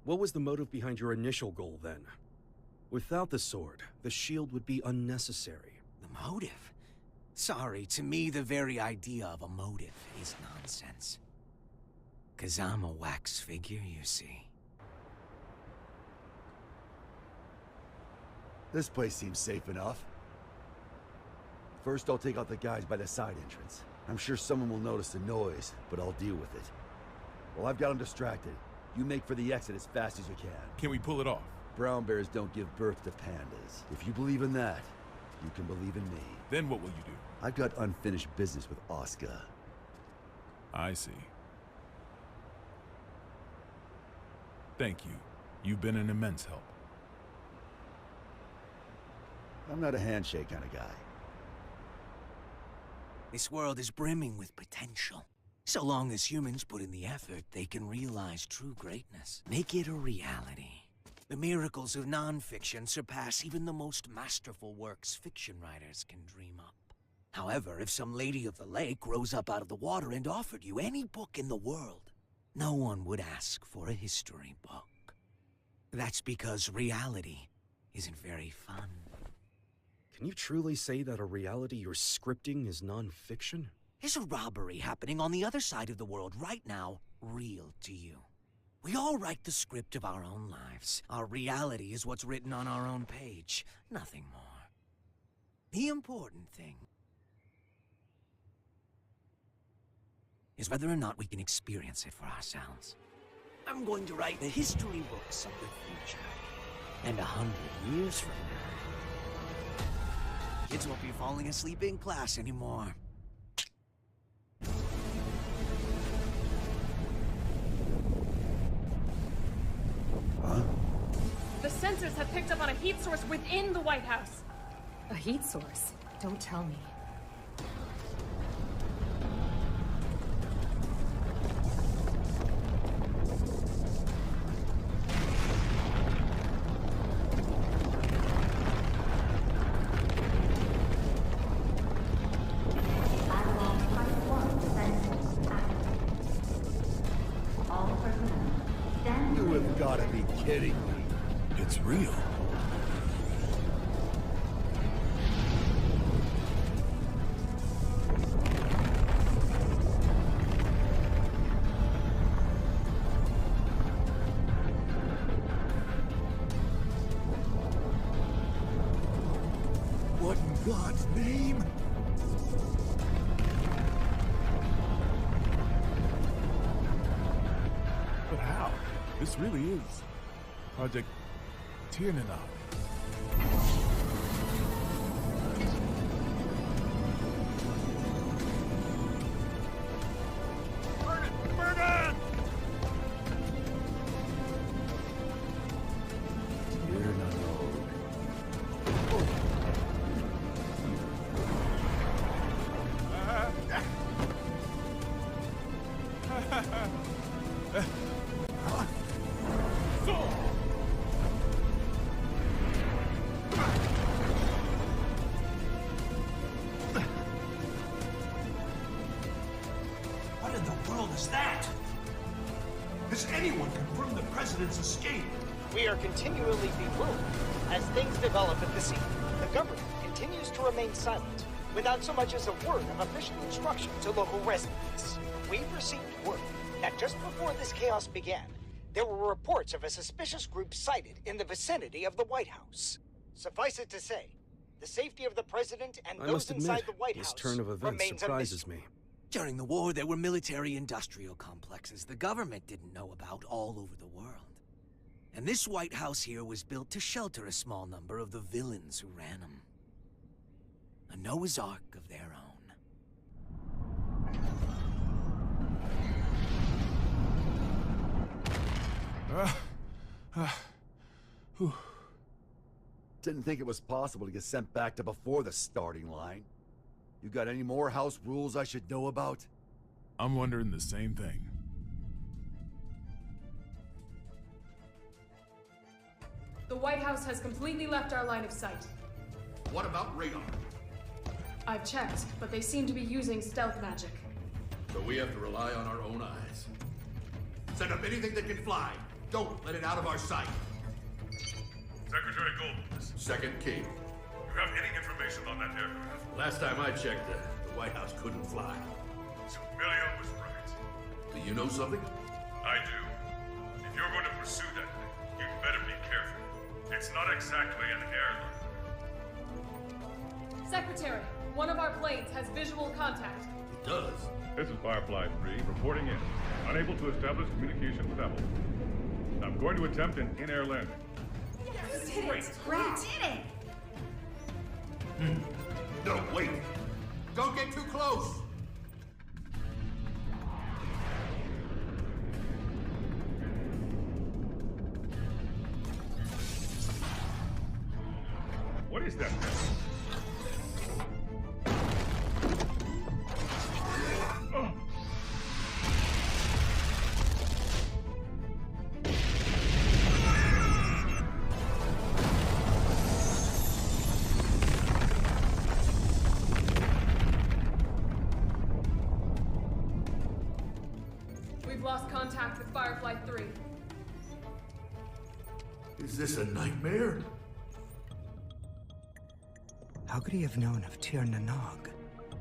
What was the motive behind your initial goal, then? Without the sword, the shield would be unnecessary. The motive? Sorry, to me the very idea of a motive is nonsense. 'Cause I'm a wax figure, you see. This place seems safe enough. First, I'll take out the guys by the side entrance. I'm sure someone will notice the noise, but I'll deal with it. While I've got them distracted, you make for the exit as fast as you can. Can we pull it off? Brown bears don't give birth to pandas. If you believe in that, you can believe in me. Then what will you do? I've got unfinished business with Oscar. I see. Thank you. You've been an immense help. I'm not a handshake kind of guy. This world is brimming with potential. So long as humans put in the effort, they can realize true greatness. Make it a reality. The miracles of non-fiction surpass even the most masterful works fiction writers can dream up. However, if some lady of the lake rose up out of the water and offered you any book in the world, no one would ask for a history book. That's because reality isn't very fun. Can you truly say that a reality you're scripting is non-fiction? Is a robbery happening on the other side of the world right now real to you? We all write the script of our own lives. Our reality is what's written on our own page, nothing more. The important thing is whether or not we can experience it for ourselves. I'm going to write the history books of the future. And 100 years from now, Kids won't be falling asleep in class anymore. Huh? The sensors have picked up on a heat source within the White House. A heat source? Don't tell me. You have got to be kidding me. It's real. What in God's name? But how? This really is Project Tiernanog. What in the world is that? Has anyone confirmed the president's escape? We are continually bewildered as things develop at the scene. The government continues to remain silent, without so much as a word of official instruction to local residents. We've received word that just before this chaos began, there were reports of a suspicious group sighted in the vicinity of the White House. Suffice it to say, the safety of the president and I those must inside admit, the White this House turn of events remains a surprises mystery. me. During the war, there were military-industrial complexes the government didn't know about all over the world. And this White House here was built to shelter a small number of the villains who ran them. A Noah's Ark of their own. Didn't think it was possible to get sent back to before the starting line. You got any more house rules I should know about? I'm wondering the same thing. The White House has completely left our line of sight. What about radar? I've checked, but they seem to be using stealth magic. So we have to rely on our own eyes. Send up anything that can fly. Don't let it out of our sight. Secretary Goldblum. Second King. You have any information on that aircraft? Last time I checked, the White House couldn't fly. Civilian was right. Do you know something? I do. If you're going to pursue that thing, you'd better be careful. It's not exactly an airline. Secretary, one of our planes has visual contact. It does. This is Firefly 3, reporting in. Unable to establish communication with Apple. I'm going to attempt an in-air landing. Yes, we did it! Great! Did it! No, wait. Don't get too close. What is that? Oh. We've lost contact with Firefly 3. Is this a nightmare? How could he have known of Tiernanog?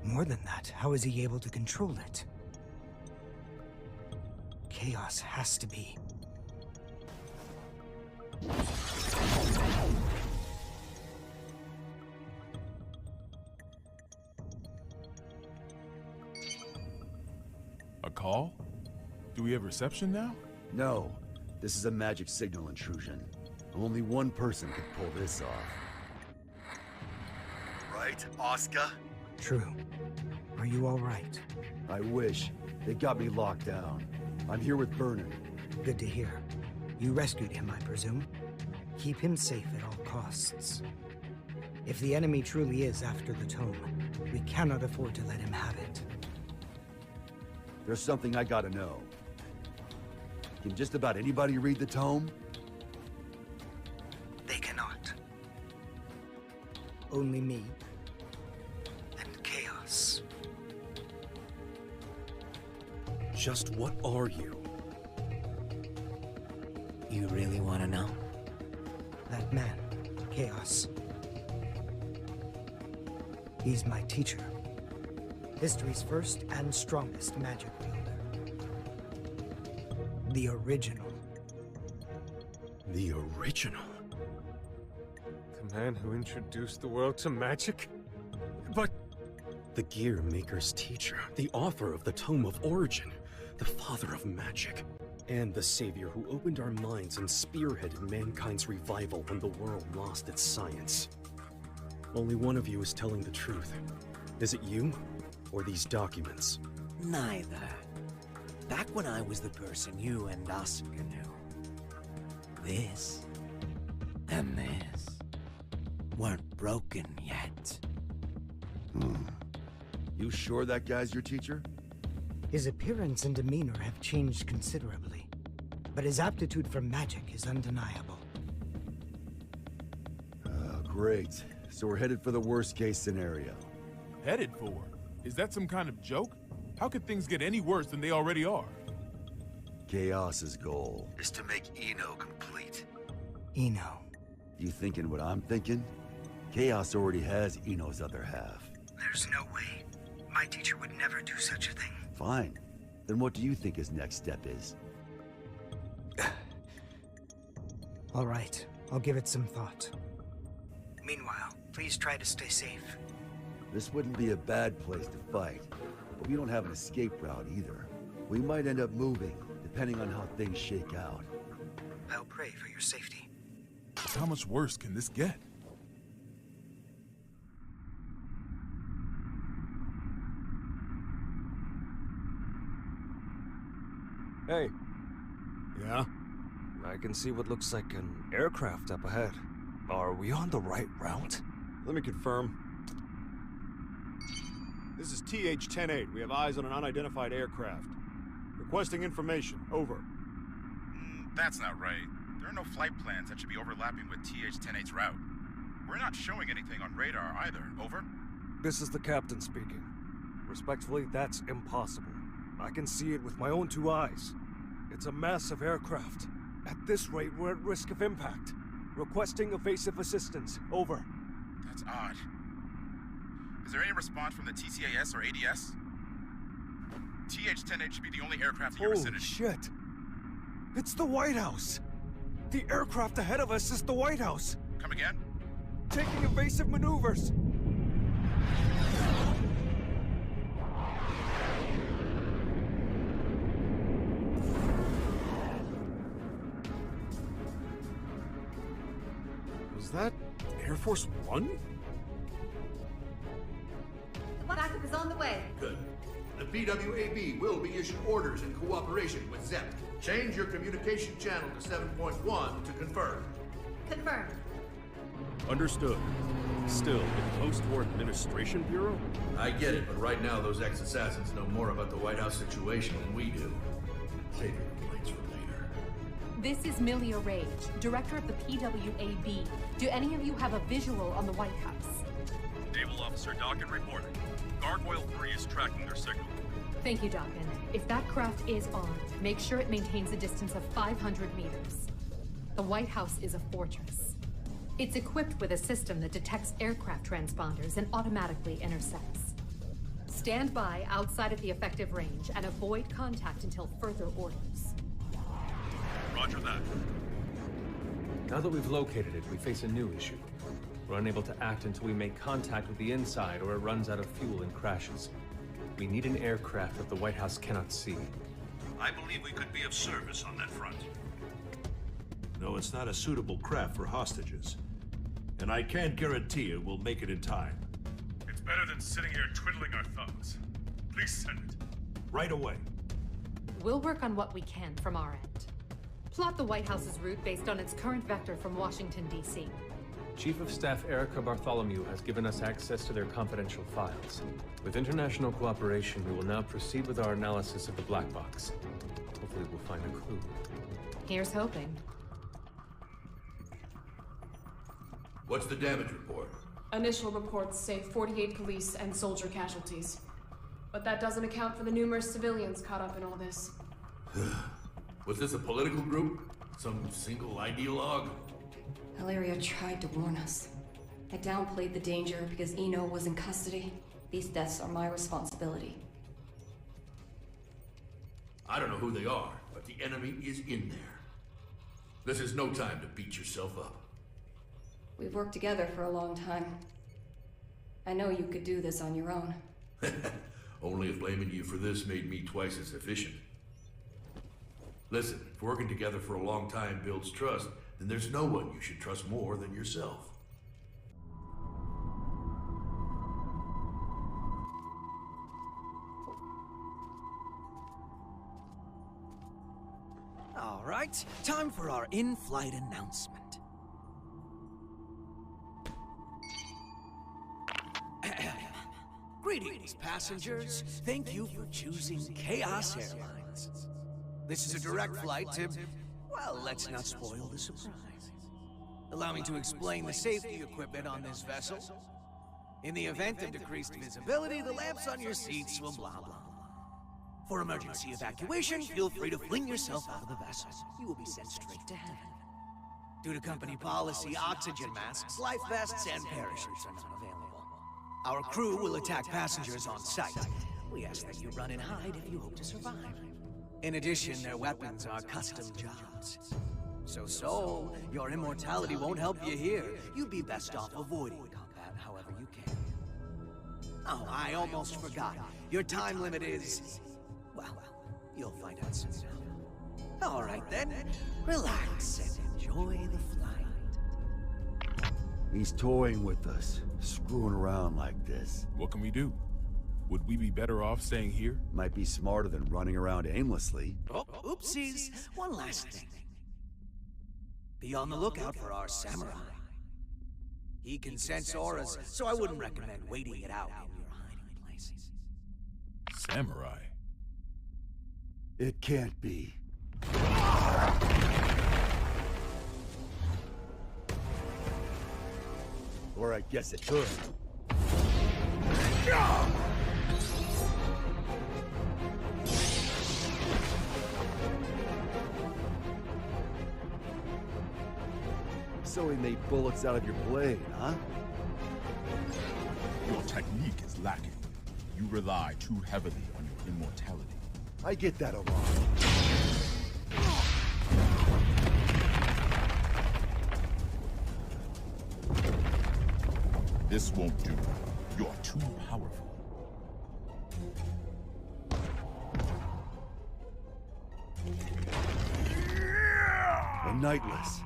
More than that, how is he able to control it? Chaos has to be. A call? Do we have reception now? No. This is a magic signal intrusion. Only one person could pull this off. right, Oscar? True. Are you all right? I wish. They got me locked down. I'm here with Vernon. Good to hear. You rescued him, I presume? Keep him safe at all costs. If the enemy truly is after the tome, we cannot afford to let him have it. There's something I gotta know. Can just about anybody read the tome? They cannot. Only me. And Chaos. Just what are you? You really want to know? That man, Chaos. He's my teacher. History's first and strongest magic wielder. The original. The original? The man who introduced the world to magic? But... The Gear Maker's teacher, the author of the Tome of Origin, the father of magic, and the savior who opened our minds and spearheaded mankind's revival when the world lost its science. Only one of you is telling the truth. Is it you, or these documents? Neither. Back when I was the person you and Oscar knew, this and this weren't broken yet. You sure that guy's your teacher? His appearance and demeanor have changed considerably, but his aptitude for magic is undeniable. Great. So we're headed for the worst-case scenario. Headed for? Is that some kind of joke? How could things get any worse than they already are? Chaos's goal is to make Eno complete. Eno. You thinking what I'm thinking? Chaos already has Eno's other half. There's no way. My teacher would never do such a thing. Fine. Then what do you think his next step is? All right. I'll give it some thought. Meanwhile, please try to stay safe. This wouldn't be a bad place to fight, but we don't have an escape route either. We might end up moving, depending on how things shake out. I'll pray for your safety. How much worse can this get? Hey. Yeah? I can see what looks like an aircraft up ahead. Are we on the right route? Let me confirm. This is TH-108. We have eyes on an unidentified aircraft. Requesting information. Over. That's not right. There are no flight plans that should be overlapping with TH-108's route. We're not showing anything on radar either. Over. This is the captain speaking. Respectfully, that's impossible. I can see it with my own two eyes. It's a massive aircraft. At this rate, we're at risk of impact. Requesting evasive assistance. Over. That's odd. Is there any response from the TCAS or ADS? TH-108 should be the only aircraft in your vicinity. Holy shit! It's the White House! The aircraft ahead of us is the White House! Come again? Taking evasive maneuvers! Was that Air Force One? The backup is on the way. Good. The PWAB will be issued orders in cooperation with ZEP. Change your communication channel to 7.1 to confirm. Confirmed. Understood. Still, the Post-War Administration Bureau? I get it, but right now those ex-assassins know more about the White House situation than we do. Save your complaints for later. This is Milia Rage, director of the PWAB. Do any of you have a visual on the White House? Naval Officer Dawkins reporting. Gargoyle 3 is tracking their signal. Thank you, Dawkins. If that craft is armed, make sure it maintains a distance of 500 meters. The White House is a fortress. It's equipped with a system that detects aircraft transponders and automatically intercepts. Stand by outside of the effective range and avoid contact until further orders. Roger that. Now that we've located it, we face a new issue. We're unable to act until we make contact with the inside or it runs out of fuel and crashes. We need an aircraft that the White House cannot see. I believe we could be of service on that front. No, it's not a suitable craft for hostages. And I can't guarantee it will make it in time. sitting here twiddling our thumbs. Please send it. Right away. We'll work on what we can from our end. Plot the White House's route based on its current vector from Washington, D.C. Chief of Staff Erica Bartholomew has given us access to their confidential files. With international cooperation, we will now proceed with our analysis of the black box. Hopefully we'll find a clue. Here's hoping. What's the damage report? Initial reports say 48 police and soldier casualties. But that doesn't account for the numerous civilians caught up in all this. Was this a political group? Some single ideologue? Hilaria tried to warn us. I downplayed the danger because Eno was in custody. These deaths are my responsibility. I don't know who they are, but the enemy is in there. This is no time to beat yourself up. We've worked together for a long time. I know you could do this on your own. Only if blaming you for this made me twice as efficient. Listen, if working together for a long time builds trust, then there's no one you should trust more than yourself. All right, time for our in-flight announcement. Greetings, passengers. Thank you for choosing Chaos Airlines. This is a direct flight to, well, let's not spoil the surprise. Allow me to explain the safety equipment on this vessel. In the event of decreased visibility, the lamps on your seats will blah blah. For emergency evacuation, feel free to fling yourself out of the vessel. You will be sent straight to heaven. Due to company policy, oxygen masks, life vests, and parachutes are not available. Our crew will attack passengers on sight. We ask that you run and hide if you hope to survive. In addition, their weapons are custom jobs. So, your immortality won't help you here. You'd be best off avoiding combat however you can. Oh, I almost forgot. Your time limit is... well, you'll find out soon. All right then, relax and enjoy the flight. He's toying with us, screwing around like this. What can we do? Would we be better off staying here? Might be smarter than running around aimlessly. Oh, oopsies. One last thing. Be on the lookout for our samurai. He can sense auras, so I wouldn't recommend waiting it out in your hiding places. Samurai? It can't be. Or I guess it could. So he made bullets out of your blade, huh? Your technique is lacking. You rely too heavily on your immortality. I get that a lot. This won't do. You're too powerful. A Nightless.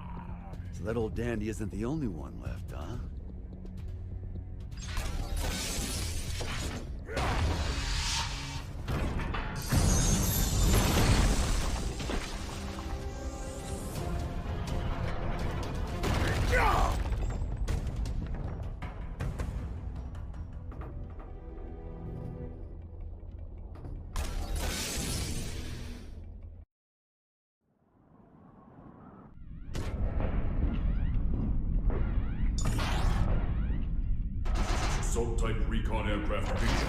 So that old dandy isn't the only one left, huh? Assault-type recon aircraft beacon.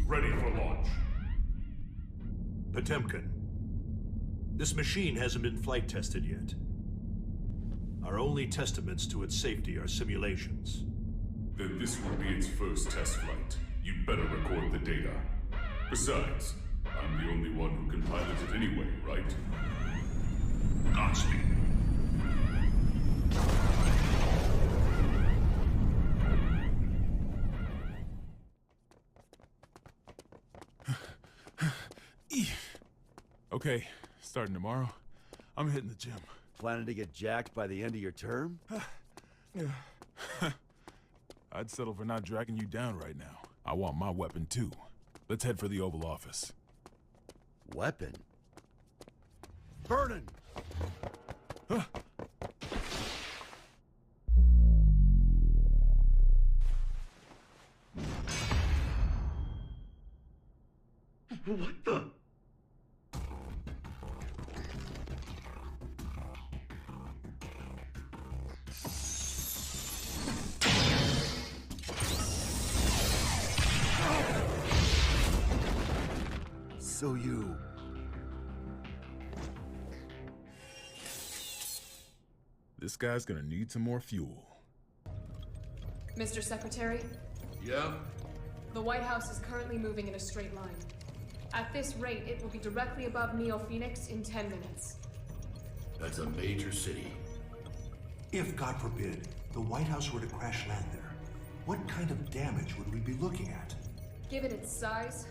Ready for launch. Potemkin. This machine hasn't been flight tested yet. Our only testaments to its safety are simulations. Then this will be its first test flight. You'd better record the data. Besides, I'm the only one who can pilot it anyway, right? Godspeed. Okay, starting tomorrow, I'm hitting the gym. Planning to get jacked by the end of your term? I'd settle for not dragging you down right now. I want my weapon too. Let's head for the Oval Office. Weapon? Vernon! What the? So you... This guy's gonna need some more fuel. Mr. Secretary? Yeah? The White House is currently moving in a straight line. At this rate, it will be directly above Neo Phoenix in 10 minutes. That's a major city. If, God forbid, the White House were to crash land there, what kind of damage would we be looking at? Given its size,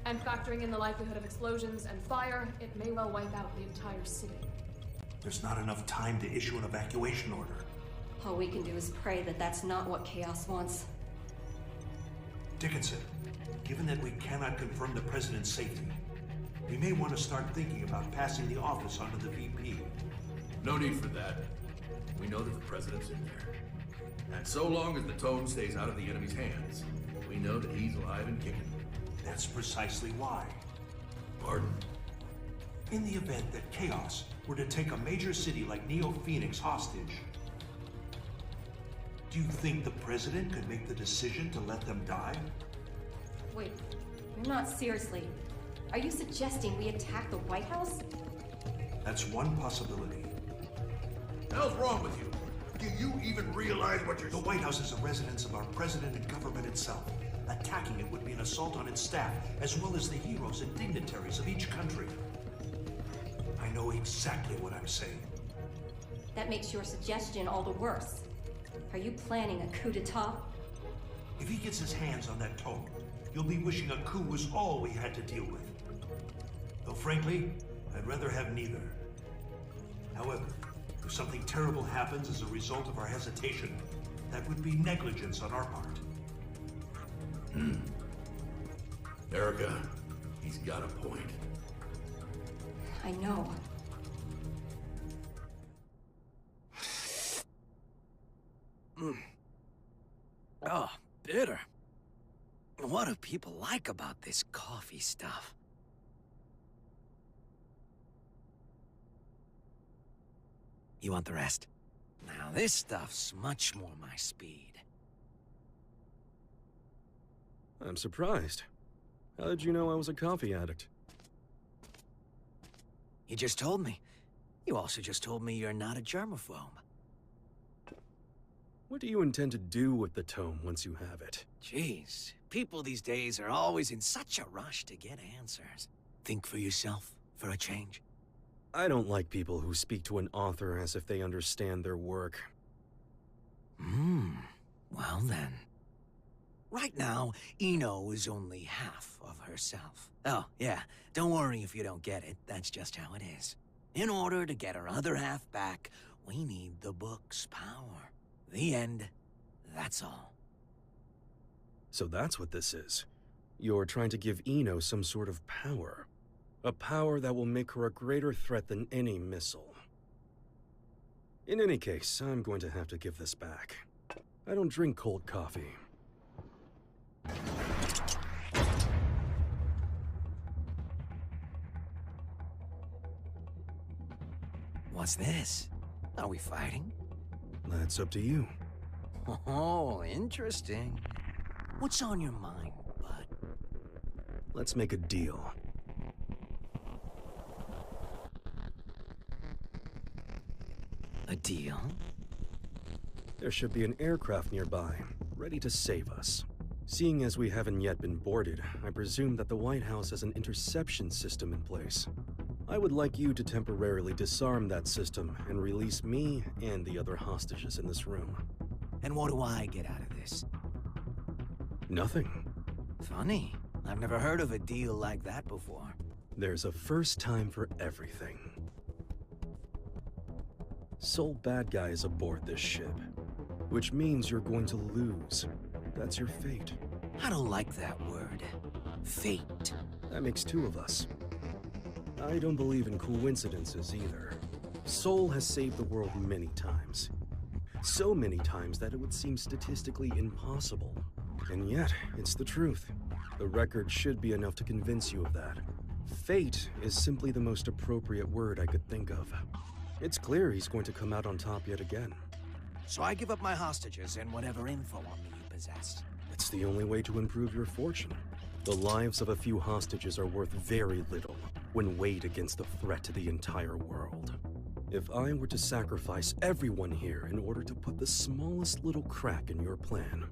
and factoring in the likelihood of explosions and fire, it may well wipe out the entire city. There's not enough time to issue an evacuation order. All we can do is pray that that's not what Chaos wants. Dickinson, given that we cannot confirm the President's safety, we may want to start thinking about passing the office on to the VP. No need for that. We know that the President's in there. And so long as the tone stays out of the enemy's hands, we know that he's alive and kicking. That's precisely why. Pardon? In the event that Chaos were to take a major city like Neo Phoenix hostage, do you think the President could make the decision to let them die? Wait, you're not seriously. Are you suggesting we attack the White House? That's one possibility. The hell's wrong with you? Do you even realize what you're... The White House is a residence of our President and government itself. Attacking it would be an assault on its staff, as well as the heroes and dignitaries of each country. I know exactly what I'm saying. That makes your suggestion all the worse. Are you planning a coup d'etat? If he gets his hands on that tome, you'll be wishing a coup was all we had to deal with. Though frankly, I'd rather have neither. However, if something terrible happens as a result of our hesitation, that would be negligence on our part. Erica, he's got a point. I know. Oh, bitter. What do people like about this coffee stuff? You want the rest? Now this stuff's much more my speed. I'm surprised. How did you know I was a coffee addict? You just told me. You also just told me you're not a germaphobe. What do you intend to do with the tome once you have it? Jeez, people these days are always in such a rush to get answers. Think for yourself, for a change. I don't like people who speak to an author as if they understand their work. Well then. Right now, Eno is only half of herself. Oh, yeah, don't worry if you don't get it. That's just how it is. In order to get her other half back, we need the book's power. The end. That's all. So that's what this is. You're trying to give Eno some sort of power. A power that will make her a greater threat than any missile. In any case, I'm going to have to give this back. I don't drink cold coffee. What's this? Are we fighting? That's up to you. Oh, interesting. What's on your mind, bud? Let's make a deal. A deal? There should be an aircraft nearby, ready to save us. Seeing as we haven't yet been boarded, I presume that the White House has an interception system in place. I would like you to temporarily disarm that system and release me and the other hostages in this room. And what do I get out of this? Nothing. Funny. I've never heard of a deal like that before. There's a first time for everything. Sole bad guy is aboard this ship. Which means you're going to lose. That's your fate. I don't like that word. Fate. That makes two of us. I don't believe in coincidences either. Sol has saved the world many times. So many times that it would seem statistically impossible. And yet, it's the truth. The record should be enough to convince you of that. Fate is simply the most appropriate word I could think of. It's clear he's going to come out on top yet again. So I give up my hostages and whatever info on me you possess. It's the only way to improve your fortune. The lives of a few hostages are worth very little when weighed against the threat to the entire world. If I were to sacrifice everyone here in order to put the smallest little crack in your plan,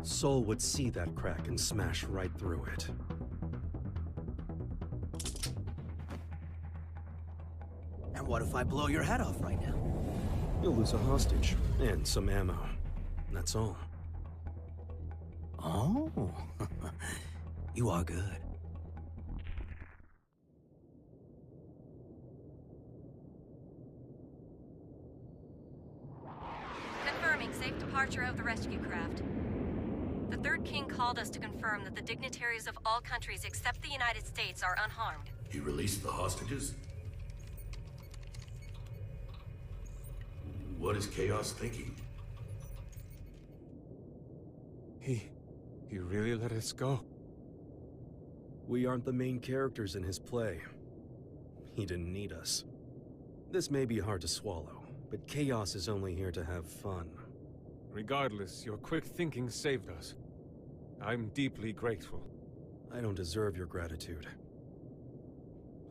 Sol would see that crack and smash right through it. And what if I blow your head off right now? You'll lose a hostage and some ammo. That's all. Oh, you are good. Confirming safe departure of the rescue craft. The Third King called us to confirm that the dignitaries of all countries except the United States are unharmed. He released the hostages? What is Chaos thinking? He really let us go? We aren't the main characters in his play. He didn't need us. This may be hard to swallow, but Chaos is only here to have fun. Regardless, your quick thinking saved us. I'm deeply grateful. I don't deserve your gratitude.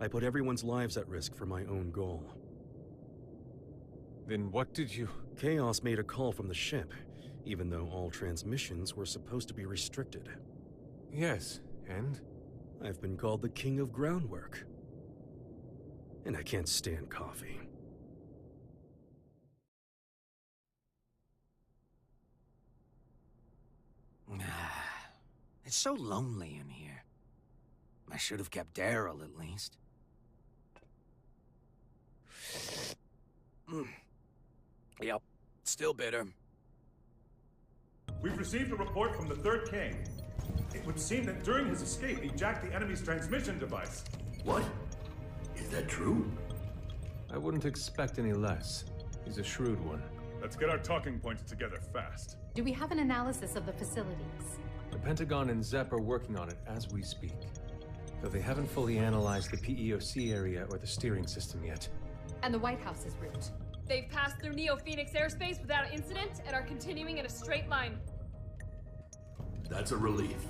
I put everyone's lives at risk for my own goal. Then what did you... Chaos made a call from the ship, even though all transmissions were supposed to be restricted. Yes, and? I've been called the King of Groundwork. And I can't stand coffee. It's so lonely in here. I should have kept Daryl at least. Yep, still bitter. We've received a report from the Third King. It would seem that during his escape, he jacked the enemy's transmission device. What? Is that true? I wouldn't expect any less. He's a shrewd one. Let's get our talking points together fast. Do we have an analysis of the facilities? The Pentagon and ZEP are working on it as we speak. Though they haven't fully analyzed the PEOC area or the steering system yet. And the White House's route? They've passed through Neo-Phoenix airspace without incident and are continuing in a straight line. That's a relief.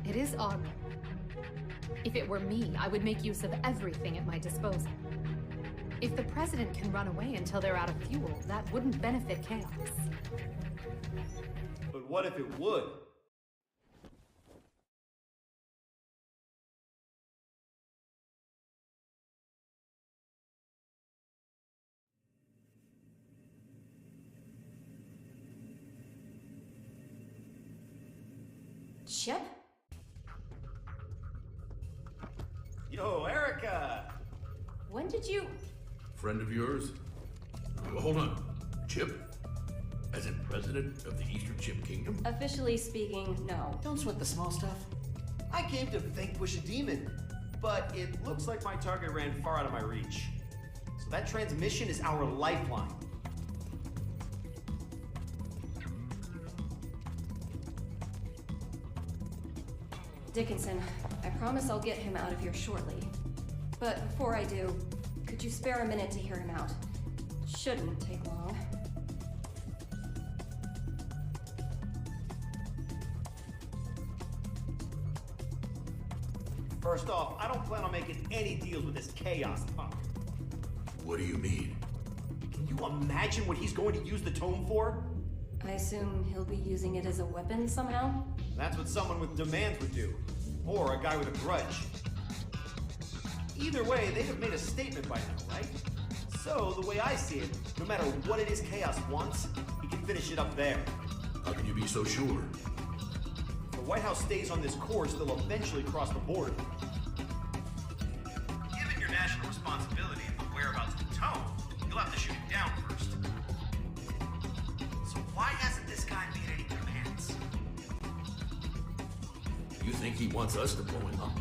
It is odd. If it were me, I would make use of everything at my disposal. If the President can run away until they're out of fuel, that wouldn't benefit Chaos. But what if it would? Chip? Yo, Erica! When did you... Friend of yours? Hold on. Chip? As in president of the Eastern Chip Kingdom? Officially speaking, no. Don't sweat the small stuff. I came to vanquish a demon, but it looks like my target ran far out of my reach. So that transmission is our lifeline. Dickinson, I promise I'll get him out of here shortly. But before I do, could you spare a minute to hear him out? Shouldn't take long. First off, I don't plan on making any deals with this Chaos punk. What do you mean? Can you imagine what he's going to use the tome for? I assume he'll be using it as a weapon somehow? That's what someone with demands would do. Or a guy with a grudge. Either way, they'd have made a statement by now, right? So, the way I see it, no matter what it is Chaos wants, he can finish it up there. How can you be so sure? If the White House stays on this course, they'll eventually cross the border. Given your national responsibility and the whereabouts of the tome, you'll have to shoot it down first. he wants us to blow him up.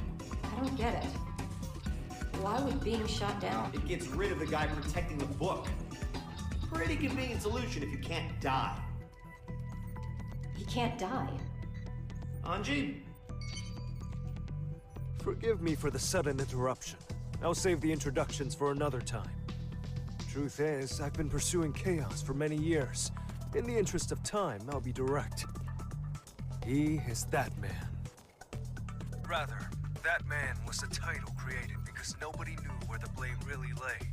I don't get it. Why would being shot down? It gets rid of the guy protecting the book. Pretty convenient solution if you can't die. He can't die. Anji? Forgive me for the sudden interruption. I'll save the introductions for another time. Truth is, I've been pursuing chaos for many years. In the interest of time, I'll be direct. He is that man. Rather, that man was a title created because nobody knew where the blame really lay.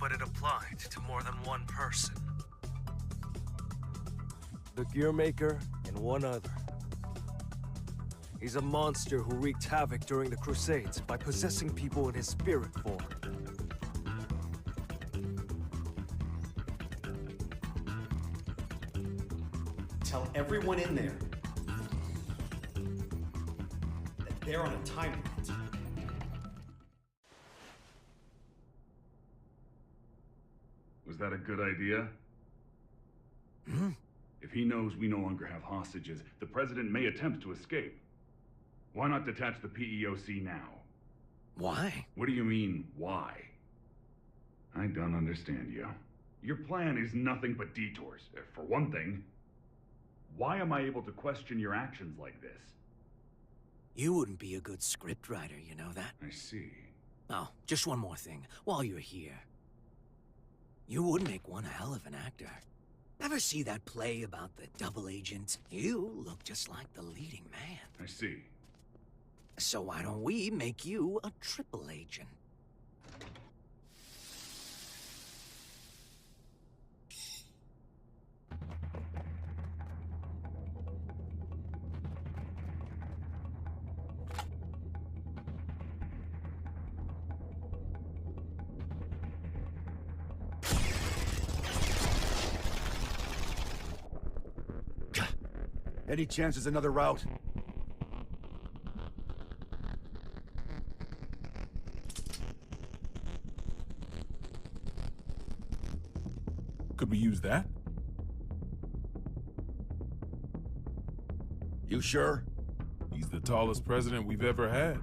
But it applied to more than one person. The Gearmaker and one other. He's a monster who wreaked havoc during the Crusades by possessing people in his spirit form. Tell everyone in there that they're on a time limit. Was that a good idea? If he knows we no longer have hostages, the President may attempt to escape. Why not detach the PEOC now? Why? What do you mean, why? I don't understand you. Your plan is nothing but detours. For one thing, why am I able to question your actions like this? You wouldn't be a good scriptwriter, you know that? I see. Oh, just one more thing, while you're here. You would make one hell of an actor. Ever see that play about the double agent? You look just like the leading man. I see. So why don't we make you a triple agent? Any chance there's another route? Could we use that? You sure? He's the tallest president we've ever had.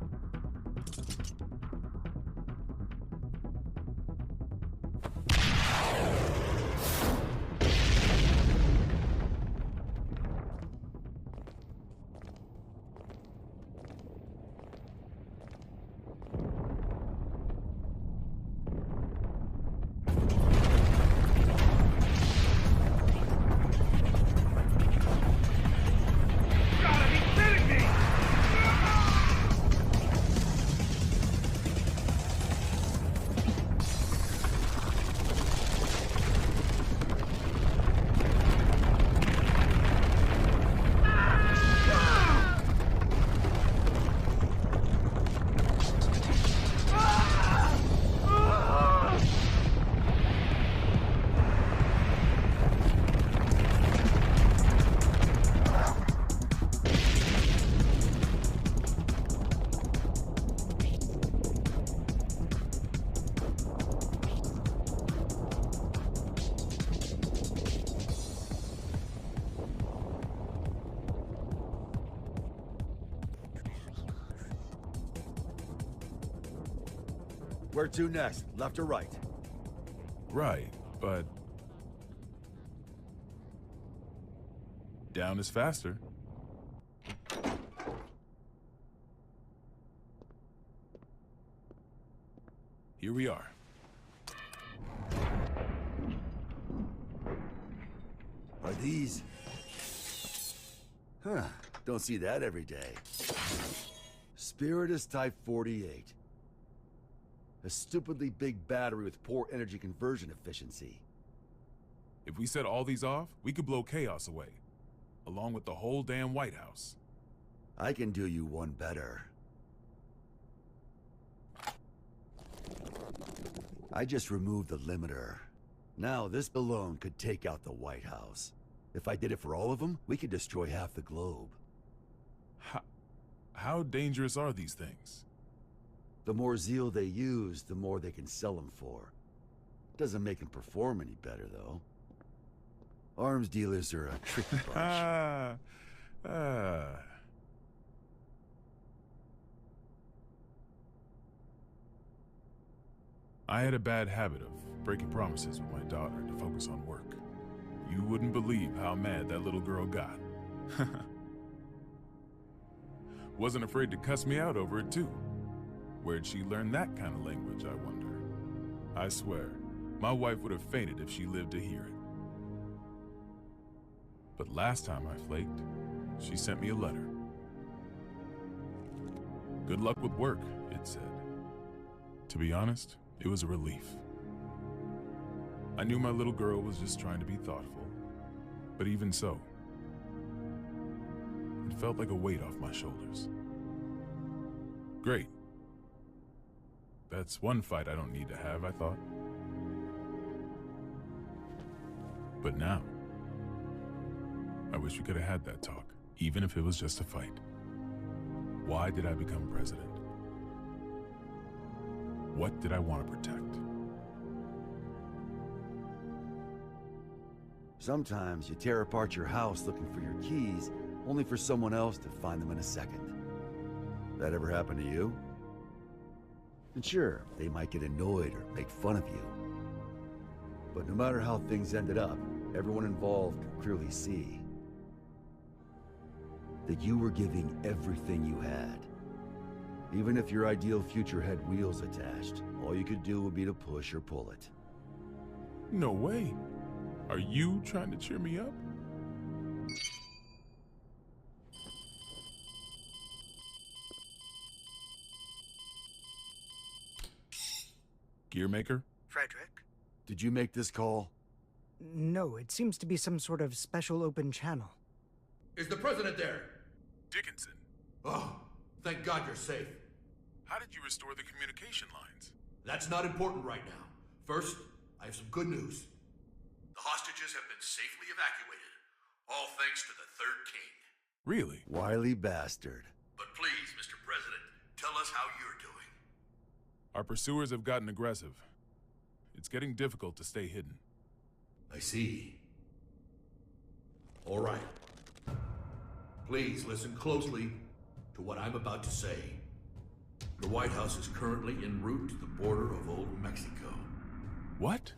Where to next? Left or right? Right, but... down is faster. Here we are. Are these... Huh, don't see that every day. Spiritus Type 48. A stupidly big battery with poor energy conversion efficiency. If we set all these off, we could blow chaos away, along with the whole damn White House. I can do you one better. I just removed the limiter. Now this alone could take out the White House. If I did it for all of them, we could destroy half the globe. How dangerous are these things? The more zeal they use, the more they can sell them for. Doesn't make them perform any better, though. Arms dealers are a tricky bunch. I had a bad habit of breaking promises with my daughter to focus on work. You wouldn't believe how mad that little girl got. Wasn't afraid to cuss me out over it, too. Where'd she learn that kind of language, I wonder? I swear, my wife would have fainted if she lived to hear it. But last time I flaked, she sent me a letter. Good luck with work, it said. To be honest, it was a relief. I knew my little girl was just trying to be thoughtful, but even so, it felt like a weight off my shoulders. Great. That's one fight I don't need to have, I thought. But now, I wish we could have had that talk, even if it was just a fight. Why did I become president? What did I want to protect? Sometimes you tear apart your house looking for your keys, only for someone else to find them in a second. That ever happen to you? And sure, they might get annoyed or make fun of you. But no matter how things ended up, everyone involved could clearly see that you were giving everything you had. Even if your ideal future had wheels attached, all you could do would be to push or pull it. No way. Are you trying to cheer me up? Gearmaker? Frederick? Did you make this call? No, it seems to be some sort of special open channel. Is the president there? Dickinson. Oh, thank God you're safe. How did you restore the communication lines? That's not important right now. First, I have some good news. The hostages have been safely evacuated, all thanks to the Third King. Really? Wily bastard. But please, Mr. President, tell us how you're doing. Our pursuers have gotten aggressive. It's getting difficult to stay hidden. I see. All right. Please listen closely to what I'm about to say. The White House is currently en route to the border of Old Mexico. What?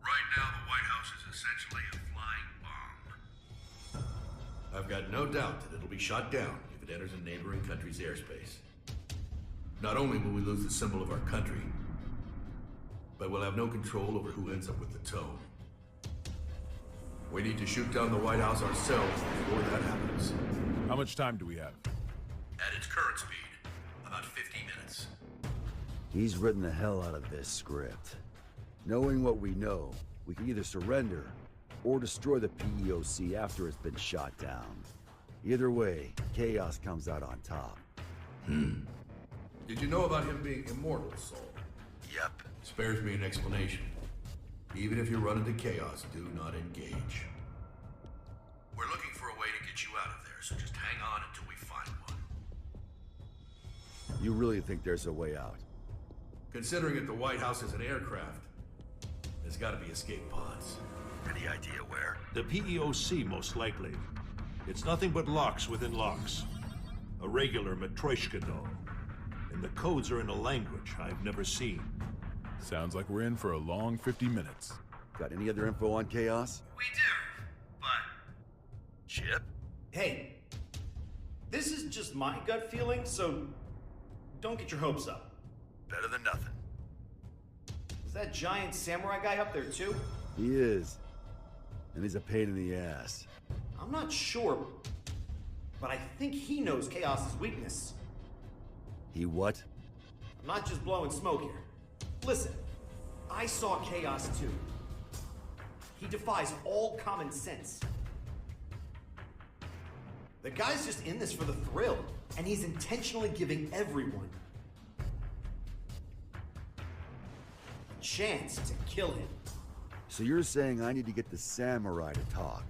Right now, the White House is essentially a flying bomb. I've got no doubt that it'll be shot down if it enters a neighboring country's airspace. Not only will we lose the symbol of our country, but we'll have no control over who ends up with the tone. We need to shoot down the White House ourselves before that happens. How much time do we have? At its current speed, about 50 minutes. He's written the hell out of this script. Knowing what we know, we can either surrender or destroy the PEOC after it's been shot down. Either way, Chaos comes out on top. Did you know about him being immortal, Saul? Yep. Spares me an explanation. Even if you run into Chaos, do not engage. We're looking for a way to get you out of there, so just hang on until we find one. You really think there's a way out? Considering that the White House is an aircraft, there's gotta be escape pods. Any idea where? The PEOC, most likely. It's nothing but locks within locks. A regular Matryoshka doll. And the codes are in a language I've never seen. Sounds like we're in for a long 50 minutes. Got any other info on Chaos? We do, but... Chip? Hey, this is just my gut feeling, so don't get your hopes up. Better than nothing. Is that giant samurai guy up there too? He is. And he's a pain in the ass. I'm not sure, but I think he knows Chaos's weakness. He what? I'm not just blowing smoke here. Listen, I saw Chaos too. He defies all common sense. The guy's just in this for the thrill, and he's intentionally giving everyone a chance to kill him. So you're saying I need to get the samurai to talk?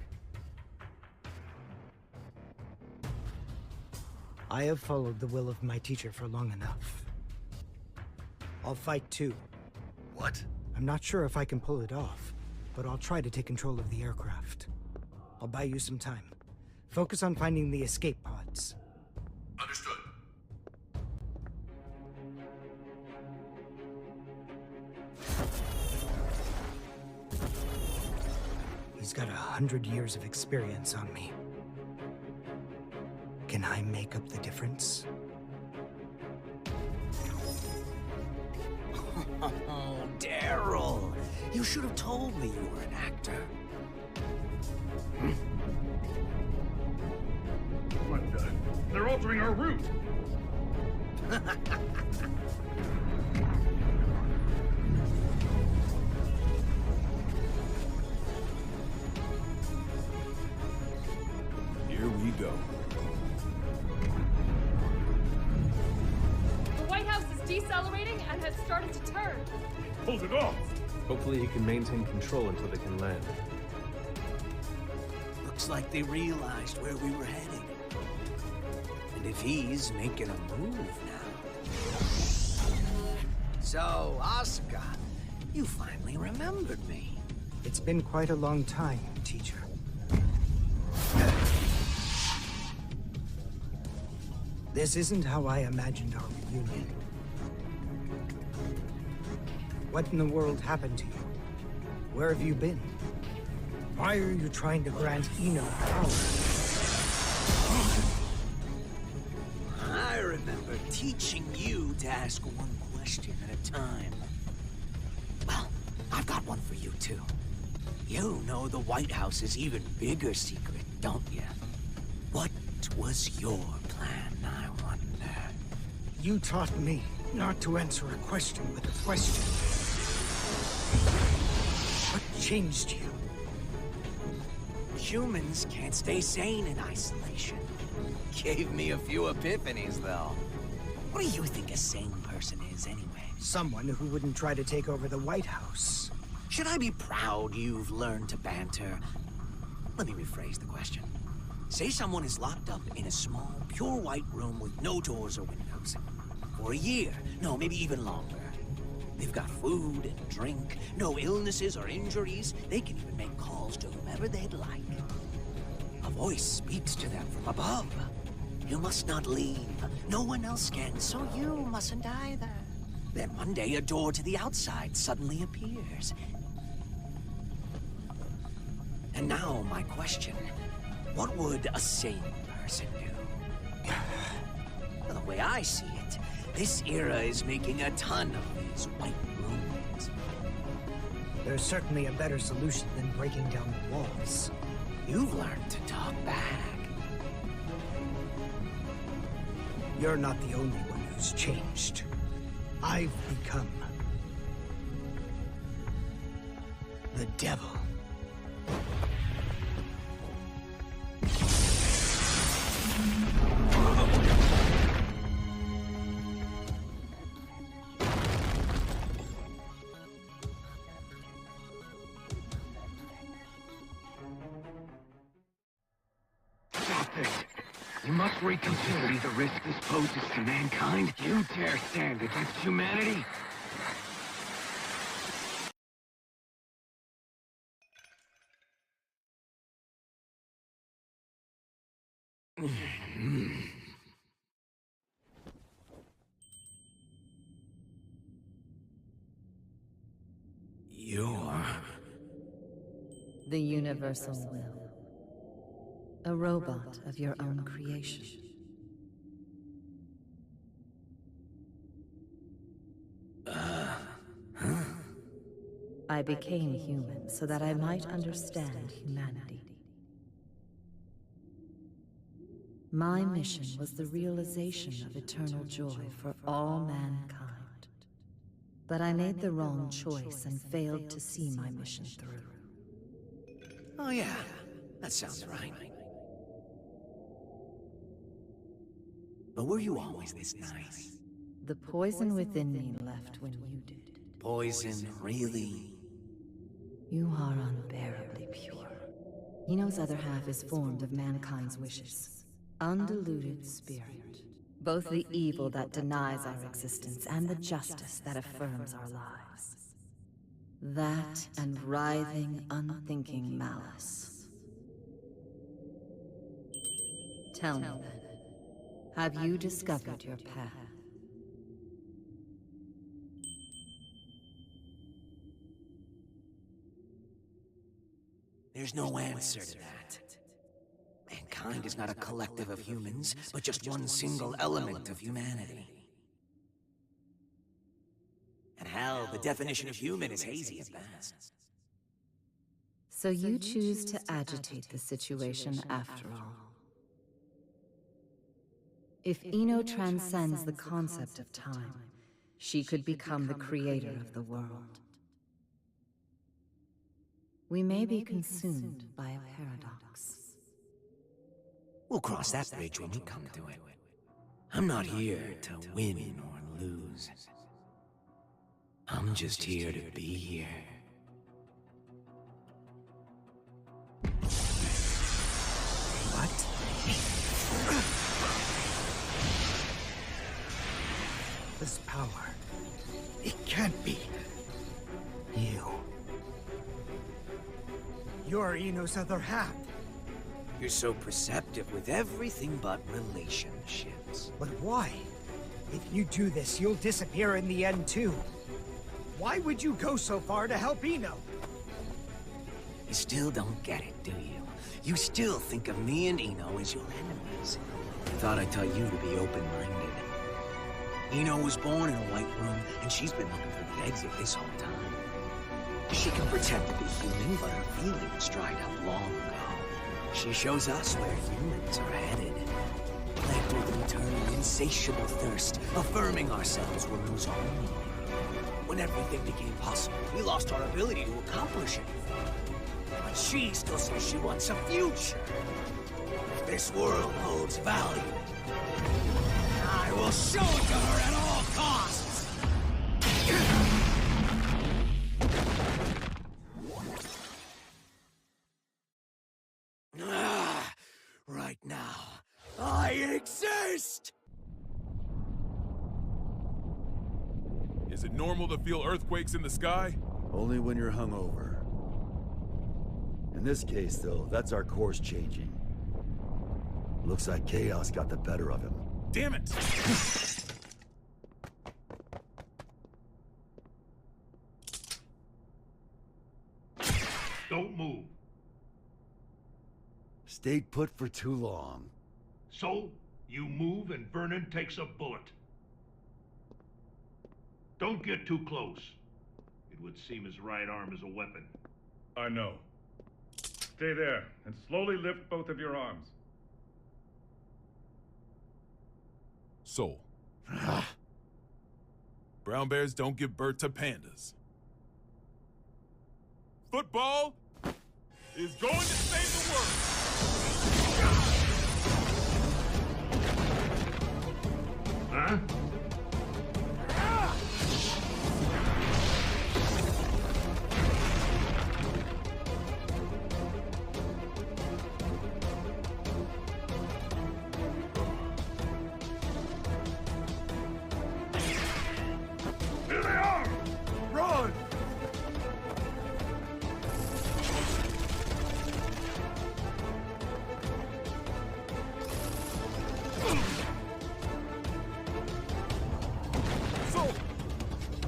I have followed the will of my teacher for long enough. I'll fight too. What? I'm not sure if I can pull it off, but I'll try to take control of the aircraft. I'll buy you some time. Focus on finding the escape pods. Understood. He's got 100 years of experience on me. Can I make up the difference? Oh, Daryl! You should have told me you were an actor. What the? They're altering our route! Here we go. The White House is decelerating and has started to turn. Hold it off! Hopefully he can maintain control until they can land. Looks like they realized where we were heading. And if he's making a move now... So, Oscar, you finally remembered me. It's been quite a long time, teacher. This isn't how I imagined our reunion. What in the world happened to you? Where have you been? Why are you trying to grant Eno power? I remember teaching you to ask one question at a time. Well, I've got one for you, too. You know the White House's even bigger secret, don't you? What was your plan, I wonder? You taught me not to answer a question with a question. What changed you? Humans can't stay sane in isolation. Gave me a few epiphanies, though. What do you think a sane person is, anyway? Someone who wouldn't try to take over the White House. Should I be proud you've learned to banter? Let me rephrase the question. Say someone is locked up in a small, pure white room with no doors or windows. For a year, no, maybe even longer. They've got food and drink, no illnesses or injuries. They can even make calls to whomever they'd like. A voice speaks to them from above. You must not leave. No one else can, so you mustn't either. Then one day a door to the outside suddenly appears. And now my question, what would a sane person do? Well, the way I see it, this era is making a ton of these white rooms. There's certainly a better solution than breaking down the walls. You've learned to talk back. You're not the only one who's changed. I've become... the devil. You must reconsider the risk this poses to mankind. You dare stand against humanity? You're... the universal will. A robot of your own creation. I became human so that I might understand humanity. My mission was the realization of eternal joy for all mankind. But I made the wrong choice and failed to see my mission through. Oh yeah, that sounds right. But were you always this nice? The poison within me left when you did. Poison, really? You are unbearably pure. Eno's other half is formed of mankind's wishes. Undiluted spirit. Both the evil that denies our existence and the justice that affirms our lives. That and writhing, unthinking malice. Tell me then. Have you discovered your path? There's no answer to that. Mankind is not a collective of humans, but just one single element of humanity. And hell, the definition of human is hazy at best. So you choose to agitate the situation after all. If Eno transcends the concept of time, she could become the creator of the world. We may be consumed by a paradox. We'll cross that bridge when we come to it. I'm not here to win or lose. I'm just here to be here. What? This power, it can't be you. You're Eno's other half. You're so perceptive with everything but relationships. But why? If you do this, you'll disappear in the end too. Why would you go so far to help Eno? You still don't get it, do you? You still think of me and Eno as your enemies. I thought I'd tell you to be open-minded. Eno was born in a white room, and she's been looking for the exit this whole time. She can pretend to be human, but her feelings dried up long ago. She shows us where humans are headed. Led with an eternal, insatiable thirst, affirming ourselves were who's all we are. When everything became possible, we lost our ability to accomplish anything. But she still says she wants a future. If this world holds value, I will show it to her at all costs! Right now, I exist! Is it normal to feel earthquakes in the sky? Only when you're hungover. In this case, though, that's our course changing. Looks like chaos got the better of him. Damn it! Don't move. Stayed put for too long. So, you move and Vernon takes a bullet. Don't get too close. It would seem his right arm is a weapon. I know. Stay there, and slowly lift both of your arms. Soul. Brown bears don't give birth to pandas. Football is going to save the world! Huh? Here they are! Run!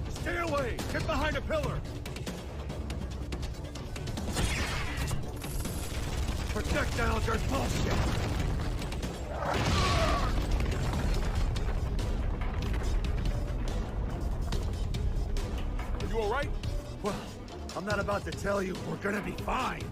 Stay away! Get behind a pillar! Projectiles are bullshit! Are you alright? Well, I'm not about to tell you we're gonna be fine.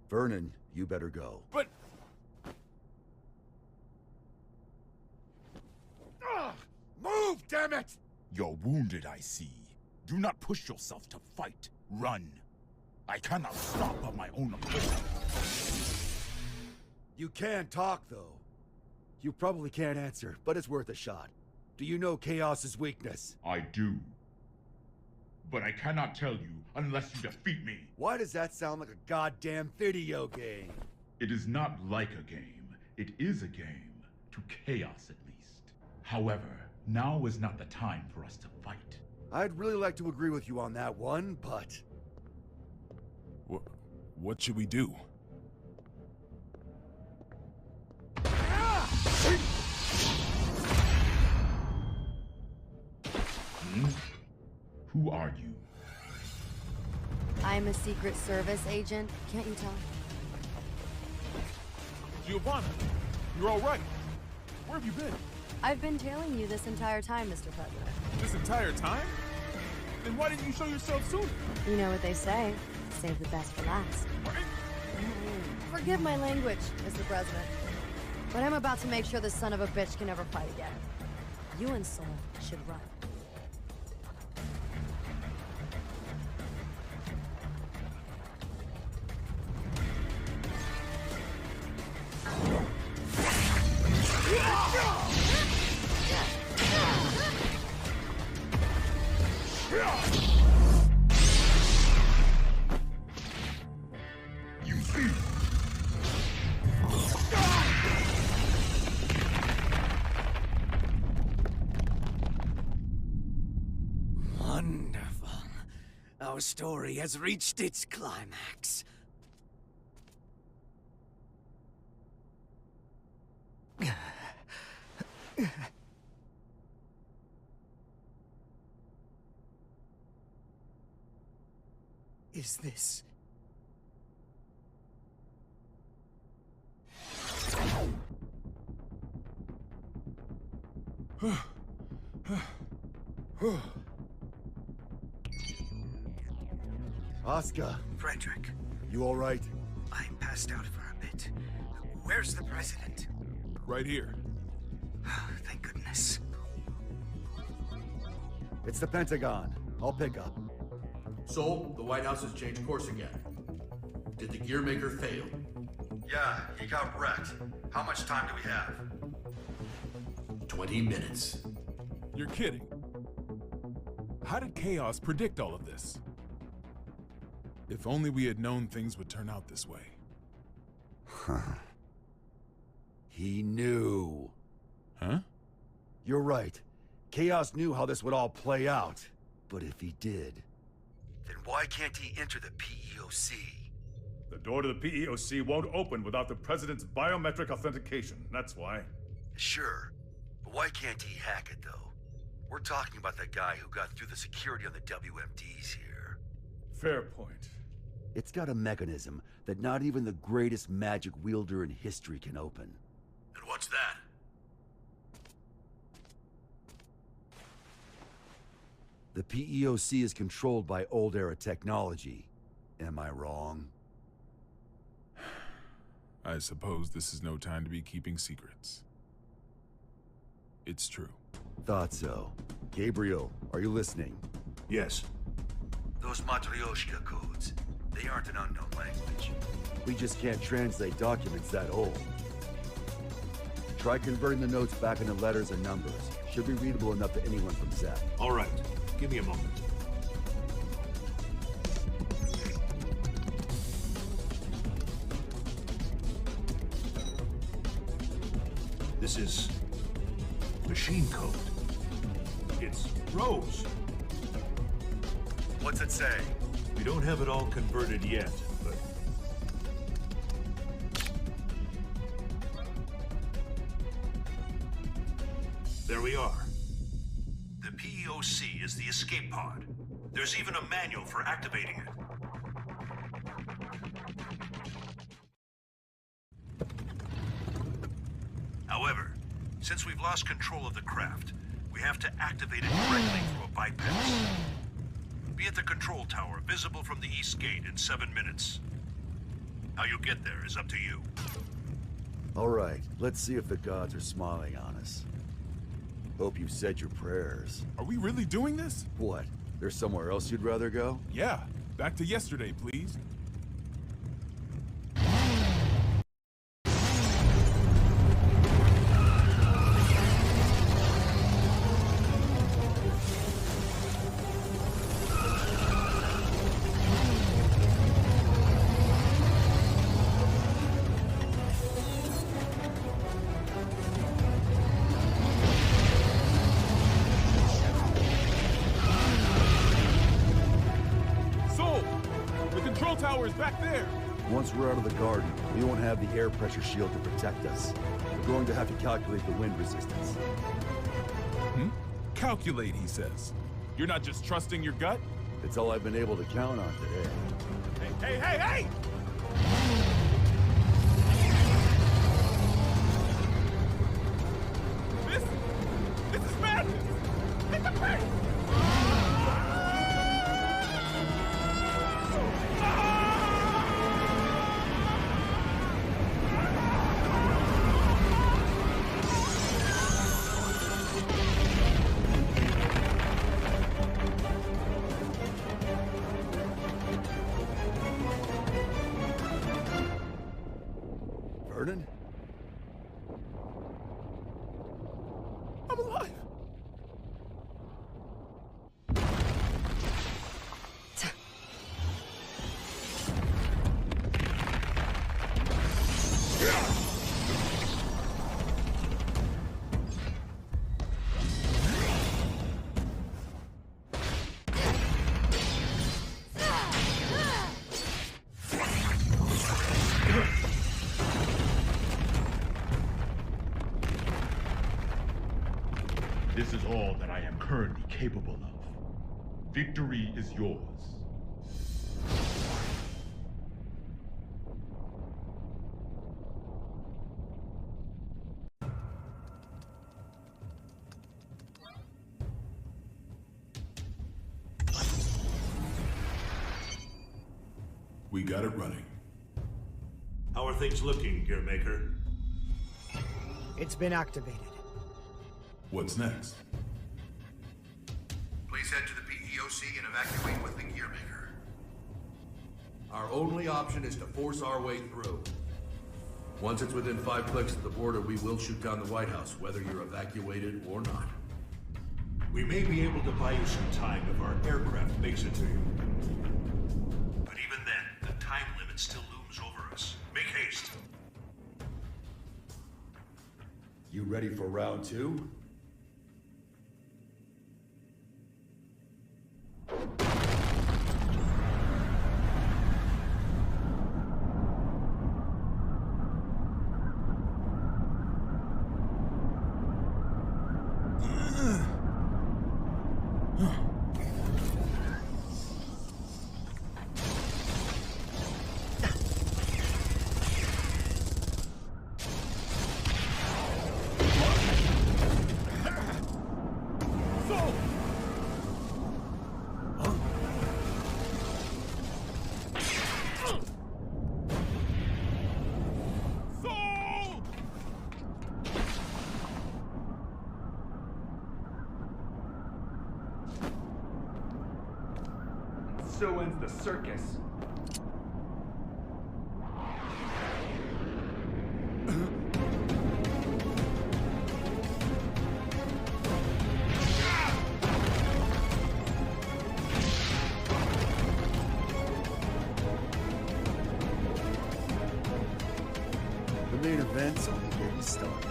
Vernon, you better go. But... Move, damn it! You're wounded, I see. Do not push yourself to fight. Run. I cannot stop of my own accord. You can talk, though. You probably can't answer, but it's worth a shot. Do you know Chaos's weakness? I do. But I cannot tell you unless you defeat me. Why does that sound like a goddamn video game? It is not like a game. It is a game. To Chaos, at least. However, now is not the time for us to fight. I'd really like to agree with you on that one, but... What should we do? Me? Who are you? I'm a Secret Service agent. Can't you tell? Giovanna, you're all right. Where have you been? I've been tailing you this entire time, Mr. President. This entire time? Then why didn't you show yourself sooner? You know what they say. Save the best for last. Forgive my language, Mr. President. But I'm about to make sure this son of a bitch can never fight again. You and Soul should run. Wonderful. Our story has reached its climax. Is this... Oscar. Frederick, You all right? I passed out for a bit. Where's the president? Right here. Thank goodness. It's the Pentagon. I'll pick up. Soul, the White House has changed course again. Did the Gearmaker fail? Yeah, he got wrecked. How much time do we have? 20 minutes. You're kidding. How did Chaos predict all of this? If only we had known things would turn out this way. Huh. He knew. Huh? You're right. Chaos knew how this would all play out. But if he did, then why can't he enter the PEOC? The door to the PEOC won't open without the President's biometric authentication, that's why. Sure, but why can't he hack it, though? We're talking about the guy who got through the security on the WMDs here. Fair point. It's got a mechanism that not even the greatest magic wielder in history can open. And what's that? The PEOC is controlled by old-era technology. Am I wrong? I suppose this is no time to be keeping secrets. It's true. Thought so. Gabriel, are you listening? Yes. Those Matryoshka codes, they aren't an unknown language. We just can't translate documents that old. Try converting the notes back into letters and numbers. Should be readable enough to anyone from Zep. All right. Give me a moment. This is machine code. It's Rose. What's it say? We don't have it all converted yet, but... There we are. The PEOC is the escape pod. There's even a manual for activating it. However, since we've lost control of the craft, we have to activate it directly through a bypass. Be at the control tower, visible from the east gate in 7 minutes. How you get there is up to you. All right, let's see if the gods are smiling on us. Hope you've said your prayers. Are we really doing this? What? There's somewhere else you'd rather go? Yeah. Back to yesterday, please. Back there! Once we're out of the garden, we won't have the air pressure shield to protect us. We're going to have to calculate the wind resistance. Calculate, he says. You're not just trusting your gut? It's all I've been able to count on today. Hey! This is madness! Hit the brake! Vernon? I'm alive! This is all that I am currently capable of. Victory is yours. We got it running. How are things looking, Gearmaker? It's been activated. What's next? Please head to the PEOC and evacuate with the Gearmaker. Our only option is to force our way through. Once it's within 5 clicks of the border, we will shoot down the White House, whether you're evacuated or not. We may be able to buy you some time if our aircraft makes it to you. But even then, the time limit still looms over us. Make haste. You ready for round 2? So ends the circus. The main event's only getting started.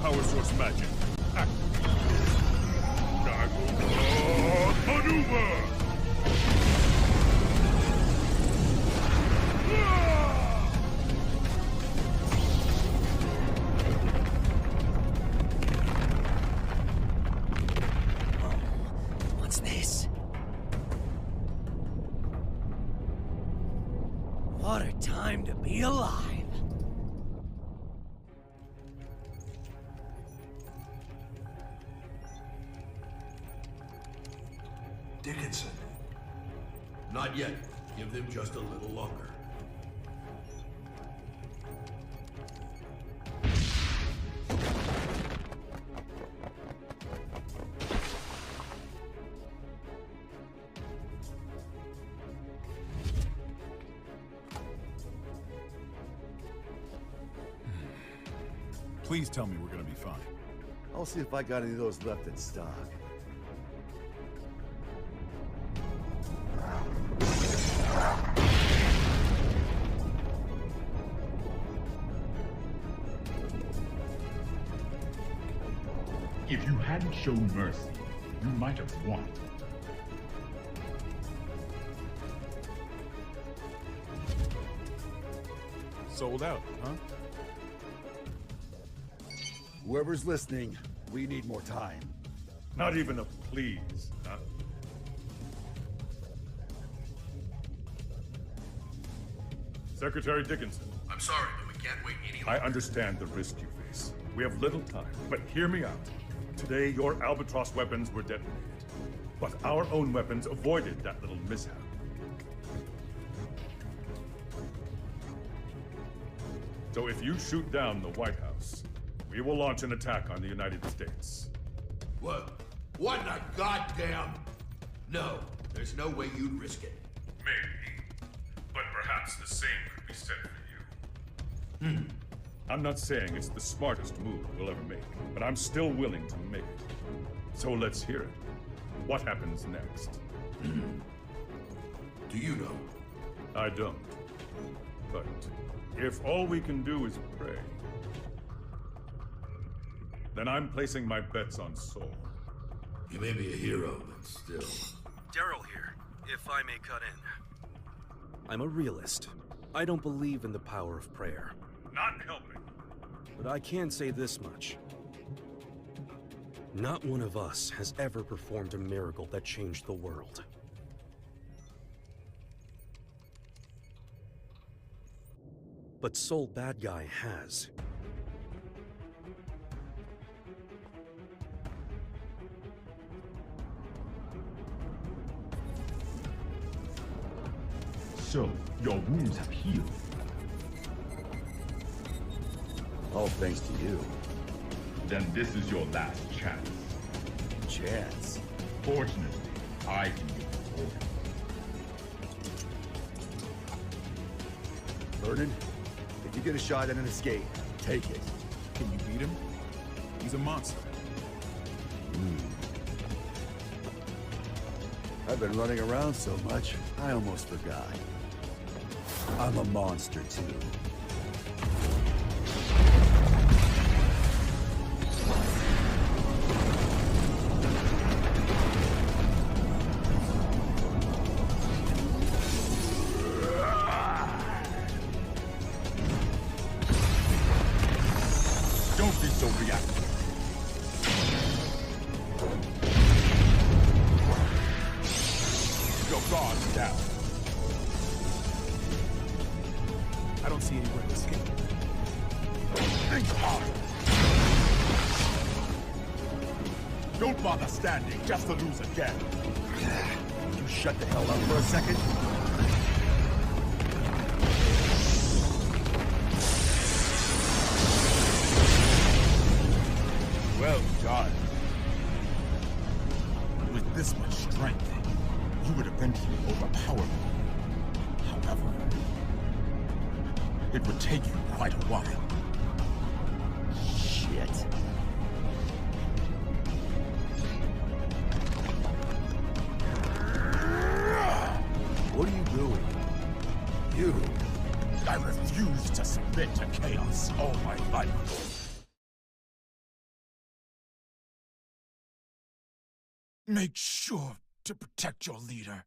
Power source magic. Activate. Dragon maneuver! What's this? What a time to be alive. Dickinson. Not yet. Give them just a little longer. Please tell me we're gonna be fine. I'll see if I got any of those left in stock. If you hadn't shown mercy, you might have won. Sold out, huh? Whoever's listening, we need more time. Not even a please, huh? Secretary Dickinson. I'm sorry, but we can't wait any I longer. understand the risk you face. We have little time, but hear me out. Today, your Albatross weapons were detonated, but our own weapons avoided that little mishap. So if you shoot down the White House, we will launch an attack on the United States. What? What in the goddamn... No, there's no way you'd risk it. Maybe, but perhaps the same could be said for you. I'm not saying it's the smartest move we'll ever make, but I'm still willing to make it. So let's hear it. What happens next? Do you know? I don't. But if all we can do is pray, then I'm placing my bets on Soul. You may be a hero, but still... Daryl here, if I may cut in. I'm a realist. I don't believe in the power of prayer. Not helping. But I can say this much. Not one of us has ever performed a miracle that changed the world. But Soul Bad Guy has. So, your wounds have healed. All thanks to you. Then this is your last chance. Chance? Fortunately, I can give you orders. Vernon, if you get a shot at an escape, take it. Can you beat him? He's a monster. I've been running around so much, I almost forgot. I'm a monster too. Don't be so reactive. Your guard's down. I don't see anywhere to escape. Think hard. Don't bother standing just to lose again. Would you shut the hell up for a second? Well done. With this much strength, you would eventually overpower me. However, it would take you quite a while. Shit. What are you doing? You? I refuse to submit to chaos all my life. Make sure to protect your leader.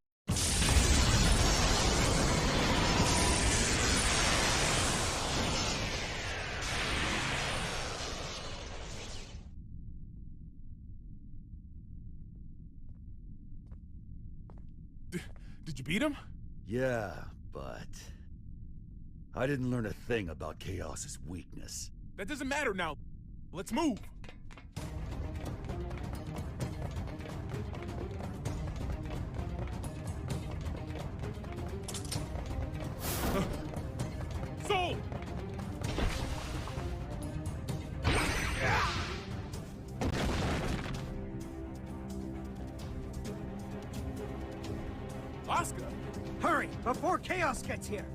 Did you beat him? Yeah, but... I didn't learn a thing about Chaos's weakness. That doesn't matter now. Let's move. Soul! Oscar! Hurry, before Chaos gets here!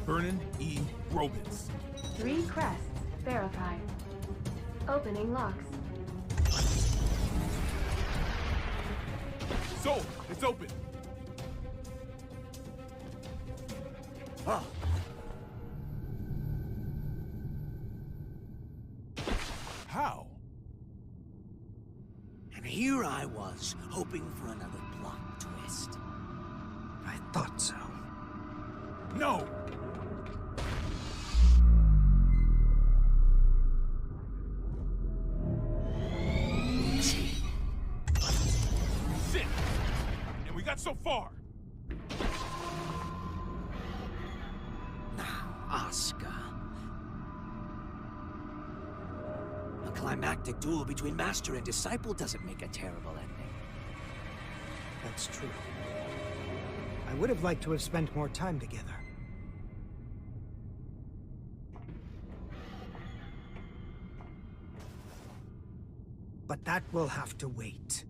Vernon E. Robbins. 3 crests verified. Opening locks. Soul, it's open. Huh. How? And here I was, hoping for another plot twist. I thought so. No! Shit! And we got so far! Asuka. A climactic duel between master and disciple doesn't make a terrible ending. That's true. I would have liked to have spent more time together. But that will have to wait.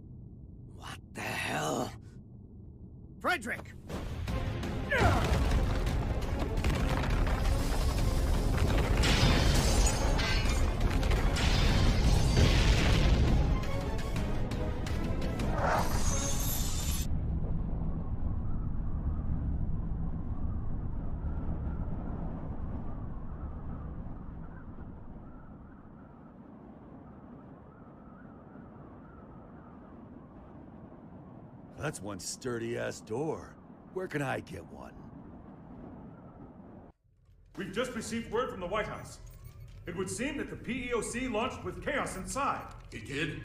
What the hell? Frederick! That's one sturdy-ass door. Where can I get one? We've just received word from the White House. It would seem that the PEOC launched with chaos inside. It did?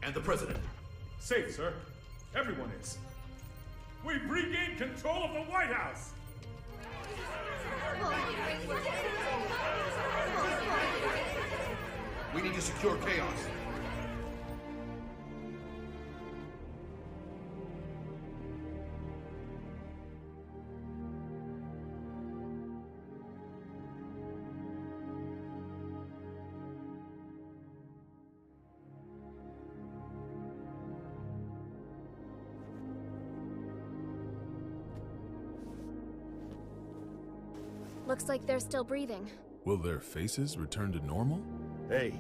And the president? Safe, sir. Everyone is. We've regained control of the White House! We need to secure chaos. Looks like they're still breathing. Will their faces return to normal? Hey,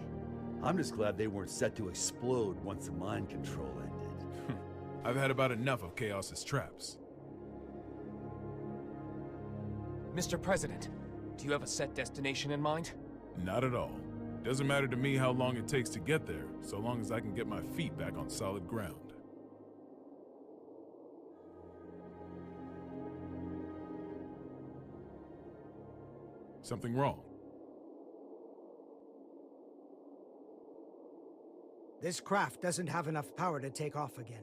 I'm just glad they weren't set to explode once the mind control ended. I've had about enough of Chaos's traps. Mr. President, do you have a set destination in mind? Not at all. Doesn't matter to me how long it takes to get there, so long as I can get my feet back on solid ground. Something wrong? This craft doesn't have enough power to take off again.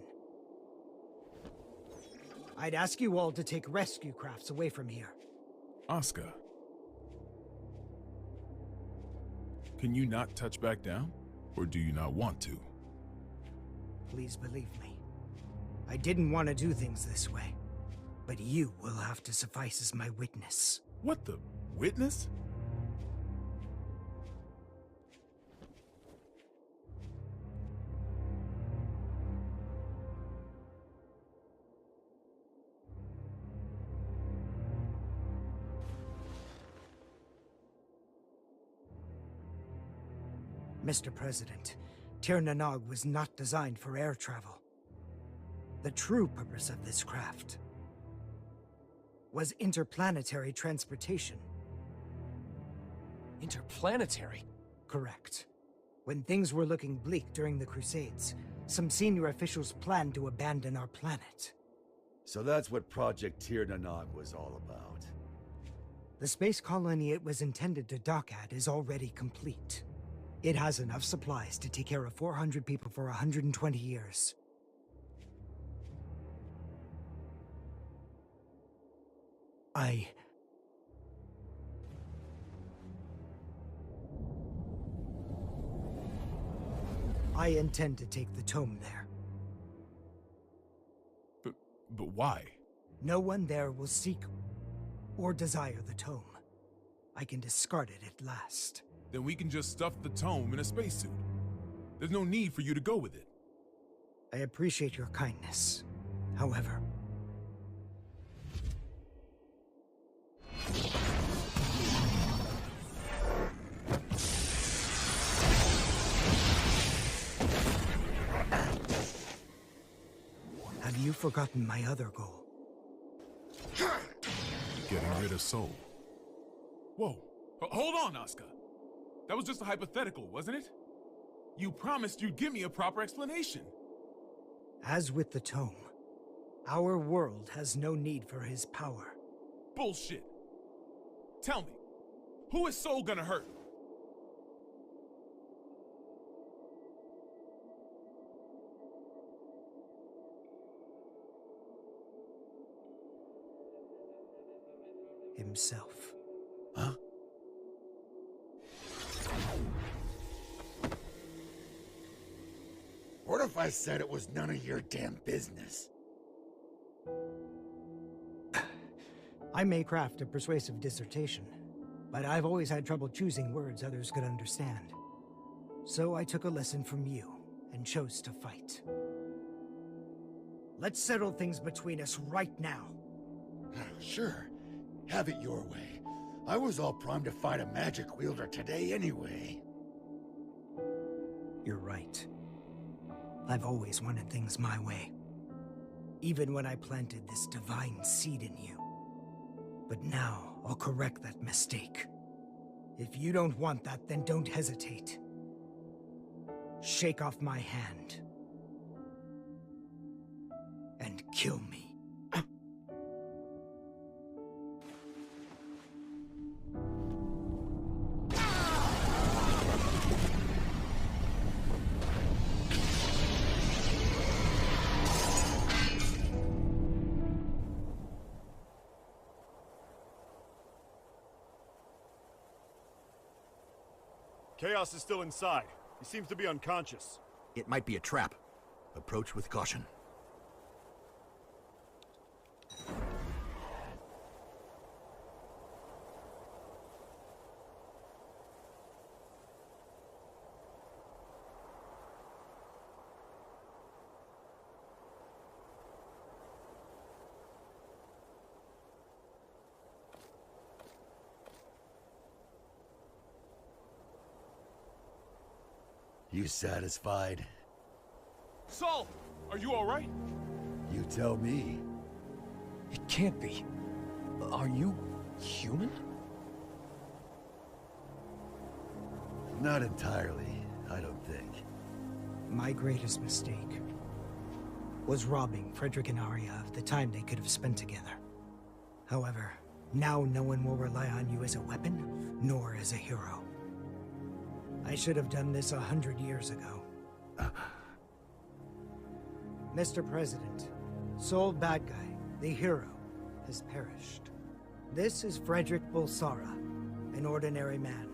I'd ask you all to take rescue crafts away from here. Asuka. Can you not touch back down? Or do you not want to? Please believe me. I didn't want to do things this way. But you will have to suffice as my witness. What the? Witness? Mr. President, Tir Nanog was not designed for air travel. The true purpose of this craft was interplanetary transportation. Interplanetary? Correct. When things were looking bleak during the Crusades, some senior officials planned to abandon our planet. So that's what Project Tir Nanog was all about. The space colony it was intended to dock at is already complete. It has enough supplies to take care of 400 people for 120 years. I intend to take the tome there. But why? No one there will seek or desire the tome. I can discard it at last. Then we can just stuff the tome in a spacesuit. There's no need for you to go with it. I appreciate your kindness. However, have you forgotten my other goal? Getting rid of Soul. Whoa. Hold on, Asuka. That was just a hypothetical, wasn't it? You promised you'd give me a proper explanation. As with the tome, our world has no need for his power. Bullshit. Tell me, who is Soul gonna hurt? Himself. Huh? What if I said it was none of your damn business? I may craft a persuasive dissertation, but I've always had trouble choosing words others could understand. So I took a lesson from you and chose to fight. Let's settle things between us right now. Sure. Have it your way. I was all primed to fight a magic wielder today anyway. You're right. I've always wanted things my way. Even when I planted this divine seed in you. But now, I'll correct that mistake. If you don't want that, then don't hesitate. Shake off my hand. And kill me. Chaos is still inside. He seems to be unconscious. It might be a trap. Approach with caution. You satisfied? Saul, are you all right? You tell me. It can't be. Are you human? Not entirely, I don't think. My greatest mistake was robbing Frederick and Arya of the time they could have spent together. However, now no one will rely on you as a weapon, nor as a hero. I should have done this 100 years ago. Mr. President, Soul Bad Guy, the hero, has perished. This is Frederick Bulsara, an ordinary man.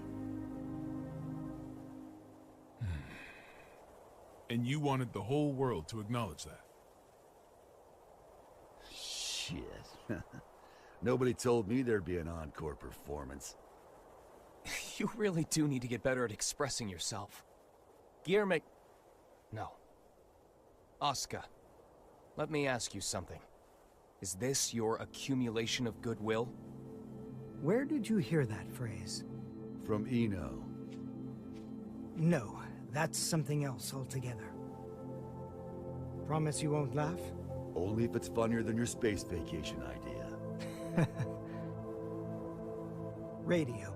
And you wanted the whole world to acknowledge that. Shit. Nobody told me there'd be an encore performance. You really do need to get better at expressing yourself. No. Asuka, let me ask you something. Is this your accumulation of goodwill? Where did you hear that phrase? From Eno. No, that's something else altogether. Promise you won't laugh? Only if it's funnier than your space vacation idea. Radio.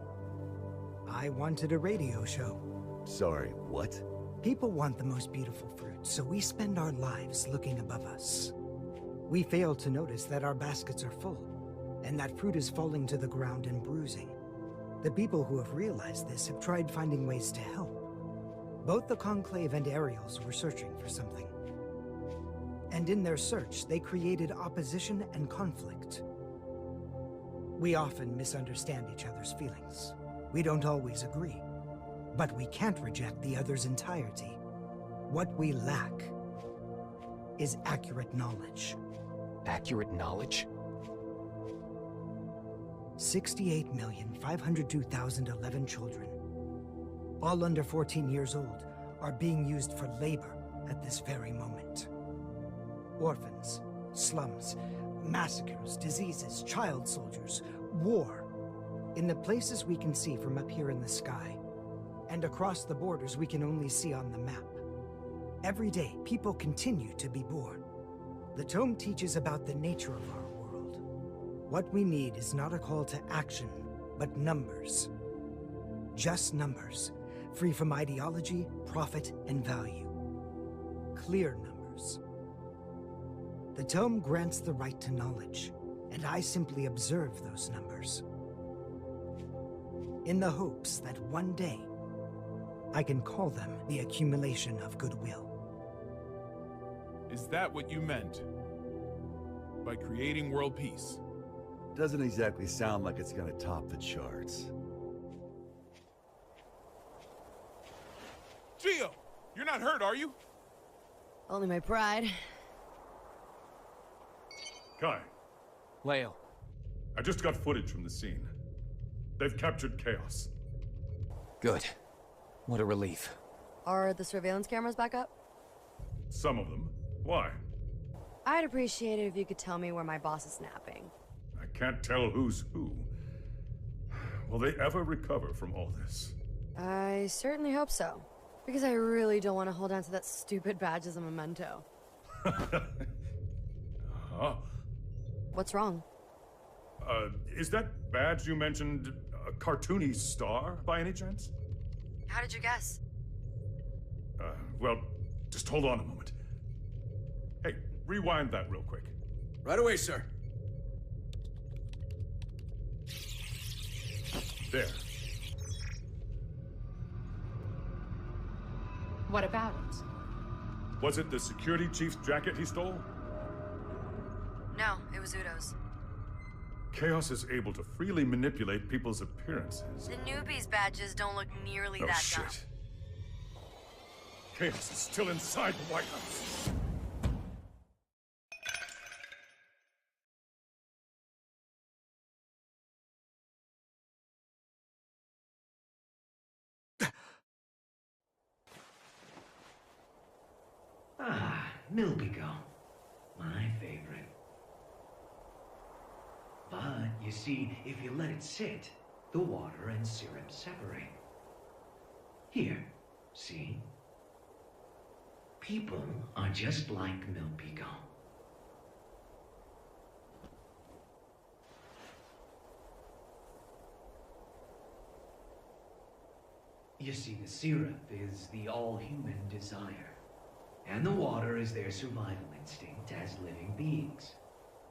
I wanted a radio show. Sorry, what? People want the most beautiful fruit, so we spend our lives looking above us. We fail to notice that our baskets are full, and that fruit is falling to the ground and bruising. The people who have realized this have tried finding ways to help. Both the Conclave and Ariels were searching for something. And in their search, they created opposition and conflict. We often misunderstand each other's feelings. We don't always agree, but we can't reject the other's entirety. What we lack is accurate knowledge. Accurate knowledge? 68,502,011 children, all under 14 years old, are being used for labor at this very moment. Orphans, slums, massacres, diseases, child soldiers, war. In the places we can see from up here in the sky, and across the borders we can only see on the map. Every day, people continue to be born. The tome teaches about the nature of our world. What we need is not a call to action, but numbers. Just numbers. free from ideology, profit, and value. Clear numbers. The tome grants the right to knowledge, and I simply observe those numbers. In the hopes that one day, I can call them the accumulation of goodwill. Is that what you meant? By creating world peace? Doesn't exactly sound like it's gonna top the charts. Gio! You're not hurt, are you? Only my pride. Kai. Leo. I just got footage from the scene. They've captured Chaos. Good. What a relief. Are the surveillance cameras back up? Some of them. Why? I'd appreciate it if you could tell me where my boss is napping. I can't tell who's who. Will they ever recover from all this? I certainly hope so. Because I really don't want to hold on to that stupid badge as a memento. Huh? What's wrong? Is that badge you mentioned a cartoony star, by any chance? How did you guess? Well, just hold on a moment. Hey, rewind that real quick. Right away, sir. There. What about it? Was it the security chief's jacket he stole? No, it was Udo's. Chaos is able to freely manipulate people's appearances. The newbies' badges don't look nearly Oh, that shit. dumb. Chaos is still inside the White House. Ah, Milbigo. My favorite. But, you see, if you let it sit, the water and syrup separate. Here, see? People are just like Milbigo. You see, the syrup is the all-human desire. And the water is their survival instinct as living beings.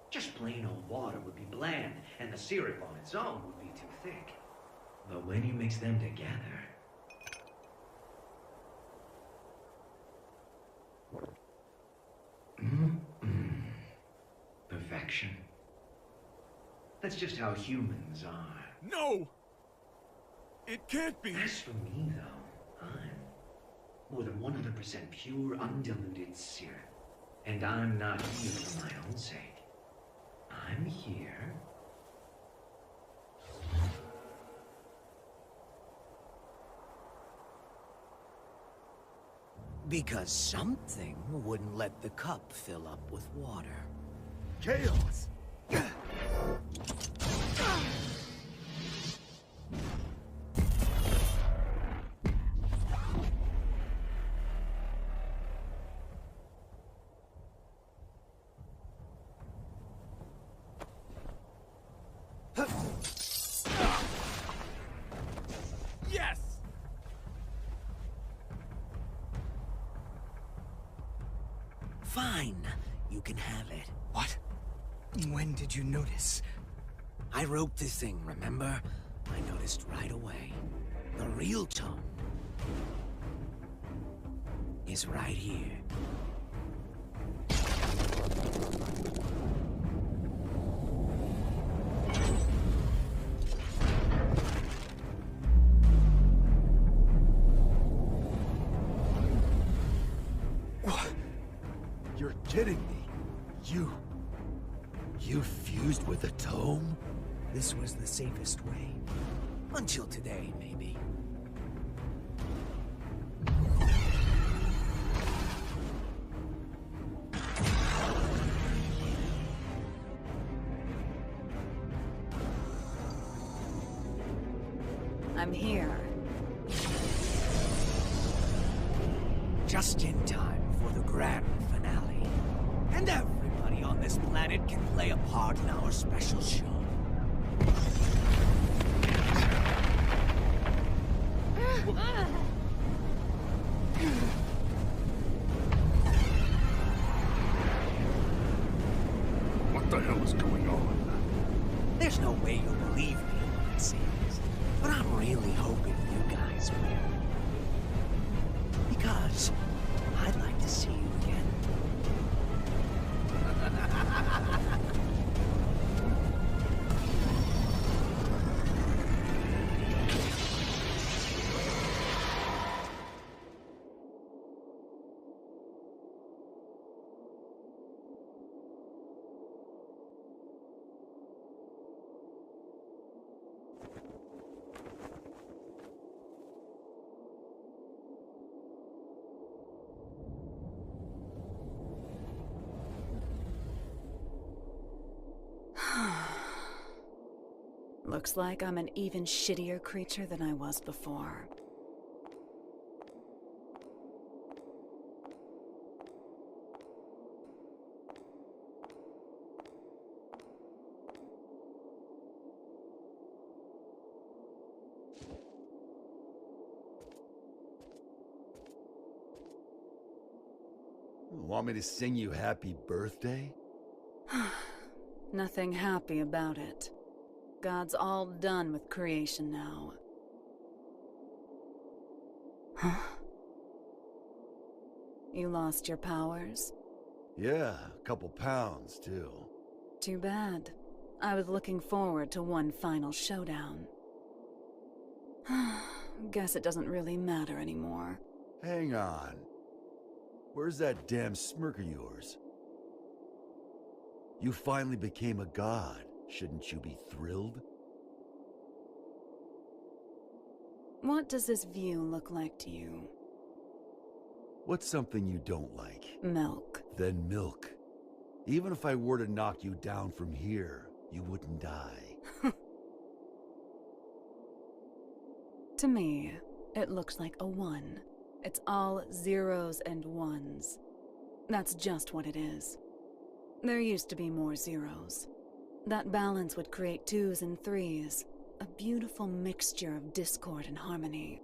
Just plain old water would be bland, and the syrup on its own would be too thick. But when you mix them together... Perfection. That's just how humans are. No! It can't be! As for me, though, I'm more than 100% pure, undiluted syrup. And I'm not here for my own sake. I'm here... Because something wouldn't let the cup fill up with water. Chaos! Yes! Fine. You can have it. What? When did you notice? I wrote the thing, remember? I noticed right away. The real tone is right here. What? You're kidding me. You fused with the tome? This was the safest way. Until today, maybe. I'm here. Just in time for the grand finale. And everybody on this planet can play a part in our special show. Looks like I'm an even shittier creature than I was before. Want me to sing you happy birthday? Nothing happy about it. God's all done with creation now. You lost your powers? Yeah, a couple pounds, too. Too bad. I was looking forward to one final showdown. Guess it doesn't really matter anymore. Hang on. Where's that damn smirk of yours? You finally became a god. Shouldn't you be thrilled? What does this view look like to you? What's something you don't like? Milk. Then milk. Even if I were to knock you down from here, you wouldn't die. To me, it looks like a 1. It's all zeros and ones. That's just what it is. There used to be more zeros. That balance would create 2s and 3s, a beautiful mixture of discord and harmony.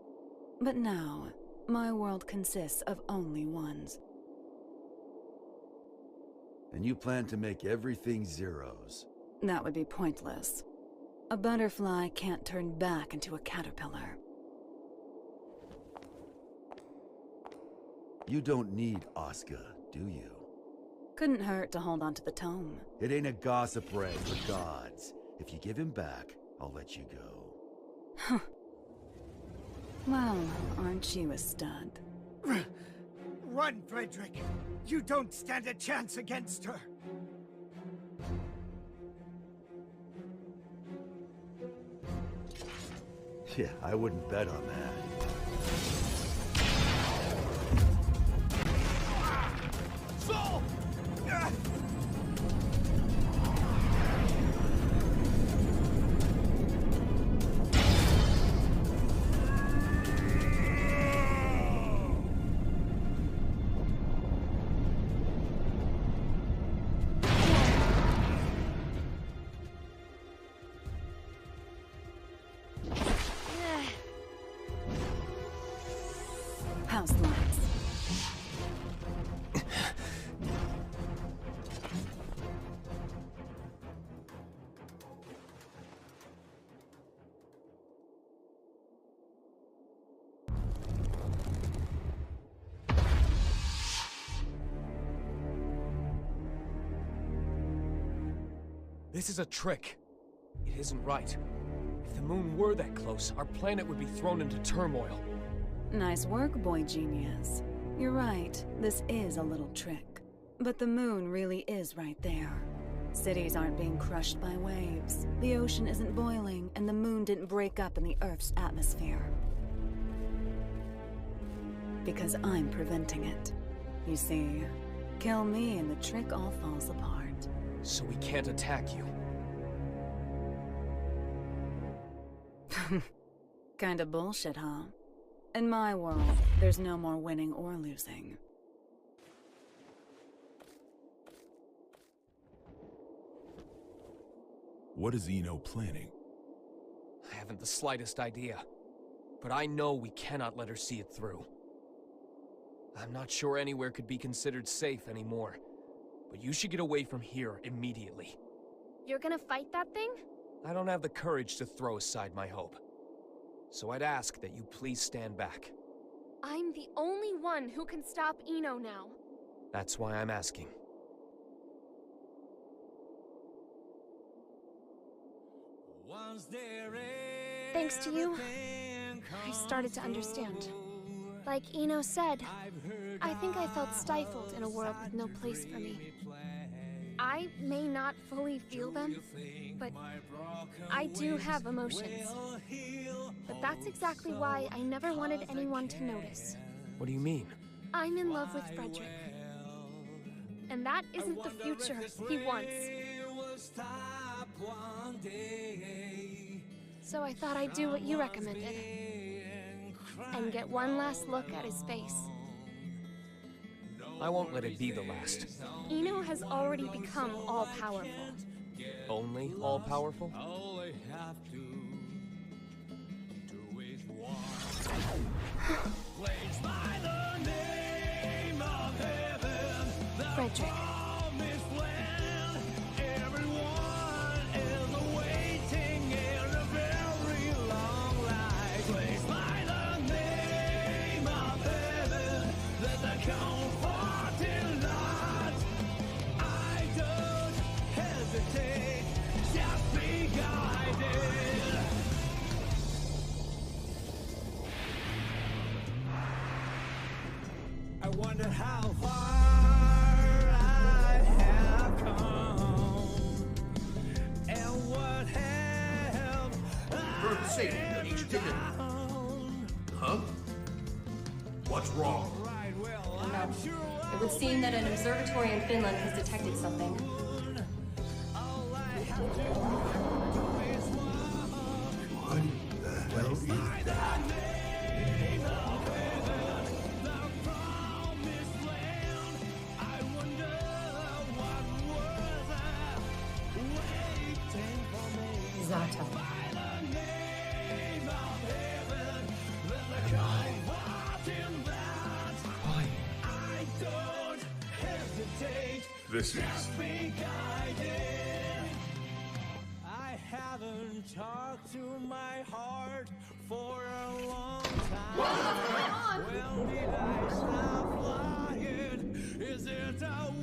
But now, my world consists of only 1s. And you plan to make everything zeros? That would be pointless. A butterfly can't turn back into a caterpillar. You don't need Asuka, do you? Couldn't hurt to hold on to the tome. It ain't a gossip rag for gods. If you give him back, I'll let you go. Well, aren't you a stud? Run, Frederick! You don't stand a chance against her! Yeah, I wouldn't bet on that. Soul! House lights. This is a trick. It isn't right. If the moon were that close, our planet would be thrown into turmoil. Nice work, boy genius. You're right, this is a little trick. But the moon really is right there. Cities aren't being crushed by waves. The ocean isn't boiling, and the moon didn't break up in the Earth's atmosphere. Because I'm preventing it. You see, kill me and the trick all falls apart. So we can't attack you. Kinda bullshit, huh? In my world, there's no more winning or losing. What is Eno planning? I haven't the slightest idea. But I know we cannot let her see it through. I'm not sure anywhere could be considered safe anymore. But you should get away from here immediately. You're gonna fight that thing? I don't have the courage to throw aside my hope. So I'd ask that you please stand back. I'm the only one who can stop Eno now. That's why I'm asking. Thanks to you, I started to understand. Like Eno said, I think I felt stifled in a world with no place for me. I may not fully feel them, but I do have emotions. But that's exactly why I never wanted anyone to notice. What do you mean? I'm in love with Frederick. And that isn't the future he wants. So I thought I'd do what you recommended. And get one last look at his face. I won't let it be the last. Eno has already become all-powerful. Only all-powerful? Frederick. I wonder how far I have come, and what have Heard the safety breach, didn't it? Huh? What's wrong? No. It would seem that an observatory in Finland has detected something. What the hell is that? Zata. This is... I haven't talked to my heart for a long time. When did I stop flying? Is it a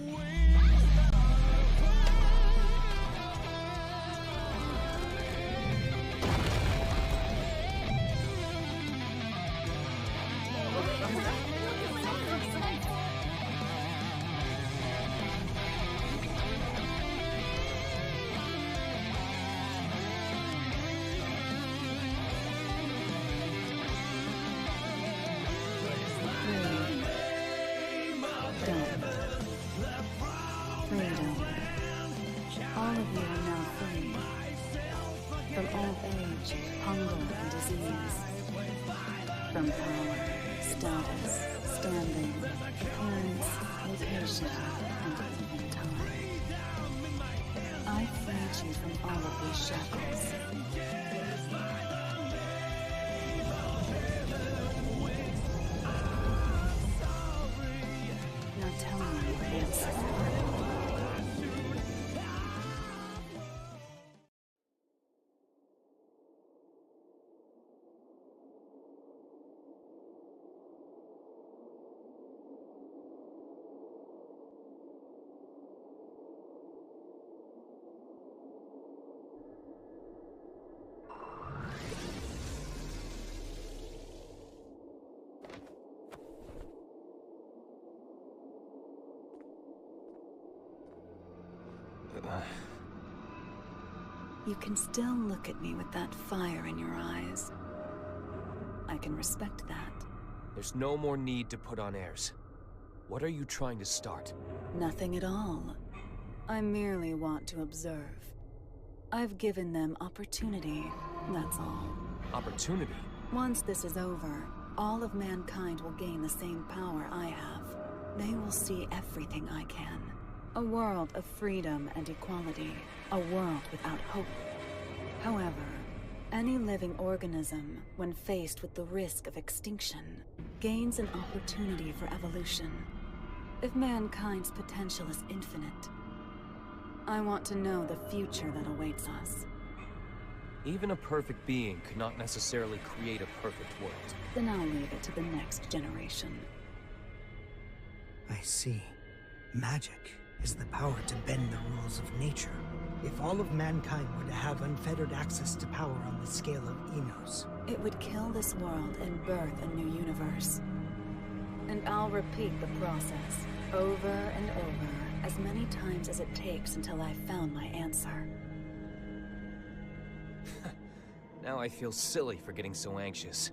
All of you are now free. From old age, hunger, and disease. From power, status, standing, appearance, location, and even time. I freed you from all of these shackles. Now tell me the answer. You can still look at me with that fire in your eyes. I can respect that. There's no more need to put on airs. What are you trying to start? Nothing at all. I merely want to observe. I've given them opportunity, that's all. Opportunity? Once this is over, all of mankind will gain the same power I have. They will see everything I can. A world of freedom and equality. A world without hope. However, any living organism, when faced with the risk of extinction, gains an opportunity for evolution. If mankind's potential is infinite, I want to know the future that awaits us. Even a perfect being could not necessarily create a perfect world. Then I'll leave it to the next generation. I see. Magic is the power to bend the rules of nature. If all of mankind were to have unfettered access to power on the scale of Enos, it would kill this world and birth a new universe. And I'll repeat the process, over and over, as many times as it takes until I've found my answer. Now I feel silly for getting so anxious.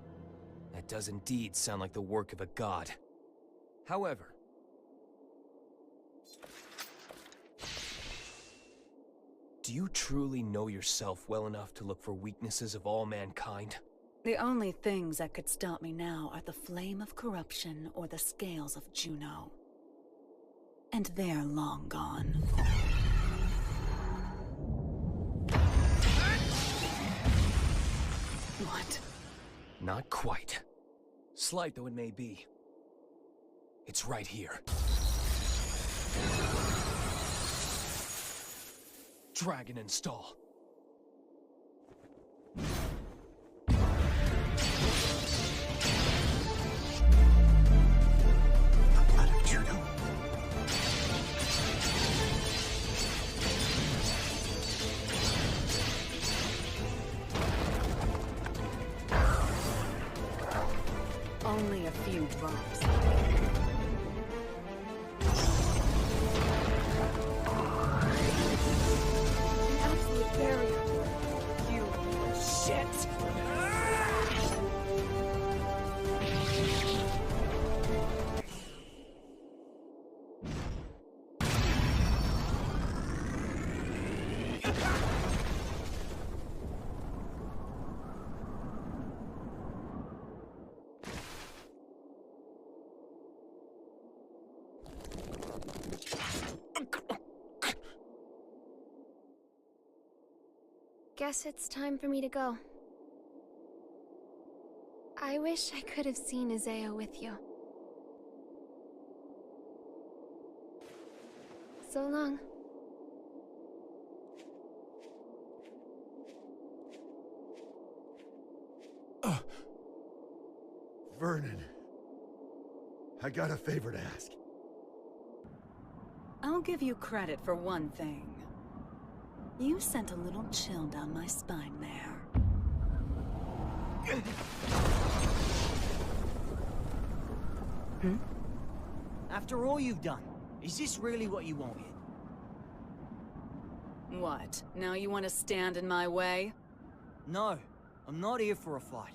That does indeed sound like the work of a god. However, Do you truly know yourself well enough to look for weaknesses of all mankind? The only things that could stop me now are the flame of corruption or the scales of Juno. And they're long gone. What? Not quite. Slight though it may be. It's right here. Dragon install. The blood of Juno. Only a few drops. An absolute barrier. You shit! Guess it's time for me to go. I wish I could have seen Isaiah with you. So long. Vernon. I got a favor to ask. I'll give you credit for one thing. You sent a little chill down my spine there. After all you've done, is this really what you wanted? What? Now you want to stand in my way? No, I'm not here for a fight.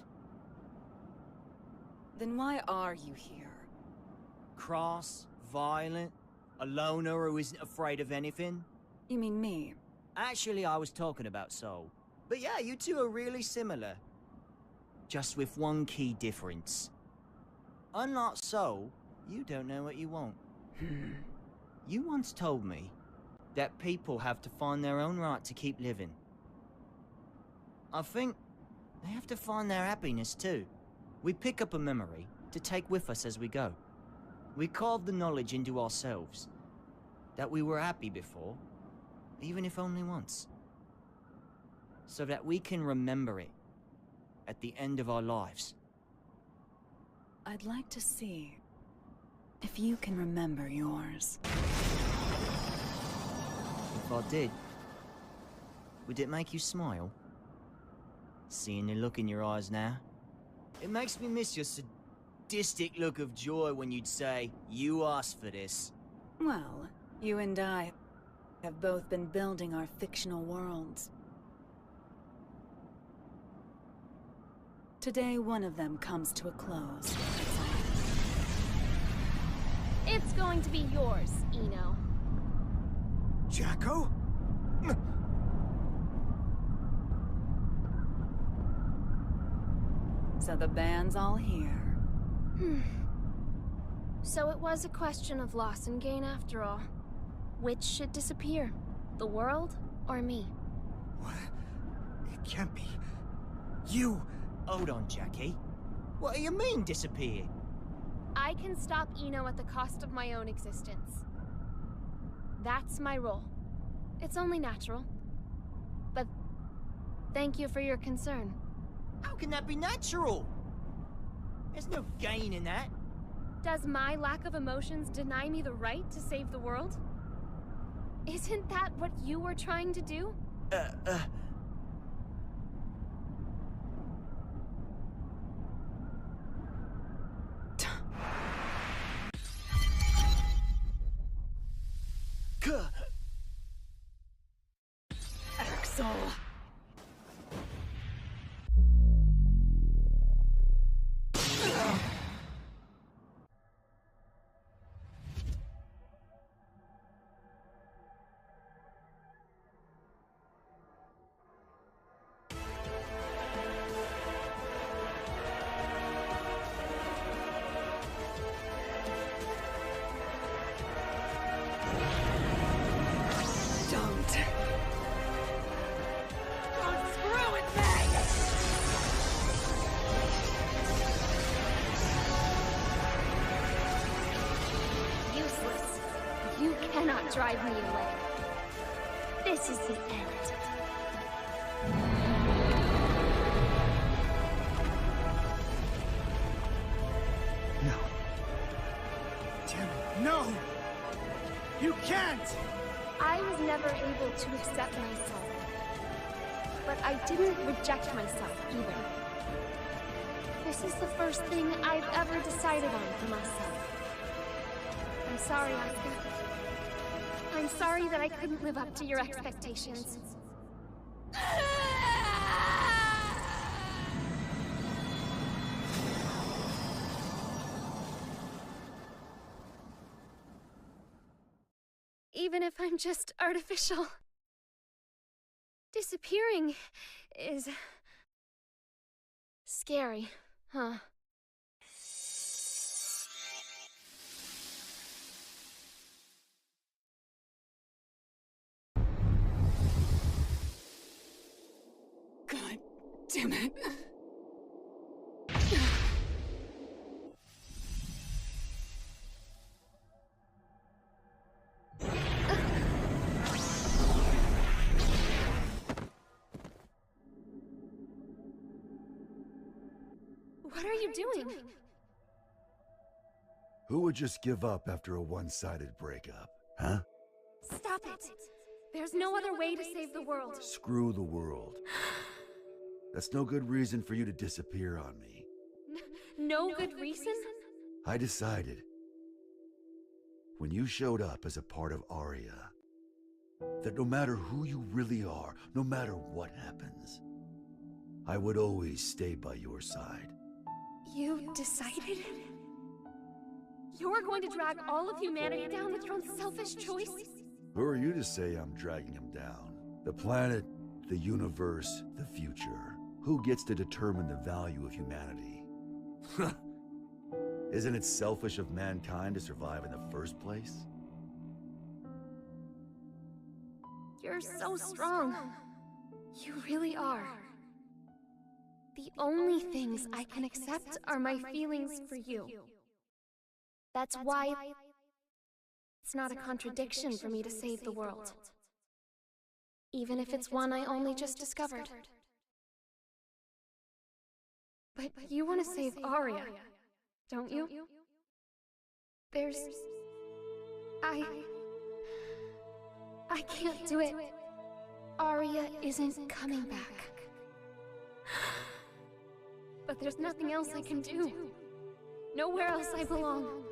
Then why are you here? Cross, violent, a loner who isn't afraid of anything? You mean me? Actually, I was talking about Soul. But yeah, you two are really similar. Just with one key difference. Unlike Soul, you don't know what you want. You once told me that people have to find their own right to keep living. I think they have to find their happiness too. We pick up a memory to take with us as we go. We carve the knowledge into ourselves that we were happy before, even if only once. So that we can remember it at the end of our lives. I'd like to see if you can remember yours. If I did, would it make you smile? Seeing the look in your eyes now? It makes me miss your sadistic look of joy when you'd say, "You asked for this." Well, you and I have both been building our fictional worlds. Today, one of them comes to a close. It's going to be yours, Eno. Jacko? So the band's all here. So it was a question of loss and gain after all. Which should disappear? The world or me? What? It can't be. You! Hold on, Jackie. What do you mean, disappear? I can stop Eno at the cost of my own existence. That's my role. It's only natural. But thank you for your concern. How can that be natural? There's no gain in that. Does my lack of emotions deny me the right to save the world? Isn't that what you were trying to do? Axel! cannot drive me away. This is the end. No. Damn it, no! You can't! I was never able to accept myself. But I didn't reject myself either. This is the first thing I've ever decided on for myself. I'm sorry, Oscar. I'm sorry that I couldn't live up to your expectations. Even if I'm just artificial. Disappearing is scary, huh? God damn it. What are you doing? Who would just give up after a one-sided breakup, huh? Stop it! There's no other way to save the world. Screw the world. That's no good reason for you to disappear on me. No good reason? I decided, when you showed up as a part of Aria, that no matter who you really are, no matter what happens, I would always stay by your side. You decided? You're going to drag all of humanity down with your own selfish choice? Who are you to say I'm dragging him down? The planet, the universe, the future. Who gets to determine the value of humanity? Isn't it selfish of mankind to survive in the first place? You're so strong. You really are. The only things I can accept are my feelings for you. That's why it's not a contradiction for me to save the world. Even if it's one I only just discovered. But you want to save Aria, don't you? I can't do it. Aria isn't coming back. But there's nothing else I can do. Nowhere else I belong.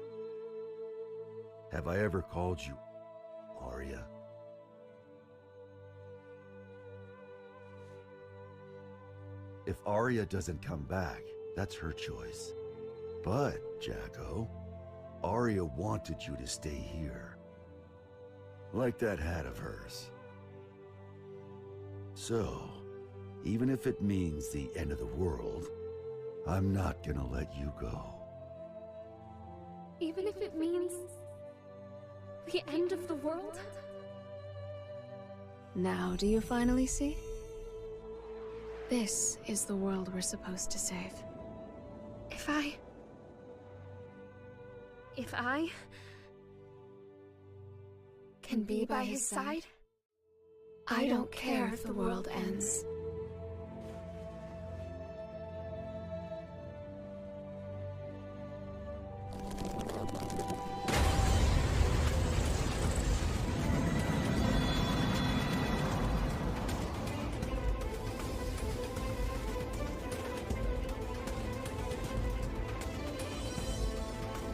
Have I ever called you Aria? If Aria doesn't come back, that's her choice. But, Jacko, Aria wanted you to stay here. Like that hat of hers. So, even if it means the end of the world, I'm not gonna let you go. Even if it means the end of the world? Now do you finally see? This is the world we're supposed to save. If I can be by his side, I don't care if the world ends.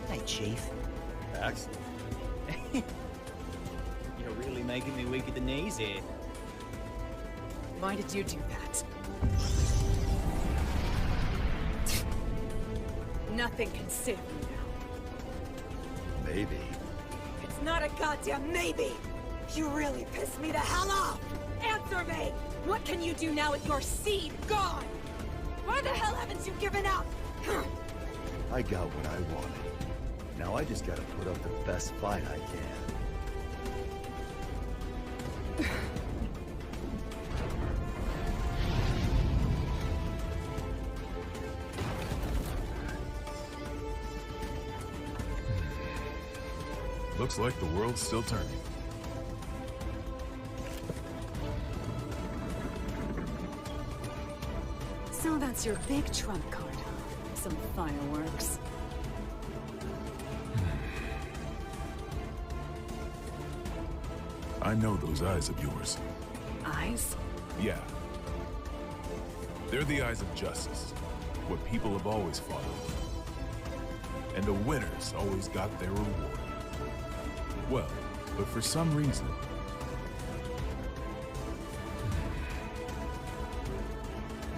Hey, Chief. Max? You're really making me weak at the knees here. Why did you do that? Nothing can save me now. Maybe. It's not a goddamn maybe! You really pissed me the hell off! Answer me! What can you do now with your seed gone? Why the hell haven't you given up? I got what I wanted. Now I just gotta put up the best fight I can. Looks like the world's still turning. So that's your big trump card, huh? Some fireworks. I know those eyes of yours. Eyes? Yeah. They're the eyes of justice. What people have always followed. And the winners always got their reward. Well, but for some reason...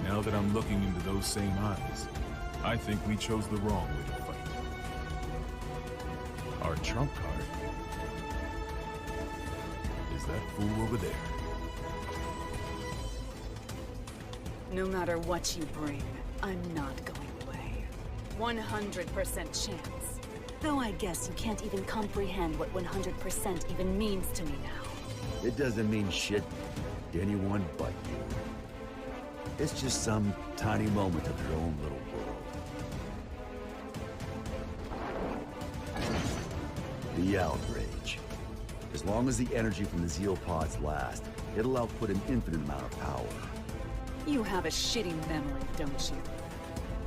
Now that I'm looking into those same eyes, I think we chose the wrong way to fight. Our trump card is that fool over there. No matter what you bring, I'm not going away. 100% chance. Though I guess you can't even comprehend what 100% even means to me now. It doesn't mean shit to anyone but you. It's just some tiny moment of your own little world. The outrage. As long as the energy from the Zeal pods lasts, it'll output an infinite amount of power. You have a shitty memory, don't you?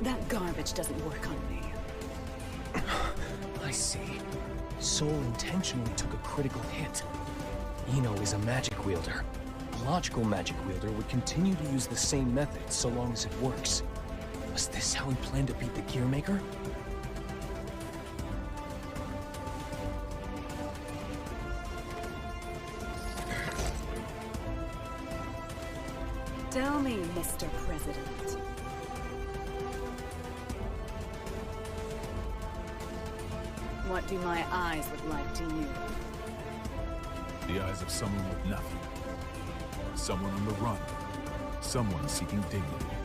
That garbage doesn't work on me. I see. Soul intentionally took a critical hit. Eno is a magic wielder. A logical magic wielder would continue to use the same method so long as it works. Was this how he planned to beat the Gearmaker? Tell me, Mr. President. What do my eyes look like to you? The eyes of someone with nothing. Someone on the run. Someone seeking dignity.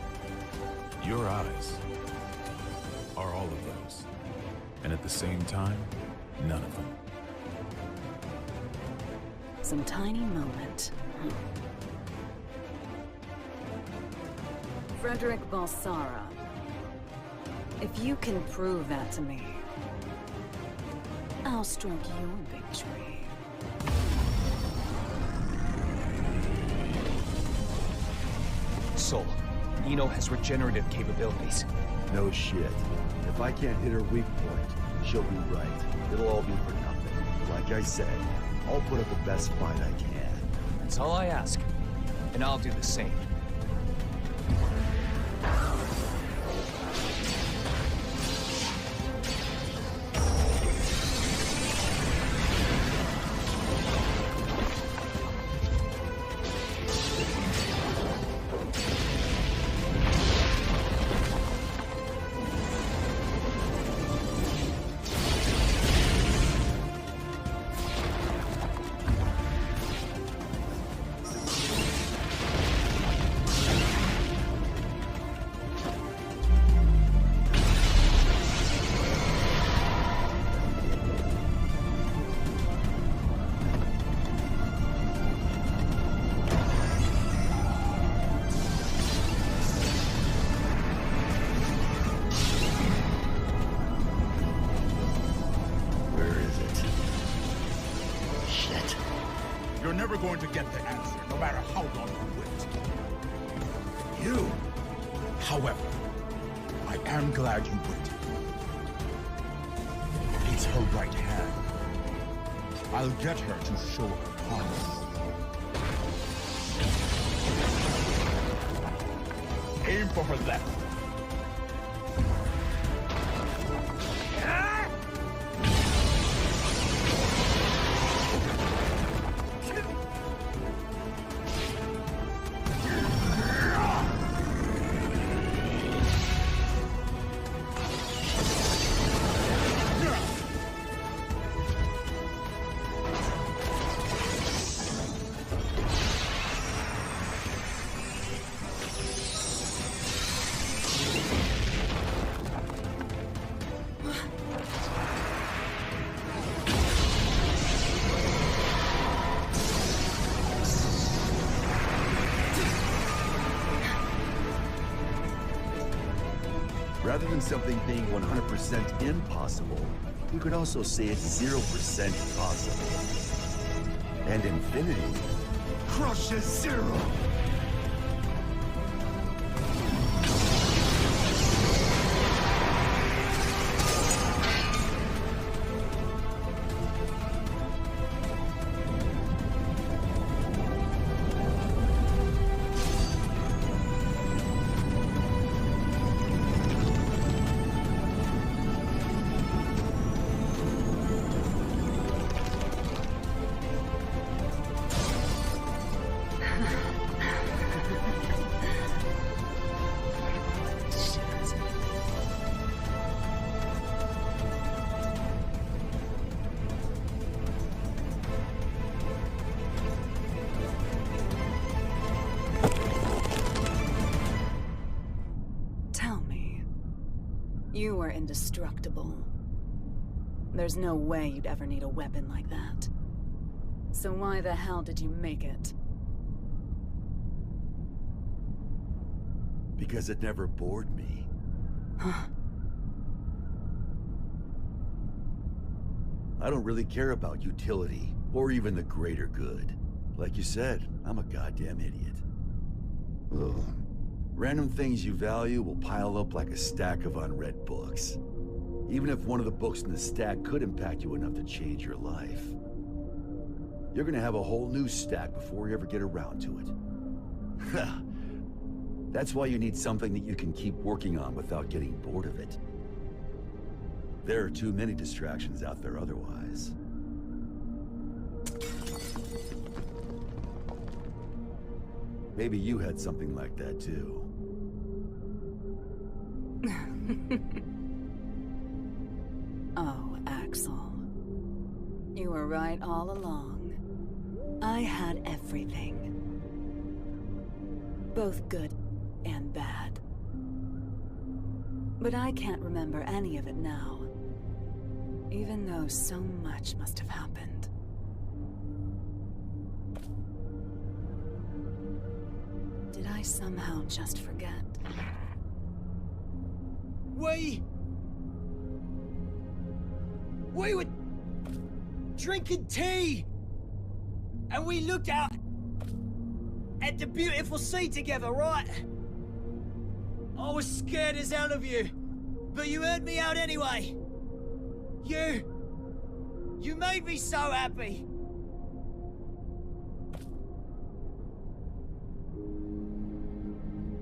Your eyes are all of those. And at the same time, none of them. Some tiny moment. Frederick Balsara. If you can prove that to me, I'll stroke your big tree. Soul, Eno has regenerative capabilities. No shit. If I can't hit her weak point, she'll be right. It'll all be for nothing. Like I said, I'll put up the best fight I can. That's all I ask. And I'll do the same. You're never going to get the answer, no matter how long you wait. You, however, I am glad you waited. It's her right hand. I'll get her to show her promise. Aim for her left. Rather than something being 100% impossible, You could also say it's 0% possible. And infinity crushes zero. You are indestructible. There's no way you'd ever need a weapon like that. So why the hell did you make it? Because it never bored me. Huh. I don't really care about utility, or even the greater good. Like you said, I'm a goddamn idiot. Ugh. Random things you value will pile up like a stack of unread books. Even if one of the books in the stack could impact you enough to change your life. You're gonna have a whole new stack before you ever get around to it. That's why you need something that you can keep working on without getting bored of it. There are too many distractions out there otherwise. Maybe you had something like that too. Oh, Axel. You were right all along. I had everything. Both good and bad. But I can't remember any of it now. Even though so much must have happened. Did I somehow just forget? We were drinking tea, and we looked out at the beautiful sea together, right? I was scared as hell of you, but you heard me out anyway. You made me so happy.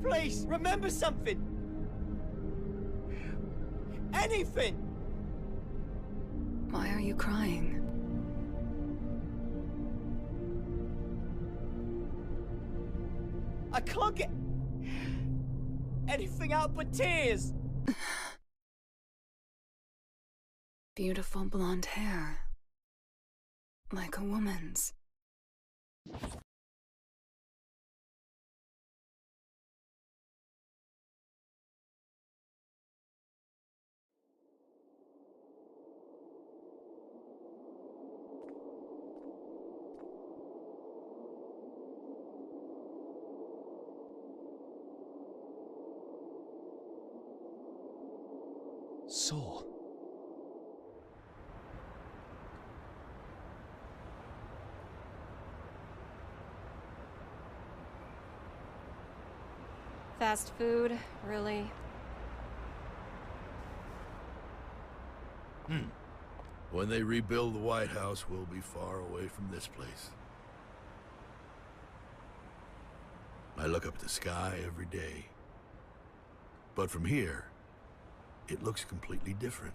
Please, remember something. Anything. Why are you crying? I can't get anything out but tears. Beautiful blonde hair. Like a woman's. Soul. Fast food, really? When they rebuild the White House, we'll be far away from this place. I look up at the sky every day. But from here, it looks completely different.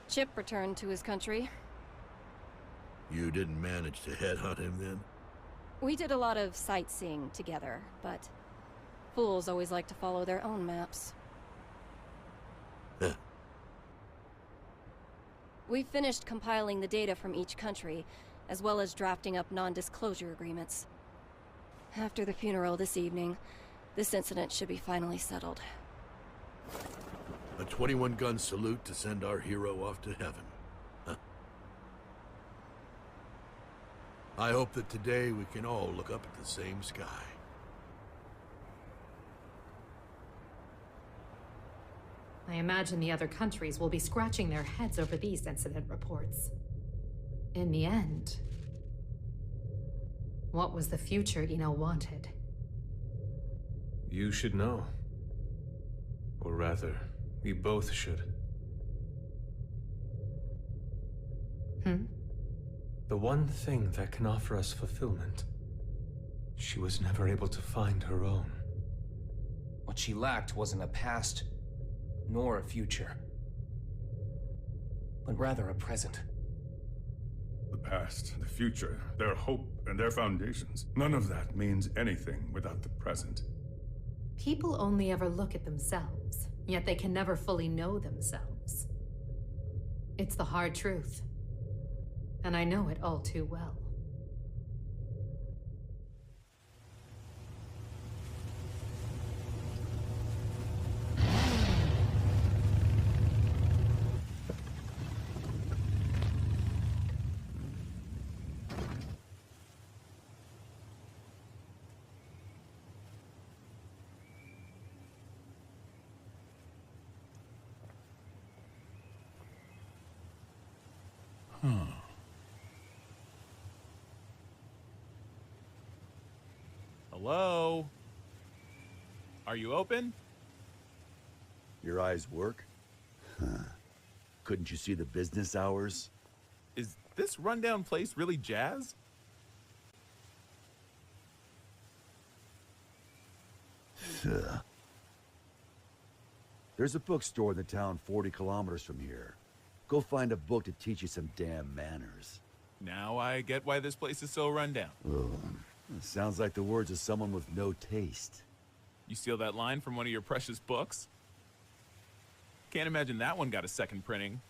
Chip returned to his country. You didn't manage to headhunt him then? We did a lot of sightseeing together, but fools always like to follow their own maps. We finished compiling the data from each country, as well as drafting up non-disclosure agreements. After the funeral this evening, this incident should be finally settled. A 21-gun salute to send our hero off to heaven. Huh. I hope that today we can all look up at the same sky. I imagine the other countries will be scratching their heads over these incident reports. In the end, what was the future Eno wanted? You should know. Or rather, we both should. The one thing that can offer us fulfillment. She was never able to find her own. What she lacked wasn't a past, nor a future, but rather a present. The past, the future, their hope, and their foundations. None of that means anything without the present. People only ever look at themselves, yet they can never fully know themselves. It's the hard truth, and I know it all too well. Hello? Are you open? Your eyes work? Huh. Couldn't you see the business hours? Is this rundown place really jazz? There's a bookstore in the town 40 kilometers from here. Go find a book to teach you some damn manners. Now I get why this place is so rundown. Oh, it sounds like the words of someone with no taste. You steal that line from one of your precious books? Can't imagine that one got a second printing.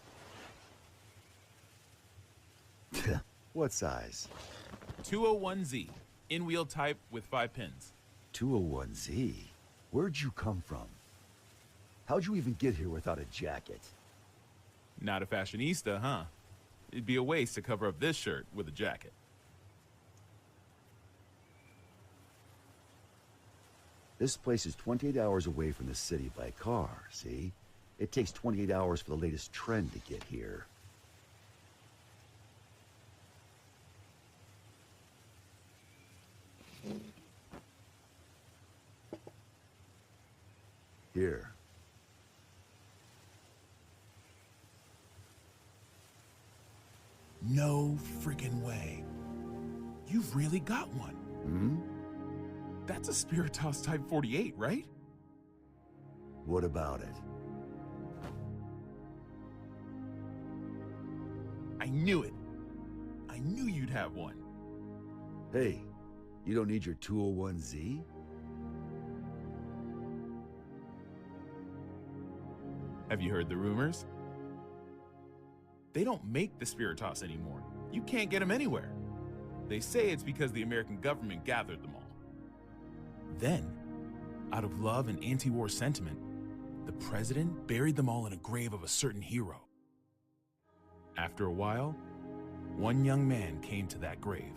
What size? 201Z. In-wheel type with 5 pins. 201Z? Where'd you come from? How'd you even get here without a jacket? Not a fashionista, huh? It'd be a waste to cover up this shirt with a jacket. This place is 28 hours away from the city by car, see? It takes 28 hours for the latest trend to get here. Here. No friggin' way. You've really got one. Hmm? That's a Spiritus Type 48, right? What about it? I knew it. I knew you'd have one. Hey, you don't need your 201Z? Have you heard the rumors? They don't make the Spiritus anymore. You can't get them anywhere. They say it's because the American government gathered them all. Then, out of love and anti-war sentiment, the president buried them all in a grave of a certain hero. After a while, one young man came to that grave.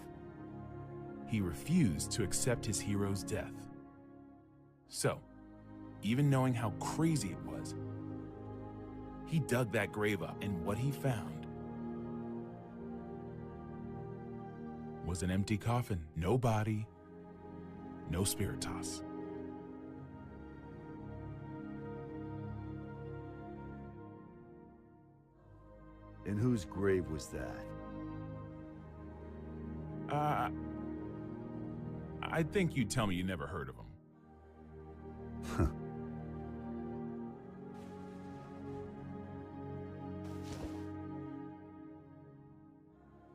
He refused to accept his hero's death. So, even knowing how crazy it was, he dug that grave up, and what he found was an empty coffin. No body, no Spiritus. And whose grave was that? I think you'd tell me you never heard of him.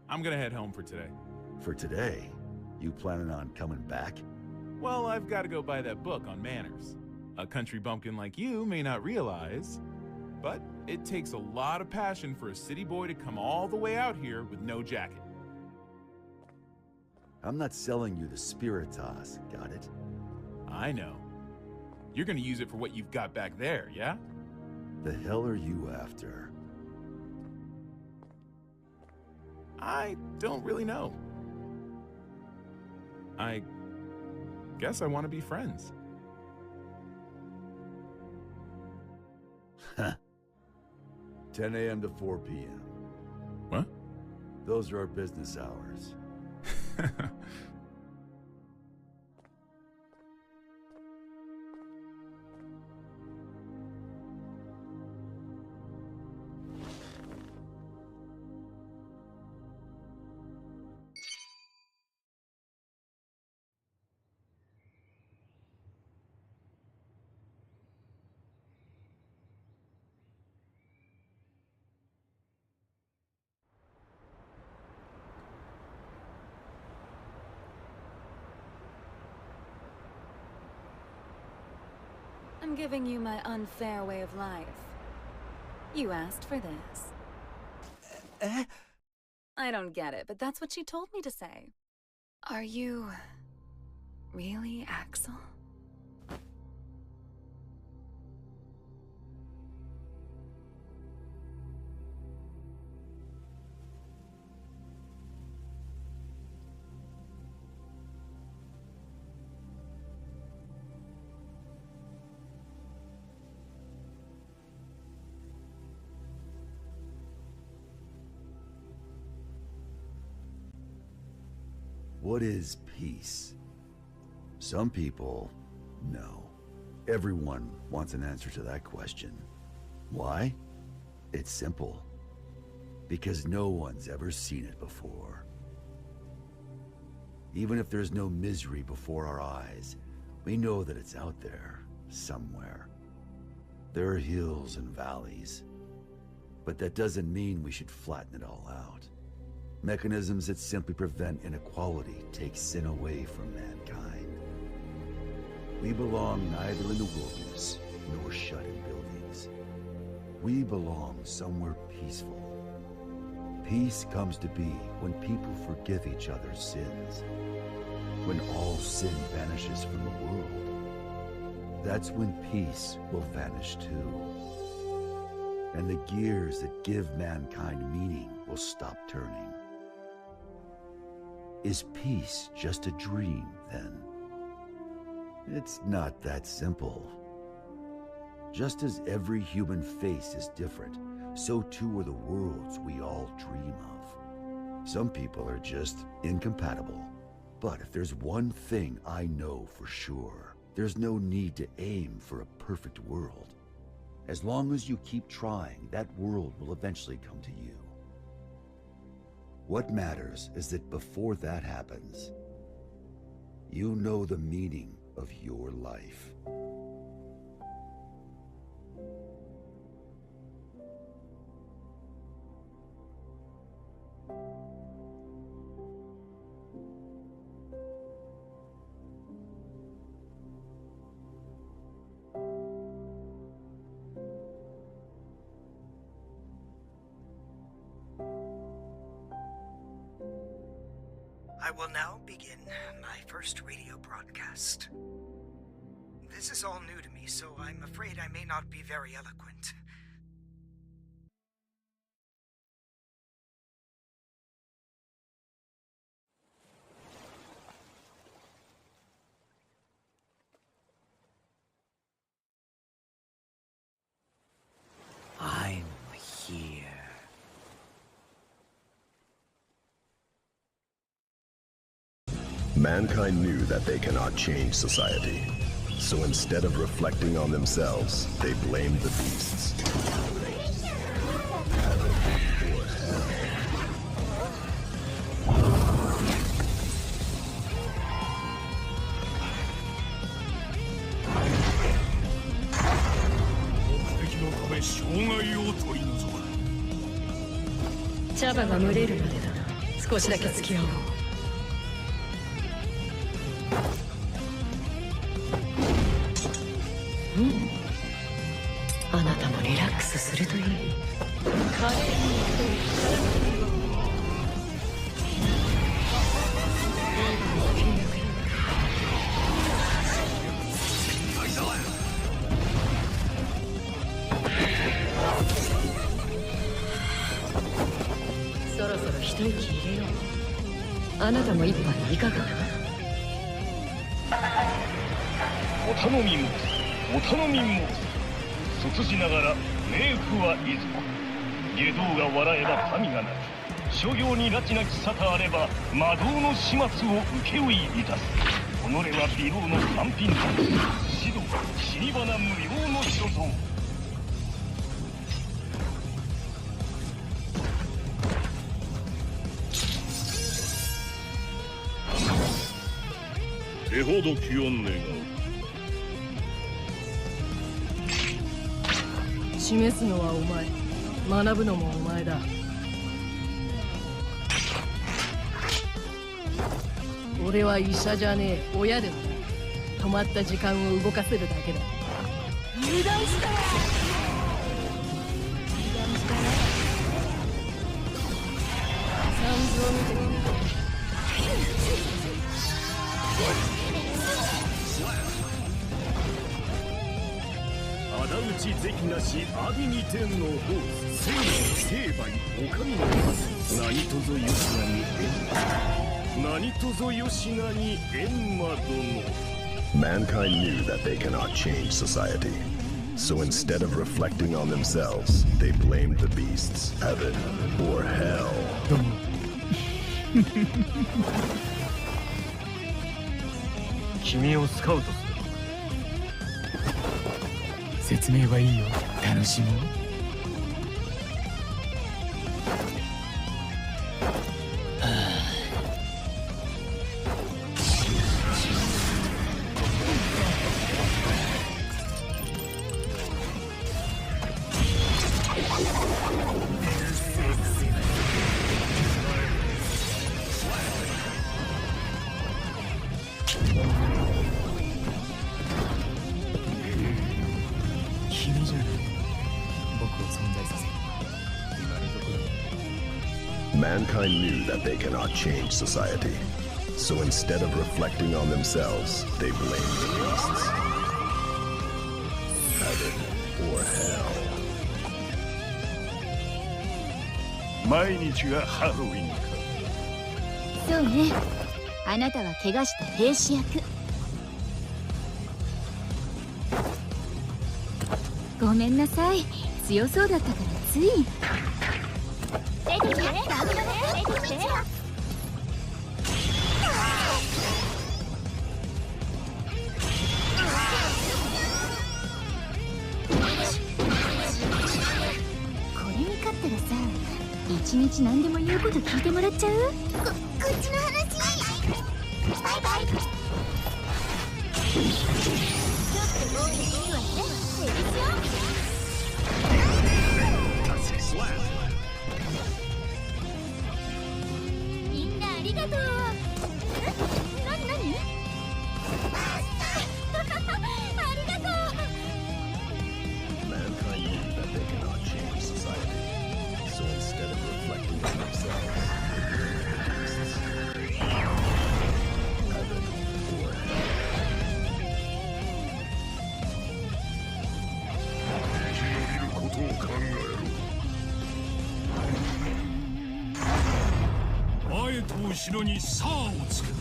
I'm gonna head home for today. For today? You planning on coming back? Well, I've got to go buy that book on manners. A country bumpkin like you may not realize, but it takes a lot of passion for a city boy to come all the way out here with no jacket. I'm not selling you the Spiritus, got it? I know. You're gonna use it for what you've got back there, yeah? The hell are you after? I don't really know. I guess I want to be friends. 10 a.m. to 4 p.m. What? Those are our business hours. I'm giving you my unfair way of life. You asked for this. I don't get it, but that's what she told me to say. Are you... really Axel? What is peace? Some people know. Everyone wants an answer to that question. Why? It's simple. Because no one's ever seen it before. Even if there's no misery before our eyes, we know that it's out there, somewhere. There are hills and valleys. But that doesn't mean we should flatten it all out. Mechanisms that simply prevent inequality take sin away from mankind. We belong neither in the wilderness nor shut in buildings. We belong somewhere peaceful. Peace comes to be when people forgive each other's sins. When all sin vanishes from the world. That's when peace will vanish too. And the gears that give mankind meaning will stop turning. Is peace just a dream, then? It's not that simple. Just as every human face is different, so too are the worlds we all dream of. Some people are just incompatible. But if there's one thing I know for sure, there's no need to aim for a perfect world. As long as you keep trying, that world will eventually come to you. What matters is that before that happens, you know the meaning of your life. I will now begin my first radio broadcast. This is all new to me, so I'm afraid I may not be very eloquent. I'm here. Mankind knew that they cannot change society. So instead of reflecting on themselves, they blamed the beasts. Heaven or hell.茶葉が蒸れるまでだ。少しだけ付き合おう。あなたもリラックスするといい。カレーにそろそろ一息入れよう。あなたも一杯いかがか。お頼み申す。お頼み申す。卒じながら冥福はいずこ。外道が笑えば神がなく、諸行に拉致なき沙汰あれば魔道の始末を請負いたす。己は微老の三品たる死道死に花無用の所蔵。手ほどきを願う。示すのはお前、学ぶのもお前だ。俺は医者じゃねえ、親でもない。止まった時間を動かせるだけだ。油断したら三蔵見てみる。仇討ち是非なし阿炎二天の宝生成敗お上の何とぞよしなに何とぞよしなに閻魔殿。 Mankind knew that they cannot change society. So instead of reflecting on themselves, they blamed the beasts, heaven, or hell. 君をスカウトする。説明はいいよ。楽しもう。君じゃない。僕を存在させる。 Mankind knew that they cannot change society. So instead of reflecting on themselves, they blamed the beasts, heaven, or hell. 毎日がハロウィンか。そうね。あなたは怪我した兵士役。ごめんなさい。強そうだったからつい。出てきて。出てきて。これに勝ったらさ、一日何でも言うこと聞いてもらっちゃう？こっちの話。バイバイ。ちょっともういいわね。セリフよ。みんなありがとう。なになに？ありがとう。 Mankind knew that they cannot change society. So instead of reflecting on themselves, they blamed the beasts, heaven, or hell. 生き延びることを考えろ。前と後ろに差をつけろ。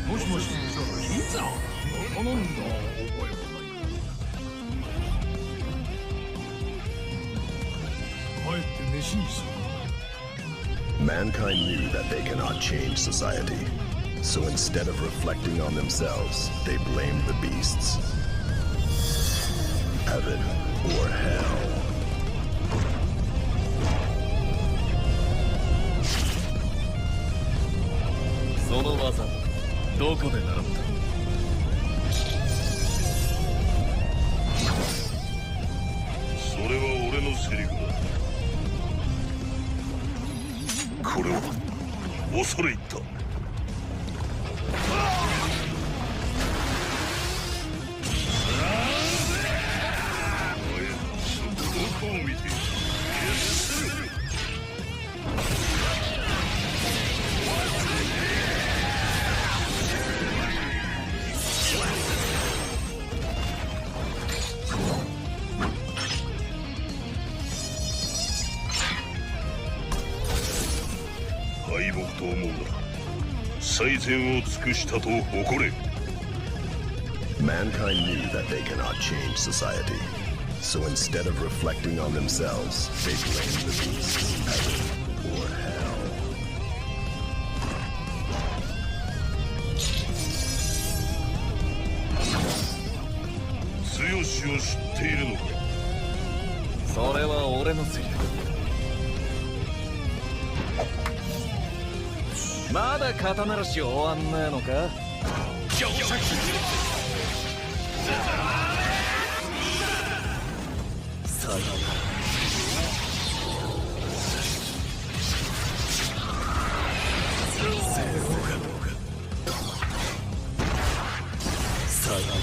もしもし、ピザ？頼んだ覚えはない。帰って飯にする。 Mankind knew that they cannot change society. So instead of reflecting on themselves, they blamed the beasts, heaven, or hell. その技、どこで習った？それは俺のセリフだ。これは恐れ入った。おい、そこを見て決める。ごくと思うな。最善を尽くしたと誇れ。 Mankind knew that they cannot change society. So instead of reflecting on themselves, they blamed the beasts, heaven, or hell. 強しを知っているのか。それは俺のせいだ。まだ肩慣らし終わんねえのか。さよなら。さよなら。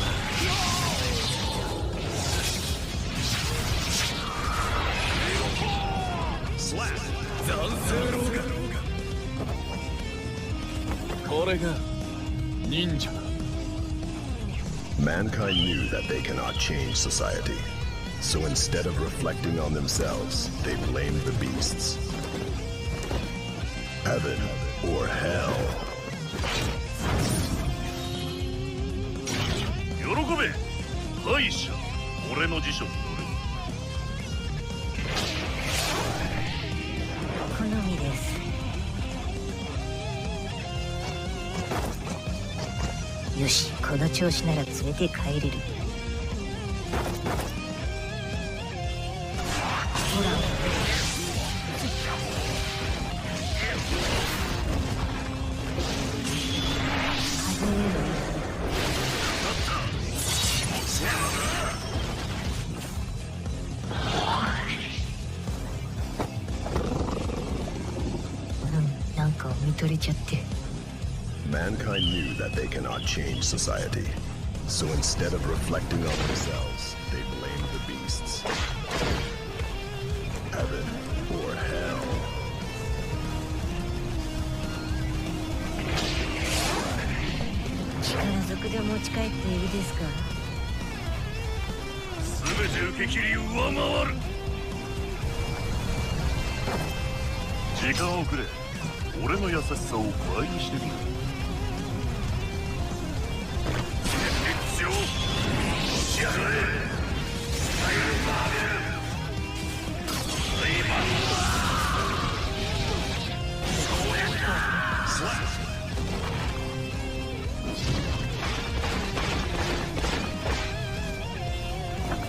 これが忍者だ。 Mankind knew that they cannot change society. So instead of reflecting on themselves, they blamed the beasts. Heaven or hell. 喜べ、敗者。俺の辞書に乗れ。好みです。よし、この調子なら連れて帰れる。ほら。数えろ。 なんか見とれちゃって。 Mankind knew that they cannot change society. So instead of reflecting on themselves, they blamed the beasts. Heaven or hell. 力ずくで持ち帰っていいですか。全て受け切り上回る。時間をくれ。俺の優しさを倍にしてみる。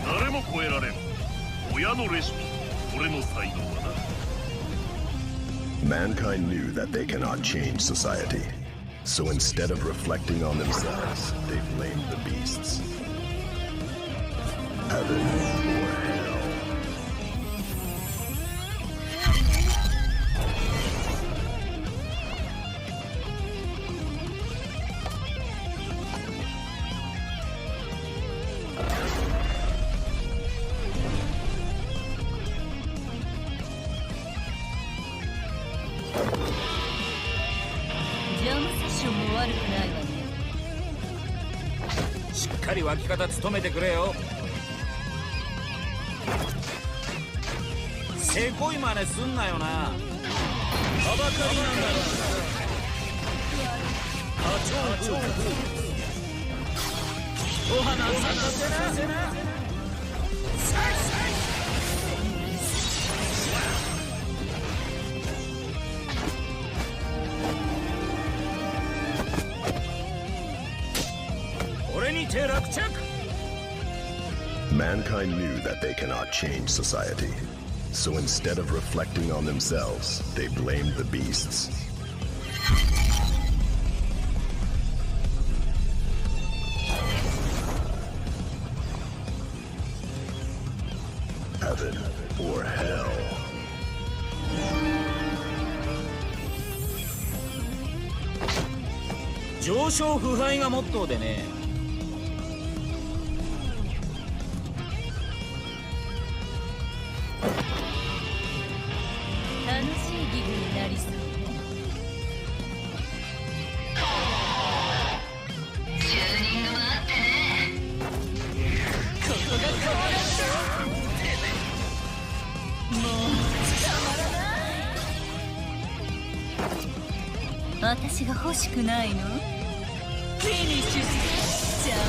誰も超えられん。親のレシピ、俺の才能だな。 Mankind knew that they cannot change society. So instead of reflecting on themselves, they blamed the beasts. Heaven or hell. ジャムセッションも悪くないわね。しっかり脇方務めてくれよ。せこい真似すんなよな。はばかりなんだろ。課長お花させな。俺にて落着。 Mankind knew that they cannot change society. So instead of reflecting on themselves, they blamed the beasts. Heaven or hell. 上昇腐敗がモットーでね。楽しいギグになりそうね。チューニングもあってね。ここがこうだった。もうたまらない。私が欲しくないの？フィニッシュしちゃう？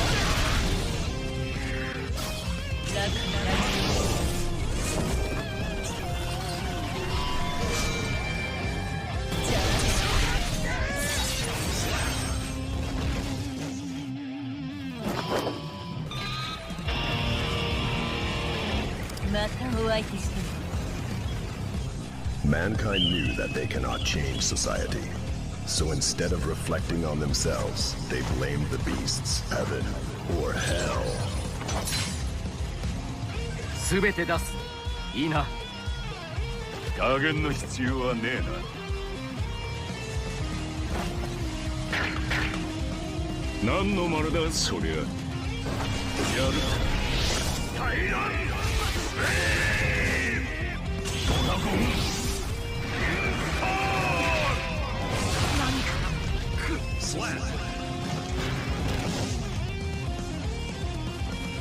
楽ならまたお相手して。Mankind knew that they cannot change society. So instead of reflecting on themselves, they blamed the beasts, heaven, or hell. すべて出す。いいな。加減の必要はねえな。何の丸だそりゃ。やるか。平ら。ドラゴン。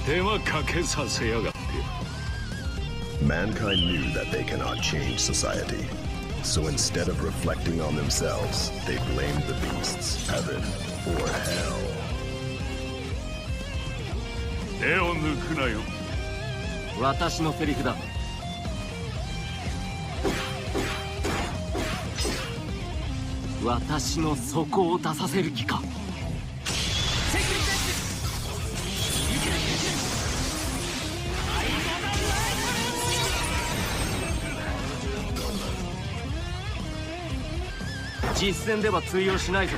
手間かけさせやがって。Mankind knew that they cannot change society. So instead of reflecting on themselves, they blamed the beasts, heaven, or hell. 手を抜くなよ。私のセリフだ。私の底を出させる気か。実戦では通用しないぞ。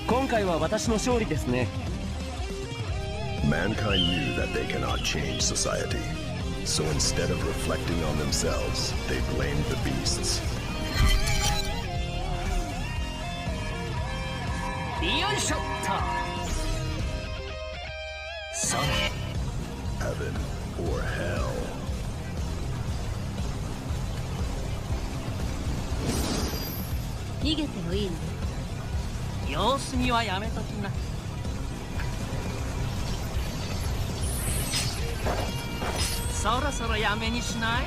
今回は私の勝利ですね。Mankind knew that they cannot change society. So instead of reflecting on themselves, they blamed the beasts. よいしょっと。さあ。Heaven or hell. 逃げてもいいの？様子見はやめときな。そろそろやめにしない？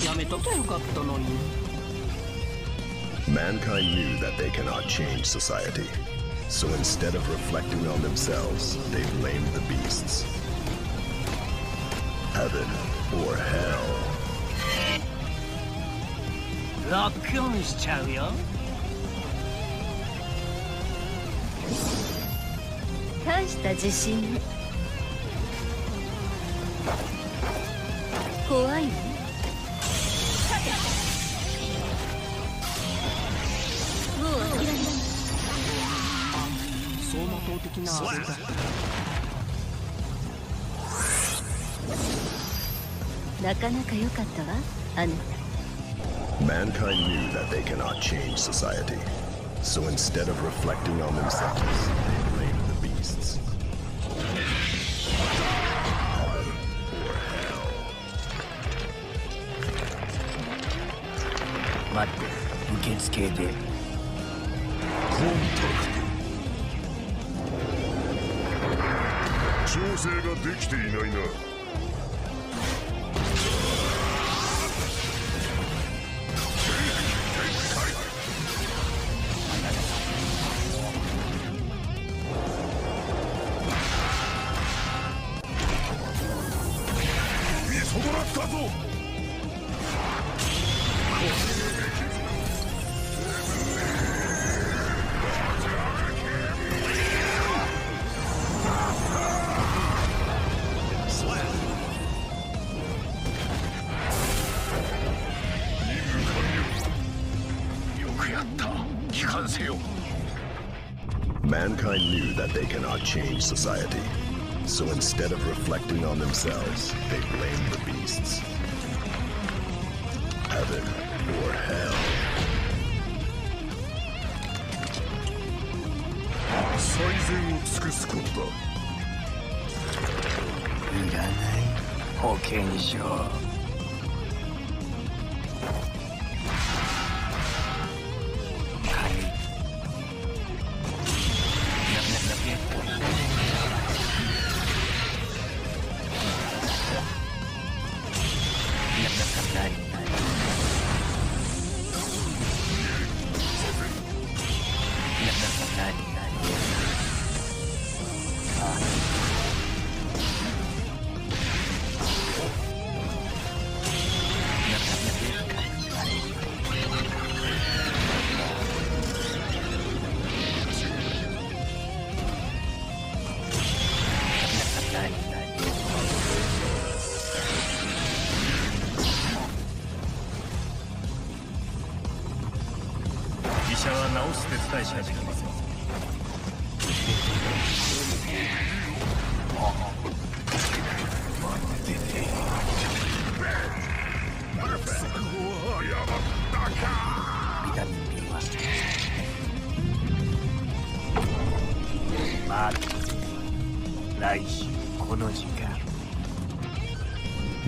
やめときゃよかったのに。Mankind knew that they cannot change society. So instead of reflecting on themselves, they blamed the beasts. Heaven or hell. ロックオンしちゃうよ。大した自信ね。怖いの？もう諦めない。走馬灯的なあれだ。なかなか良かったわ、あなた。Mankind knew that they cannot change society. So instead of reflecting on themselves, they blamed the beasts. Heaven or hell. 待って、受付で。コンタクト。調整ができていないな。Mankind knew that they cannot change society. So instead of reflecting on themselves, they blamed the beasts. Heaven or hell. 最善を尽くすことだ。いらない保険証。医者は治す手伝いしかできません。ビタミン B はまた来週この時間。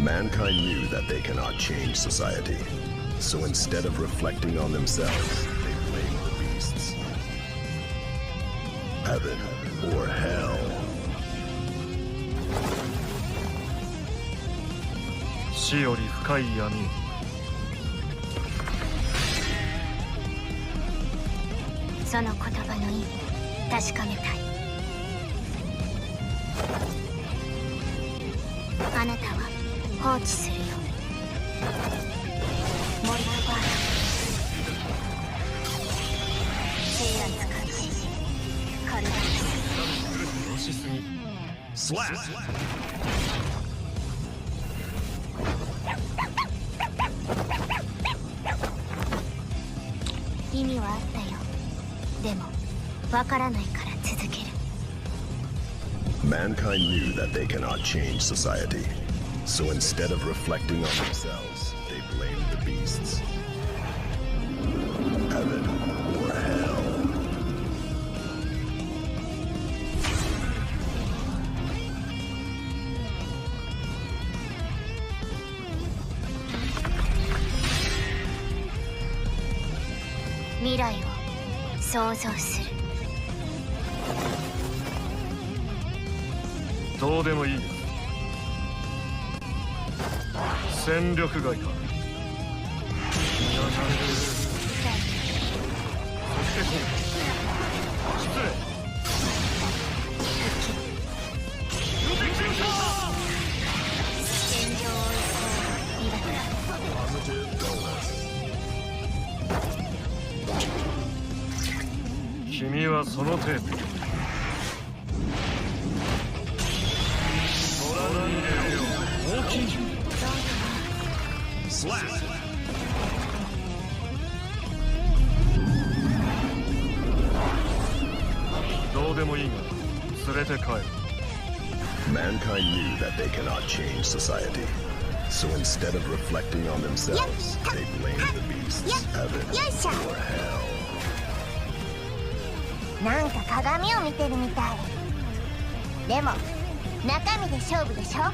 Mankind knew that they cannot change society. So instead of reflecting on themselves, they blamed the beasts. Heaven or hell. 死より深い闇。その言葉の意味確かめたい。あなたは放置するよ。森のバード制圧開始。カルダ殺しすぎ。スラッ意味はあったよ。でもわからないから続ける。 Mankind knew that they cannot change society. So instead of reflecting on themselves, they blamed the beasts. Heaven or hell. Mirai を想像する。どうでもいいです。戦力外か。そしてこう。失礼。戦場を依頼。君はその程度。大きい。どうでもいいが連れて帰る。 Mankind knew that they cannot change society. So instead of reflecting on themselves, they blamed the beasts. Heaven or hell. なんか鏡を見てるみたい。でも中身で勝負でしょ。